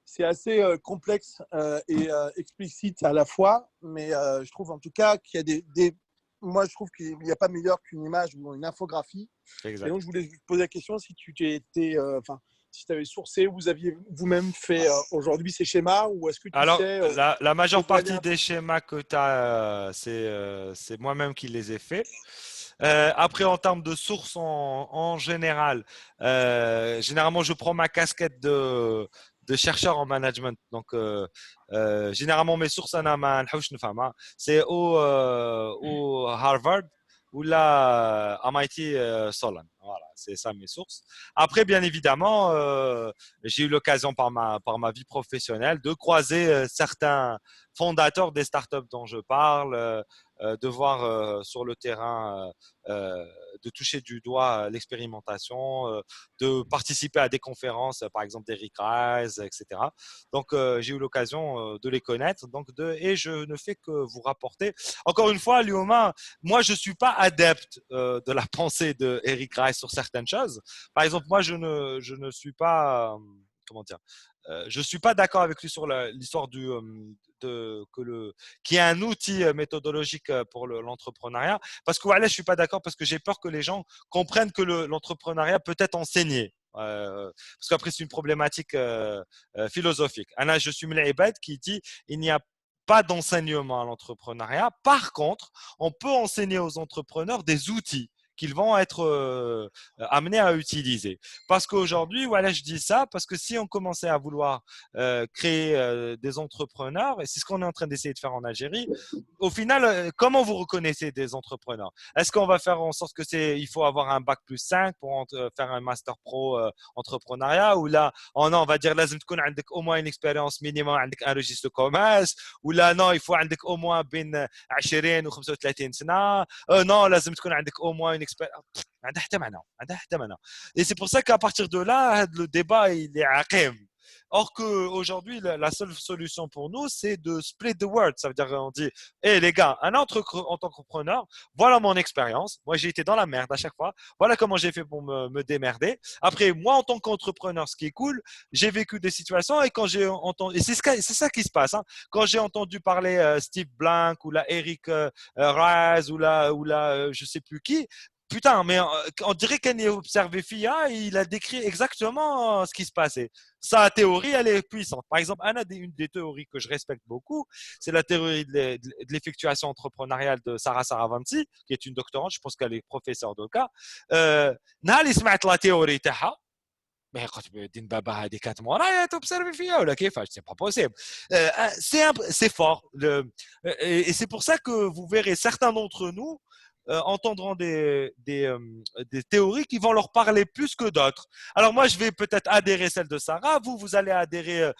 Speaker 5: C'est assez complexe et explicite à la fois, mais je trouve en tout cas qu'il y a moi, je trouve qu'il n'y a pas meilleur qu'une image ou une infographie.
Speaker 1: Exact.
Speaker 5: Et donc, je voulais vous poser la question si tu étais, si tu avais sourcé, vous aviez vous-même fait aujourd'hui ces schémas, ou est-ce que tu
Speaker 1: Alors,
Speaker 5: sais
Speaker 1: la majeure
Speaker 5: pour aller
Speaker 1: partie
Speaker 5: un peu-
Speaker 1: des schémas que tu as, c'est moi-même qui les ai faits. Après, en termes de sources en général, généralement, je prends ma casquette de chercheur en management. Donc, généralement, mes sources, c'est au Harvard ou là, MIT Solon. Voilà, c'est ça mes sources. Après, bien évidemment, j'ai eu l'occasion par ma vie professionnelle de croiser certains fondateurs des startups dont je parle, de voir sur le terrain, de toucher du doigt l'expérimentation, de participer à des conférences, par exemple d'Eric Ries, etc. Donc, j'ai eu l'occasion de les connaître. Et je ne fais que vous rapporter. Encore une fois, Lioma, moi, je ne suis pas adepte de la pensée de Eric Ries sur certaines choses. Par exemple, moi, je ne suis pas, comment dire, je suis pas d'accord avec lui sur l'histoire qui est un outil méthodologique pour l'entrepreneuriat. Parce que voilà, je suis pas d'accord parce que j'ai peur que les gens comprennent que l'entrepreneuriat peut être enseigné. Parce qu'après, c'est une problématique philosophique. Anna, je suis Mlaïbad qui dit il n'y a pas d'enseignement à l'entrepreneuriat. Par contre, on peut enseigner aux entrepreneurs des outils qu'ils vont être amenés à utiliser. Parce qu'aujourd'hui, voilà, je dis ça parce que si on commençait à vouloir créer des entrepreneurs, et c'est ce qu'on est en train d'essayer de faire en Algérie, au final, comment vous reconnaissez des entrepreneurs? Est-ce qu'on va faire en sorte il faut avoir un bac plus 5 pour faire un master pro entrepreneuriat, ou là, non, on va dire لازم تكون عندك au moins une expérience minimum, عندك un registre de commerce, ou là, non, il faut عندك au moins بين 20 و 35 سنة. Non, لازم تكون عندك au moins une expérience. عندها حتى معنى. عندها حتى معنى. Et c'est pour ça qu'à partir de là, le débat il est عقيم. Or qu'aujourd'hui, la seule solution pour nous, c'est de split the word. Ça veut dire on dit, hé les gars, en tant qu'entrepreneur, voilà mon expérience. Moi, j'ai été dans la merde à chaque fois. Voilà comment j'ai fait pour me démerder. Après, moi, en tant qu'entrepreneur, ce qui est cool, j'ai vécu des situations et quand j'ai entendu, et c'est ça qui se passe. Hein, quand j'ai entendu parler Steve Blank ou là Eric Ries ou là je sais plus qui, putain, mais on dirait qu'un est observé FIA, il a décrit exactement ce qui se passait. Sa théorie, elle est puissante. Par exemple, une des théories que je respecte beaucoup, c'est la théorie de l'effectuation entrepreneuriale de Sarah Saravanti, qui est une doctorante, je pense qu'elle est professeure de cas. نهار سمعت la théorie تاعها mais قلت دين بابا هذه كانت مورايا توبسيرفي فيا ولا كيفاش سي با بوسيبل c'est fort et c'est pour ça que vous verrez certains d'entre nous entendront des théories qui vont leur parler plus que d'autres. Alors moi, je vais peut-être adhérer celle de Sarah, vous allez adhérer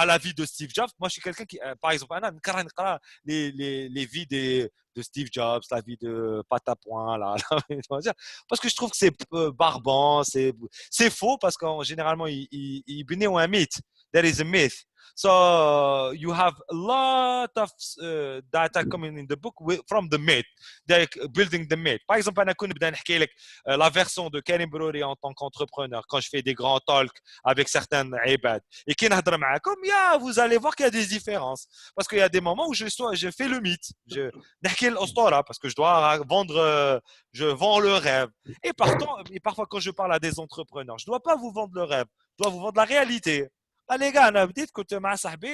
Speaker 1: à la vie de Steve Jobs. Moi, je suis quelqu'un qui, par exemple, les vies de Steve Jobs, la vie de Patapoint, là, parce que je trouve que c'est barbant, c'est faux, parce qu'en généralement, il bénit un mythe. There is a myth. So you have a lot of data coming in the book from the myth. They're building the myth. Par exemple, أنا كون نبدأ نحكي لك la version de Karim Brori en tant qu'entrepreneur quand je fais des grands talks avec certains عباد et qui نهضر معاكم, vous allez voir qu'il y a des différences parce qu'il y a des moments où je fais le mythe. Je نحكي الأسطورة parce que je dois vendre je vends le rêve. Et parfois quand je parle à des entrepreneurs, je dois pas vous vendre le rêve, je dois vous vendre la réalité. Ah les gars, انا بديت كنت مع صاحبي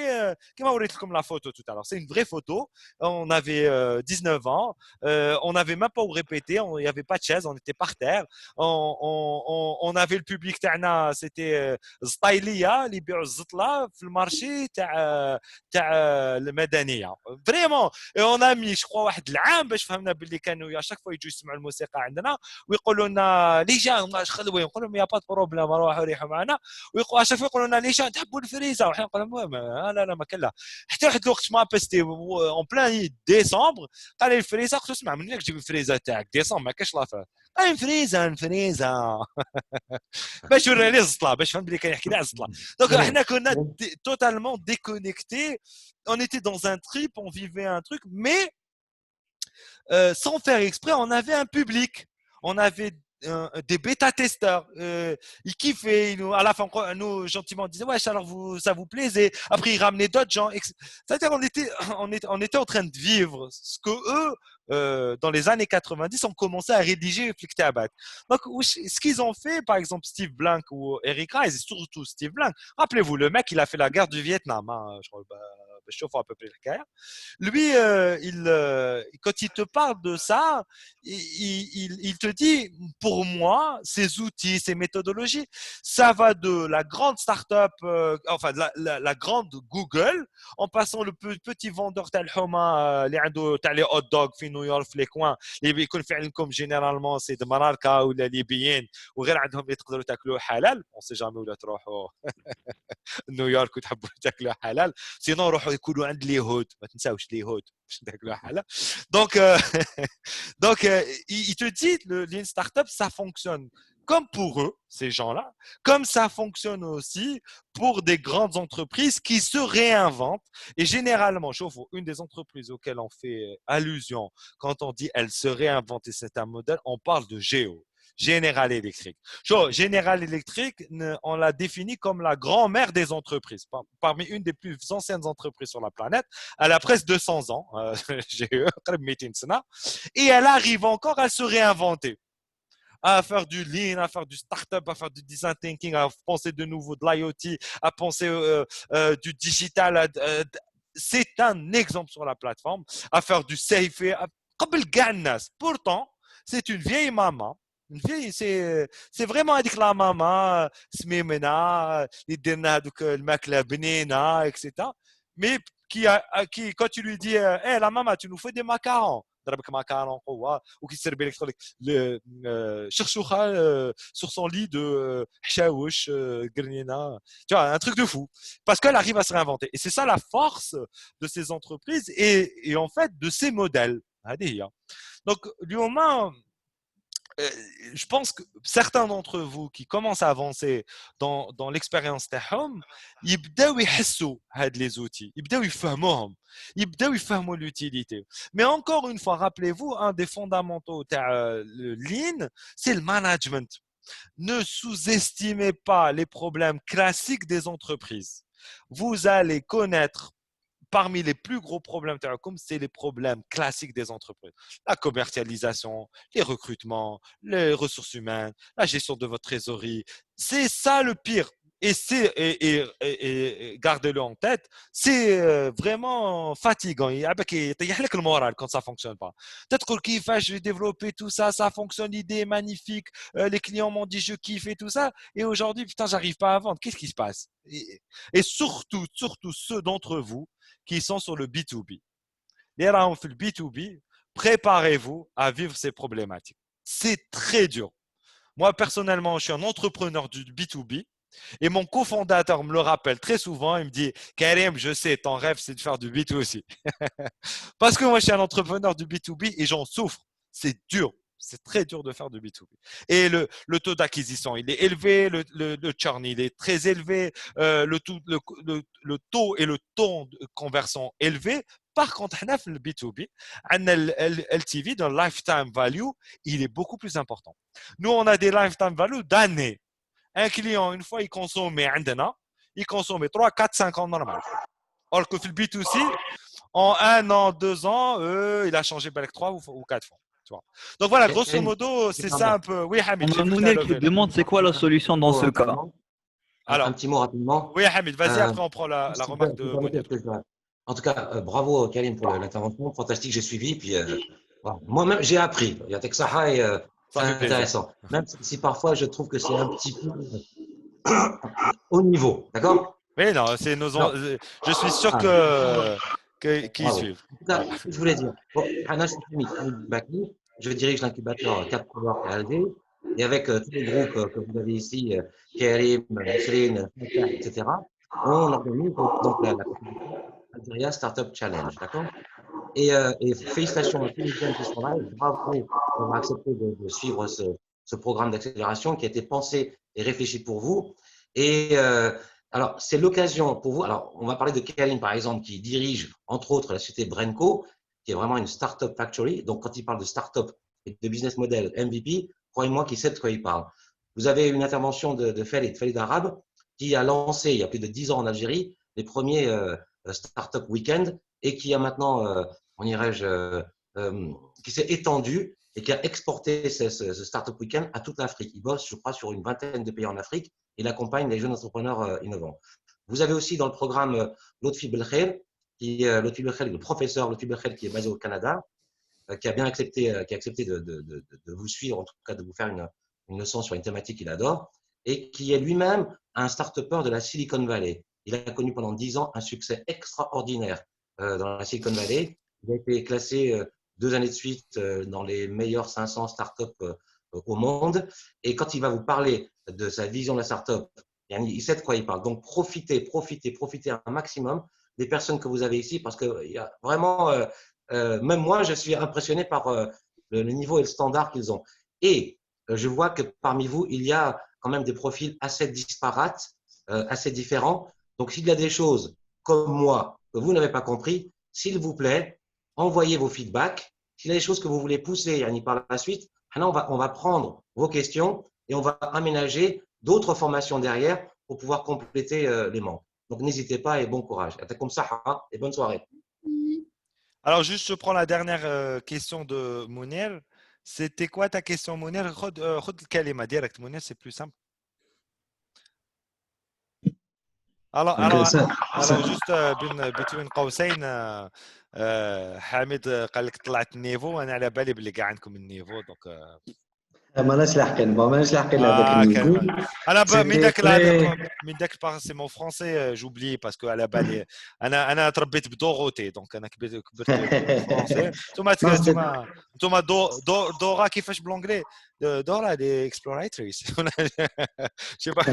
Speaker 1: كما وريت لكم la photo tout à l'heure. C'est une vraie photo. On avait 19 ans, on n'avait même pas où répéter, il n'y avait pas de chaise, on était par terre. On avait le public تاعنا, c'était زطايليه اللي يبيعوا الزطله في المارشي تاع المدنيه. Vraiment, et on a mis je crois واحد العام باش فهمنا باللي كانوا à chaque fois يجوا يسمعوا الموسيقى عندنا ويقولوا لنا لي جان خلوين, نقول لهم يا با بروبليم روحوا ريحوا معنا, ويقولوا à chaque fois يقولوا لنا لي جان تحبوا الفريزه, وحنا نقول لهم لا ما كان لا. حتى واحد الوقت ما بستي اون بلان ديسمبر قال لي الفريزه, قلت له اسمع منين تجيب الفريزه تاعك ديسمبر ما كاش لافا, قال فريزه باش وراني الزطله باش فهم بلي كان يحكي لي على الزطله. دونك احنا كنا totalement déconnectés, on était dans un trip, on vivait un truc, mais sans faire exprès, on avait un public, on avait des bêta-testeurs. Ils kiffaient, à la fin, nous gentiment disaient ouais, alors ça vous plaisait. Après, ils ramenaient d'autres gens. C'est-à-dire, on était en train de vivre ce que eux, dans les années 90, ont commencé à rédiger Fliktabat. Donc, ce qu'ils ont fait, par exemple, Steve Blank ou Eric Rice, et surtout Steve Blank, rappelez-vous, le mec, il a fait la guerre du Vietnam. Hein, je crois, je chauffe à peu près le cas. Lui, quand il te parle de ça, il te dit, pour moi, ces outils, ces méthodologies, ça va de la grande start-up, enfin, la grande Google, en passant le petit vendeur tel Homa, les hot dogs, في New York, les coins, اللي بيكون فعلكم généralement c'est de Mararka ou les Libyens, وغير عندهم اللي تقدروا تاكلوه حلال, on sait jamais où la تروحوا نيويورك وتحبوا تاكلوا حلال, سينو روحوا يكونوا عند اليهود, ما تنساوش اليهود باش تاكلوا حلال. Donc il te dit le lean startup ça fonctionne comme pour eux, ces gens-là, comme ça fonctionne aussi pour des grandes entreprises qui se réinventent. Et généralement, une des entreprises auxquelles on fait allusion quand on dit elle se réinvente et c'est un modèle, on parle de General Electric. General Electric, on l'a défini comme la grand-mère des entreprises. Parmi une des plus anciennes entreprises sur la planète, elle a presque 200 ans, et elle arrive encore à se réinventer, à faire du lean, à faire du startup, à faire du design thinking, à penser de nouveau de l'IoT, à penser du digital. C'est un exemple sur la plateforme, à faire du safe. Pourtant, c'est une vieille maman. Une vieille, c'est vraiment avec la maman, smemena, le makla benena, etc. Mais qui, quand tu lui dis, hey, la maman, tu nous fais des macarons. ضربك macaron وكيسرب لك شرشوخه sur son lit de حشاوش قرنينه, tu vois, un truc de fou parce qu'elle arrive à se réinventer et c'est ça la force de ces entreprises et en fait de ces modèles. Donc اليوم je pense que certains d'entre vous qui commencent à avancer dans l'expérience تاعهم يبداو يحسوا هاد les outils, يبداو يفهموهم, يبداو يفهموا l'utilité. Mais encore une fois, rappelez-vous, un des fondamentaux تاع le lean, c'est le management. Ne sous-estimez pas les problèmes classiques des entreprises. Vous allez connaître parmi les plus gros problèmes, c'est les problèmes classiques des entreprises. La commercialisation, les recrutements, les ressources humaines, la gestion de votre trésorerie. C'est ça le pire. Et gardez-le en tête, c'est vraiment fatigant. Il y a le moral quand ça ne fonctionne pas. Peut-être que je vais développer tout ça, ça fonctionne, l'idée est magnifique, les clients m'ont dit je kiffe et tout ça, et aujourd'hui, putain, j'arrive pas à vendre. Qu'est-ce qui se passe? Et surtout ceux d'entre vous qui sont sur le B2B. Les gens qui font le B2B, préparez-vous à vivre ces problématiques. C'est très dur. Moi, personnellement, je suis un entrepreneur du B2B. Et mon cofondateur me le rappelle très souvent. Il me dit, Karim, je sais, ton rêve, c'est de faire du B2C. Parce que moi, je suis un entrepreneur du B2B et j'en souffre. C'est dur. C'est très dur de faire du B2B. Et le taux d'acquisition, il est élevé. Le churn, il est très élevé. Le taux et le ton de conversion élevé. Par contre, le B2B, le LTV, le lifetime value, il est beaucoup plus important. Nous, on a des lifetime value d'années. Un client, une fois, il consomme, il consomme 3, 4, 5 ans normal. Or que le B2C, en 1 an, 2 ans, il a changé 3 ou 4 fois. Tu vois. Donc voilà, grosso modo, c'est ça un peu. Oui, Hamid,
Speaker 2: On a Mounir qui demande c'est quoi la solution dans ce cas.
Speaker 1: Alors,
Speaker 6: un petit mot rapidement.
Speaker 1: Oui, Hamid, vas-y, après on prend la remarque de Mounir.
Speaker 6: En tout cas, bravo Karim pour l'intervention. Fantastique, j'ai suivi. Puis, moi-même, j'ai appris. Il y a Texaha et c'est intéressant. Même si parfois je trouve que c'est un petit peu au niveau. D'accord?
Speaker 1: Mais non, c'est nos. Je suis sûr qu'ils suivent.
Speaker 6: En tout cas, ce que je voulais dire. Bon, je dirige l'incubateur Cap Power RD. Et avec tous les groupes que vous avez ici, Karim, Céline, etc., on organise donc la Algeria Startup Challenge. D'accord? Et félicitations à tous les jeunes qui sont là. Bravo d'avoir accepté de suivre ce programme d'accélération qui a été pensé et réfléchi pour vous. Et alors, c'est l'occasion pour vous. Alors, on va parler de Karim, par exemple, qui dirige, entre autres, la société Brenco, qui est vraiment une startup factory. Donc, quand il parle de startup et de business model MVP, croyez-moi qu'il sait de quoi il parle. Vous avez une intervention de Khalid Arabe, qui a lancé, il y a plus de 10 ans en Algérie, les premiers startup week-end et qui a maintenant, qui s'est étendu et qui a exporté ce startup week-end à toute l'Afrique. Il bosse, je crois, sur une vingtaine de pays en Afrique. Il accompagne les jeunes entrepreneurs innovants. Vous avez aussi dans le programme Lotfi Belkhair, le professeur Lotfi Belkhair qui est basé au Canada, qui a accepté de vous suivre, en tout cas de vous faire une leçon sur une thématique qu'il adore, et qui est lui-même un start-upper de la Silicon Valley. Il a connu pendant 10 ans un succès extraordinaire dans la Silicon Valley. Il a été classé 2 années de suite dans les meilleurs 500 startups au monde. Et quand il va vous parler de sa vision de la startup, il sait de quoi il parle. Donc, profitez un maximum des personnes que vous avez ici parce qu'il y a vraiment, même moi, je suis impressionné par le niveau et le standard qu'ils ont. Et je vois que parmi vous, il y a quand même des profils assez disparates, assez différents. Donc, s'il y a des choses comme moi que vous n'avez pas compris, s'il vous plaît, envoyez vos feedbacks. S'il y a des choses que vous voulez pousser par la suite, on va prendre vos questions et on va aménager d'autres formations derrière pour pouvoir compléter les membres. Donc, n'hésitez pas et bon courage. Comme ça et bonne soirée.
Speaker 1: Alors, juste, je prends la dernière question de Mounir. C'était quoi ta question, Mounir? Khod le kalima direct, Mounir, c'est plus simple. Alors juste between قوسين حامد قال لك طلعت النيفو وانا على بالي بلي كاع عندكم النيفو دونك
Speaker 7: ماناش لاحقين لهذاك النيفو.
Speaker 1: انا من داك سي مون فرونسي جوبلي باسكو على بالي انا تربيت بدوغوتي دونك انا كبرت بالفرونسي. انتم دورا كيفاش بالانجلي دورا دي اكسبلوراتريس شي با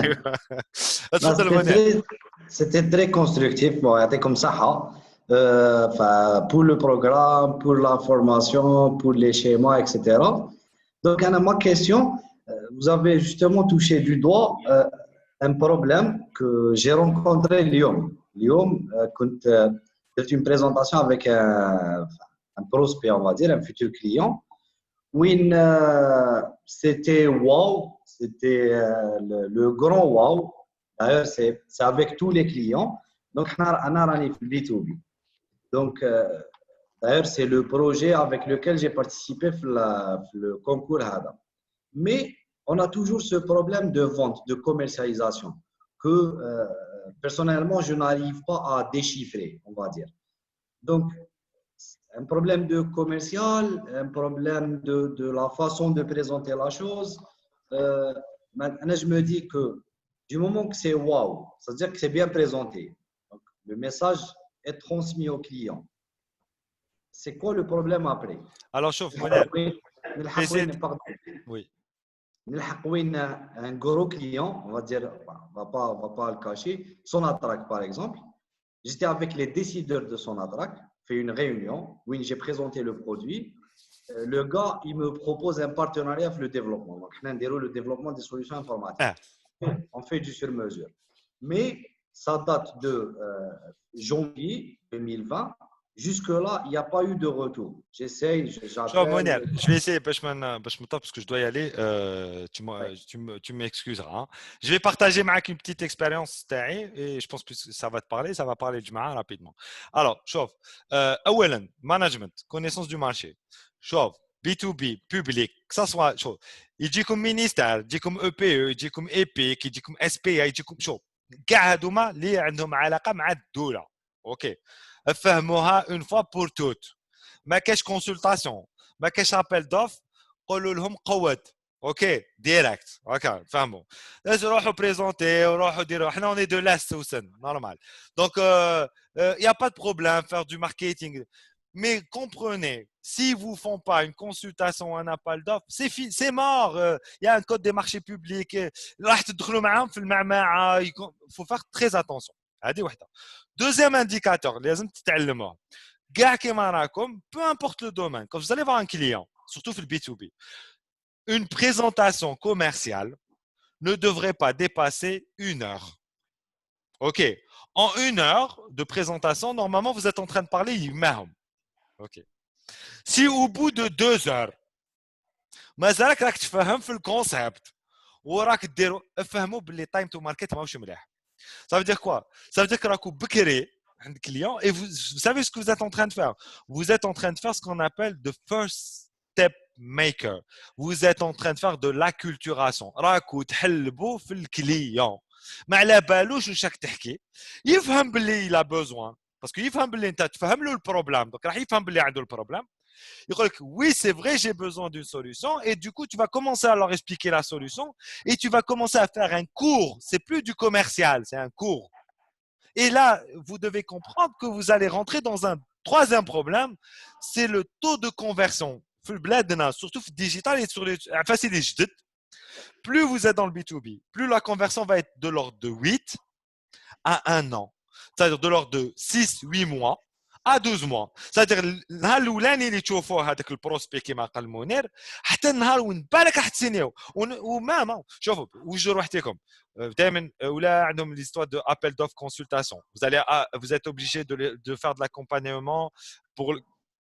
Speaker 1: تفضل منى.
Speaker 7: C'était très constructif. Bon, يعطيكم صحة. Pour le programme, pour la formation, pour les schémas, etc. Donc, ma question, vous avez justement touché du doigt un problème que j'ai rencontré اليوم. كنت fait une présentation avec un prospect, on va dire, un futur client. Oui, c'était wow, c'était le grand wow. D'ailleurs, c'est avec tous les clients. Donc, on a rani في B2B. Donc, d'ailleurs, c'est le projet avec lequel j'ai participé le concours HADA. Mais on a toujours ce problème de vente, de commercialisation, que personnellement, je n'arrive pas à déchiffrer, on va dire. Donc, un problème de commercial, un problème de la façon de présenter la chose. Maintenant, je me dis que du moment que c'est wow, c'est-à-dire que c'est bien présenté, donc le message est transmis au client. C'est quoi le problème après?
Speaker 1: Alors, chauffe, Mounir. Oui.
Speaker 7: Un gros client, on va dire, on va pas le cacher, Sonatrach par exemple. J'étais avec les décideurs de Sonatrach, fait une réunion où j'ai présenté le produit. Le gars, il me propose un partenariat avec le développement. Donc, on déroule le développement des solutions informatiques. On fait du sur-mesure. Mais ça date de janvier 2020. Jusque-là, il n'y a pas eu de retour. J'essaye,
Speaker 1: j'appelle. Je vais essayer parce que je dois y aller. Tu m'excuseras. Hein. Je vais partager avec une petite expérience et je pense que ça va te parler. Ça va parler du marché rapidement. Alors, chauffe. أولاً, management, connaissance du marché. Chauffe. B2B, public, que ça soit chauffe. Il dit comme ministère, il dit comme EPE, il dit comme EPIC, il dit comme SPA, il dit comme chauffe. كاع هذوما اللي عندهم علاقة مع الدولة. OK. فهموها une fois pour toutes. ما كاش كونسلطاسيون ما كاش ابل دوف قولوا لهم قود اوكي ديريكت هكا فهموا لازم روحوا بريزونتي وروحوا ديروا احنا اون دو لاست سوسن نورمال دونك y a pas de problème faire du marketing mais comprenez si vous font pas une consultation un appel d'offres c'est mort il y a un code des marchés publics راح تدخلوا معاهم في المعمعة il faut faire très attention هذه وحده deuxième indicateur لازم تتعلموه كاع كيما راكم peu importe le domaine quand vous allez voir un client surtout في le B2B une présentation commerciale ne devrait pas dépasser 1 heure. OK. En 1 heure de présentation, normalement, vous êtes en train de parler. OK. Si au bout de 2 heures, مازالك راك تفهم في الكونسيبت وراك ديروا افهموا باللي تايم تو ماركت ماهوش مليح. Ça veut dire quoi? Ça veut dire que راكو بكري عند client et vous savez ce que vous êtes en train de faire. Vous êtes en train de faire ce qu'on appelle the first step maker. Vous êtes en train de faire de l'acculturation. راكو تحلبوا في الكليون. ما على بالوش واش راك تحكي. يفهم باللي il a besoin parce que يفهم باللي انت تفهم له البروبليم. Donc راح يفهم باللي عنده البروبليم. Il dit oui, c'est vrai, j'ai besoin d'une solution et du coup, tu vas commencer à leur expliquer la solution et tu vas commencer à faire un cours. C'est plus du commercial, c'est un cours. Et là, vous devez comprendre que vous allez rentrer dans un troisième problème, c'est le taux de conversion. Surtout digital et sur les facile. Plus vous êtes dans le B2B, plus la conversion va être de l'ordre de 8 à 1 an. C'est-à-dire de l'ordre de 6-8 mois à 12 mois. C'est-à-dire النهار الاولاني اللي تشوفوا هذاك البروسبي كما قال منير حتى النهار وين بالك راح تسينيو وما شوفوا وجدوا روحتكم دائما ولا عندهم l'histoire de appel d'offres consultation. Vous êtes obligé de faire de l'accompagnement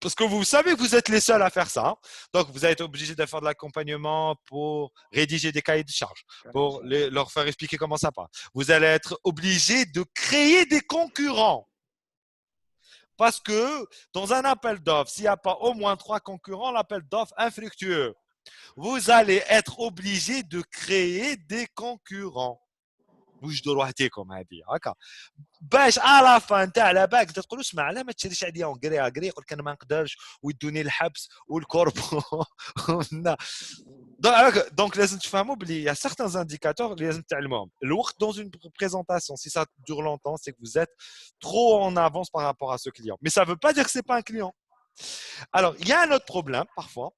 Speaker 1: parce que vous savez que vous êtes les seuls à faire ça. Donc, vous êtes obligé de faire de l'accompagnement pour rédiger des cahiers de charges, pour leur faire expliquer comment ça part. Vous allez être obligé de créer des concurrents. Parce que dans un appel d'offres, s'il n'y a pas au moins 3 concurrents, l'appel d'offres est infructueux. Vous allez être obligé de créer des concurrents. وجدوا روحتكم هذه هكا باش على فان تاع على بالك تقول اسمع علاه ما تشريش عليا ونقري يقول لك انا ما نقدرش ويدوني الحبس والكوربو donc لازم تفهموا بلي y a certains indicateurs اللي لازم تعلموهم الوقت dans une présentation si ça dure longtemps c'est que vous êtes trop en avance par rapport à ce client mais ça veut pas dire que c'est pas un client. Alors il y a un autre problème parfois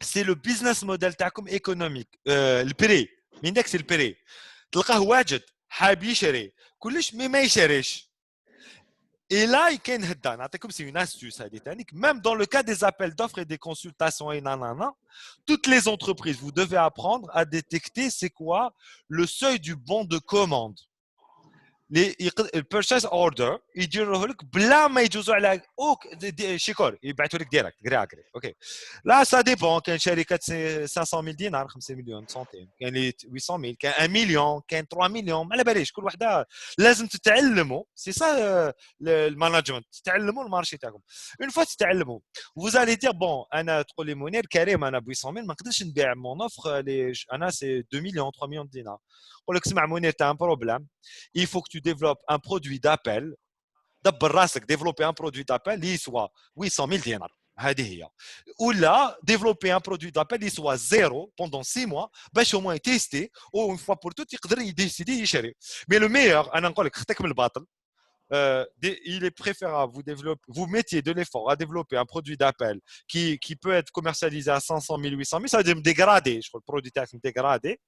Speaker 1: c'est le business model تاعكم économique البري من داك c'est البري تلقاه واجد حاب يشري كلش ما يشريش et là il كاين هدا نعطيكم c'est une astuce هذه ثاني même dans le cas des appels d'offres et des consultations et nanana toutes les entreprises vous devez apprendre à détecter c'est quoi le seuil du bon de commande. البيرشيز اوردر يديروه لك بلا ما يجوزوا على شيكور يبعثوا لك ديريكت كري اوكي لا سا ديبون كاين شركات 500,000 دينار 5 مليون سنتيم كاين اللي 800,000 كاين 1 مليون كاين 3 مليون ما على باليش كل وحده لازم تتعلموا سي سا المانجمنت تتعلموا المارشي تاعكم اون فوا تتعلموا وزالي دير بون انا تقول لي منير كريم انا ب 800,000 ما نقدرش نبيع مون اوفر انا سي 2 مليون 3 مليون دينار نقول لك اسمع منير تاع ان بروبليم il faut que tu développes un produit d'appel دبر راسك développer un produit d'appel اللي يسوى 800,000 دينار هذه هي ولا développer un produit d'appel اللي يسوى زيرو pendant 6 mois باش au moins تيستي و une fois pour toutes يقدر يديسيدي يشري mais le meilleur انا نقول لك خطيك من الباطل il est préférable vous mettiez de l'effort à développer un produit d'appel qui peut être commercialisé à 500,000 800,000 ça va me dégrader je crois le produit est dégradé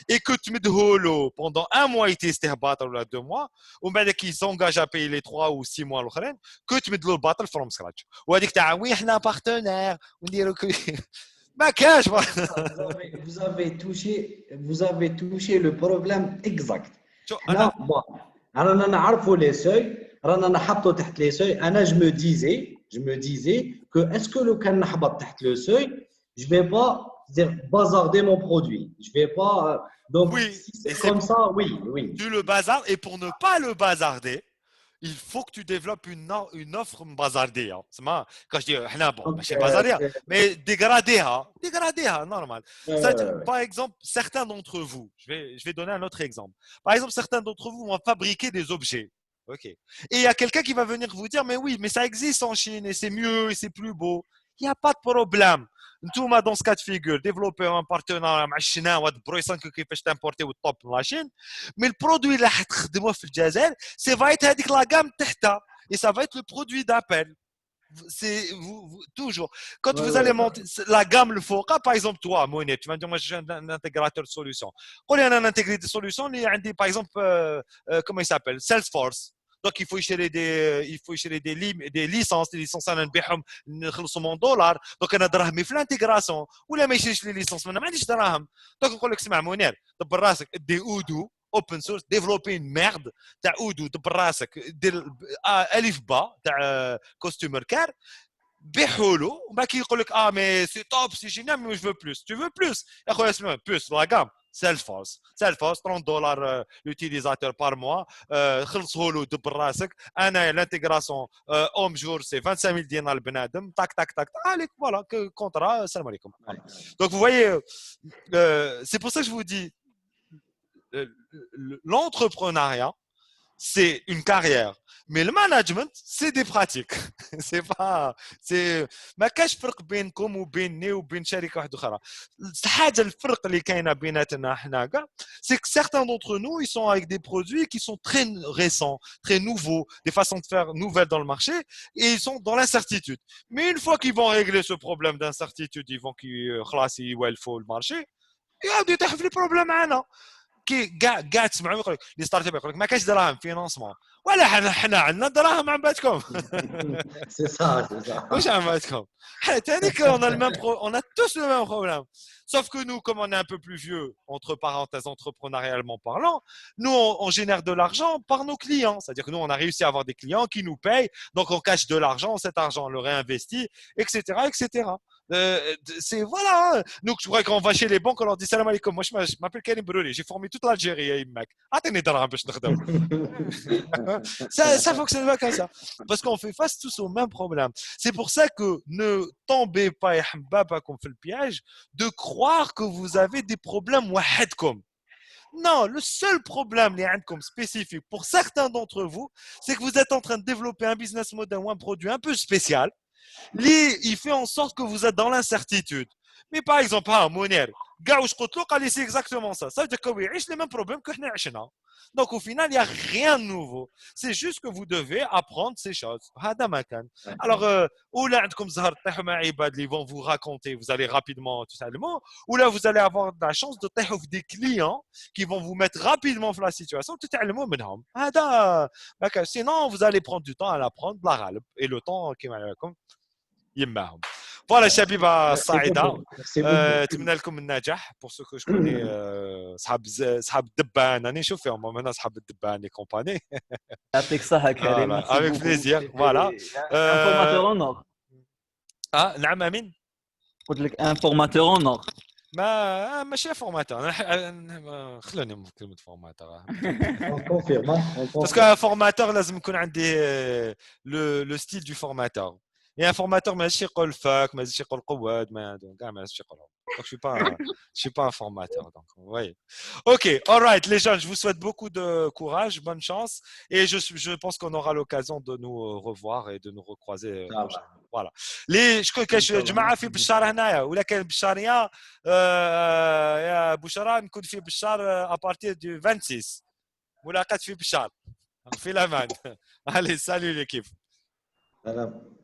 Speaker 1: et que tu mets de holo pendant 1 mois il teste battle ou 2 mois ou bien qu'il s'engage à payer les 3 ou 6 mois l'autre que tu mets de le battle from scratch ou هذيك تاع oui احنا partenaire ونديروا ما كاش
Speaker 7: vous avez touché le problème exact.
Speaker 1: شو
Speaker 7: Non,
Speaker 1: انا
Speaker 7: bon. رانا نعرفوا les seuils, رانا نحطوا تحت les seuils. انا je me disais que est-ce que لو كان نحبط تحت le seuil, je vais pas dire bazarder mon produit. Je vais pas donc
Speaker 1: Oui,
Speaker 7: si
Speaker 1: et
Speaker 7: c'est
Speaker 1: c'est
Speaker 7: comme ça, oui.
Speaker 1: tu le bazar et pour ne pas le bazarder il faut que tu développes une offre bazardée hein. Quand je dis bon
Speaker 7: Donc,
Speaker 1: ماشي bazardée mais dégradée normal. Par exemple certains d'entre vous je vais donner un autre exemple. Par exemple certains d'entre vous vont fabriquer des objets. OK. Et il y a quelqu'un qui va venir vous dire mais oui mais ça existe en Chine et c'est mieux et c'est plus beau. Il n'y a pas de problème. Ntouma dans ce cas de figure développer un partenariat مع الشناوة تبرو يسانكو كيفاش تامبورتي والطوب من لاشين mais le produit اللي حتخدموه في الجزائر سي فايت هذيك لا gamme تحتها et ça va être le produit d'appel. C'est vous toujours quand vous allez monter la gamme le فوقها par exemple toi Mounir tu vas me dire moi je suis un intégrateur de solutions قول لي انا نانتيغري دي solutions اللي عندي par exemple comment il s'appelle Salesforce. Donc il faut acheter des licences انا نبيعهم نخلصوا من دولار دونك انا دراهمي في الانتيغراسيون ولا ما يشريش لي ليسونس ما عنديش دراهم دونك نقول لك اسمع منير دبر راسك دي اودو اوبن سورس ديفلوبي ميرد تاع اودو دبر راسك دير الف با تاع كوستومر كار بيحولو وما كي يقول لك مي سي توب سي جينيال مي جو بلوس tu veux plus يا خويا اسمع بلوس لا gamme Salesforce $30 l'utilisateur par mois خلصه له دبر راسك انا l'intégration homme jour c'est 25,000 دينار البنادم tac عليك voilà contrat السلام عليكم. Donc vous voyez c'est pour ça que je vous dis l'entrepreneuriat c'est une carrière mais le management c'est des pratiques c'est pas c'est ما كاش فرق بينكم وبيني وبين شركه واحده اخرى الحاجه الفرق اللي كاينه بيناتنا احنا كاع c'est que certains d'entre nous ils sont avec des produits qui sont très récents très nouveaux des façons de faire nouvelles dans le marché et ils sont dans l'incertitude mais une fois qu'ils vont régler ce problème d'incertitude ils vont خلاص يولفوا المارشي يبداو يطيحوا في لي بروبليم معنا كي قاعد تسمعوا يقول لك لي ستارت اب يقول لك ما كاينش دراهم فينانسمون ولا حنا عندنا دراهم عم بالكم
Speaker 7: C'est ça.
Speaker 1: واش عم بالكم حنا ثاني on a tous le même problème sauf que nous comme on est un peu plus vieux entre parenthèses entrepreneurialement parlant nous on génère de l'argent par nos clients c'est-à-dire que nous on a réussi à avoir des clients qui nous payent donc on cache de l'argent cet argent on le réinvestit etc. C'est voilà donc je crois qu'on va chez les banques on leur dit salam alaikum moi je m'appelle Karim Brouri j'ai formé toute l'Algérie يا يماك اعطيني درهم باش نخدم ça fonctionne pas comme ça parce qu'on fait face tous au même problème c'est pour ça que ne tombez pas comme fait le piège de croire que vous avez des problèmes وحدكم. Non, le seul problème spécifique pour certains d'entre vous, c'est que vous êtes en train de développer un business model ou un produit un peu spécial. Il fait en sorte que vous êtes dans l'incertitude. Mais par exemple, Mounir, c'est exactement ça. Ça veut dire que oui, il y a les mêmes problèmes que nous. Donc au final, il n'y a rien de nouveau. C'est juste que vous devez apprendre ces choses. Alors, ils vont vous raconter, vous allez rapidement, ou là vous allez avoir la chance de des clients qui vont vous mettre rapidement dans la situation. Sinon, vous allez prendre du temps à l'apprendre, et le temps qui est فوالا شبيبه
Speaker 7: Merci
Speaker 1: الصاعده
Speaker 7: beaucoup. Merci beaucoup.
Speaker 1: اتمنى لكم النجاح بور سو كو شكوني صحاب الدبان راني نشوف فيهم هنا صحاب الدبان لي كومباني
Speaker 2: يعطيك الصحة كريم.
Speaker 1: فوالا
Speaker 2: Merci
Speaker 1: افيك
Speaker 2: beaucoup.
Speaker 1: بليزير
Speaker 2: C'était
Speaker 1: فوالا
Speaker 2: un formateur en or.
Speaker 1: نعم امين
Speaker 2: قلت لك un formateur en or.
Speaker 1: ماشي فورماتور خلوني من كلمه فورماتور
Speaker 7: On confirme. Hein, on
Speaker 1: باسكو
Speaker 7: confirme.
Speaker 1: فورماتور لازم يكون عندي لو ستيل دو فورماتور يعني فورماتور ماشي يقول فاك ماشي يقول قواد ما كاع ما يقولهم donc je suis pas un formateur donc vous voyez. OK, all right les gens, je vous souhaite beaucoup de courage, bonne chance et je pense qu'on aura l'occasion de nous revoir et de nous recroiser prochainement. Voilà. Les شكون كاش جماعه في بشار هنايا ولا كان بشاريه يا بشرى نكون في بشار à partir du 26 ملاقات في بشار في الامان. Allez, salut l'équipe.
Speaker 7: Voilà.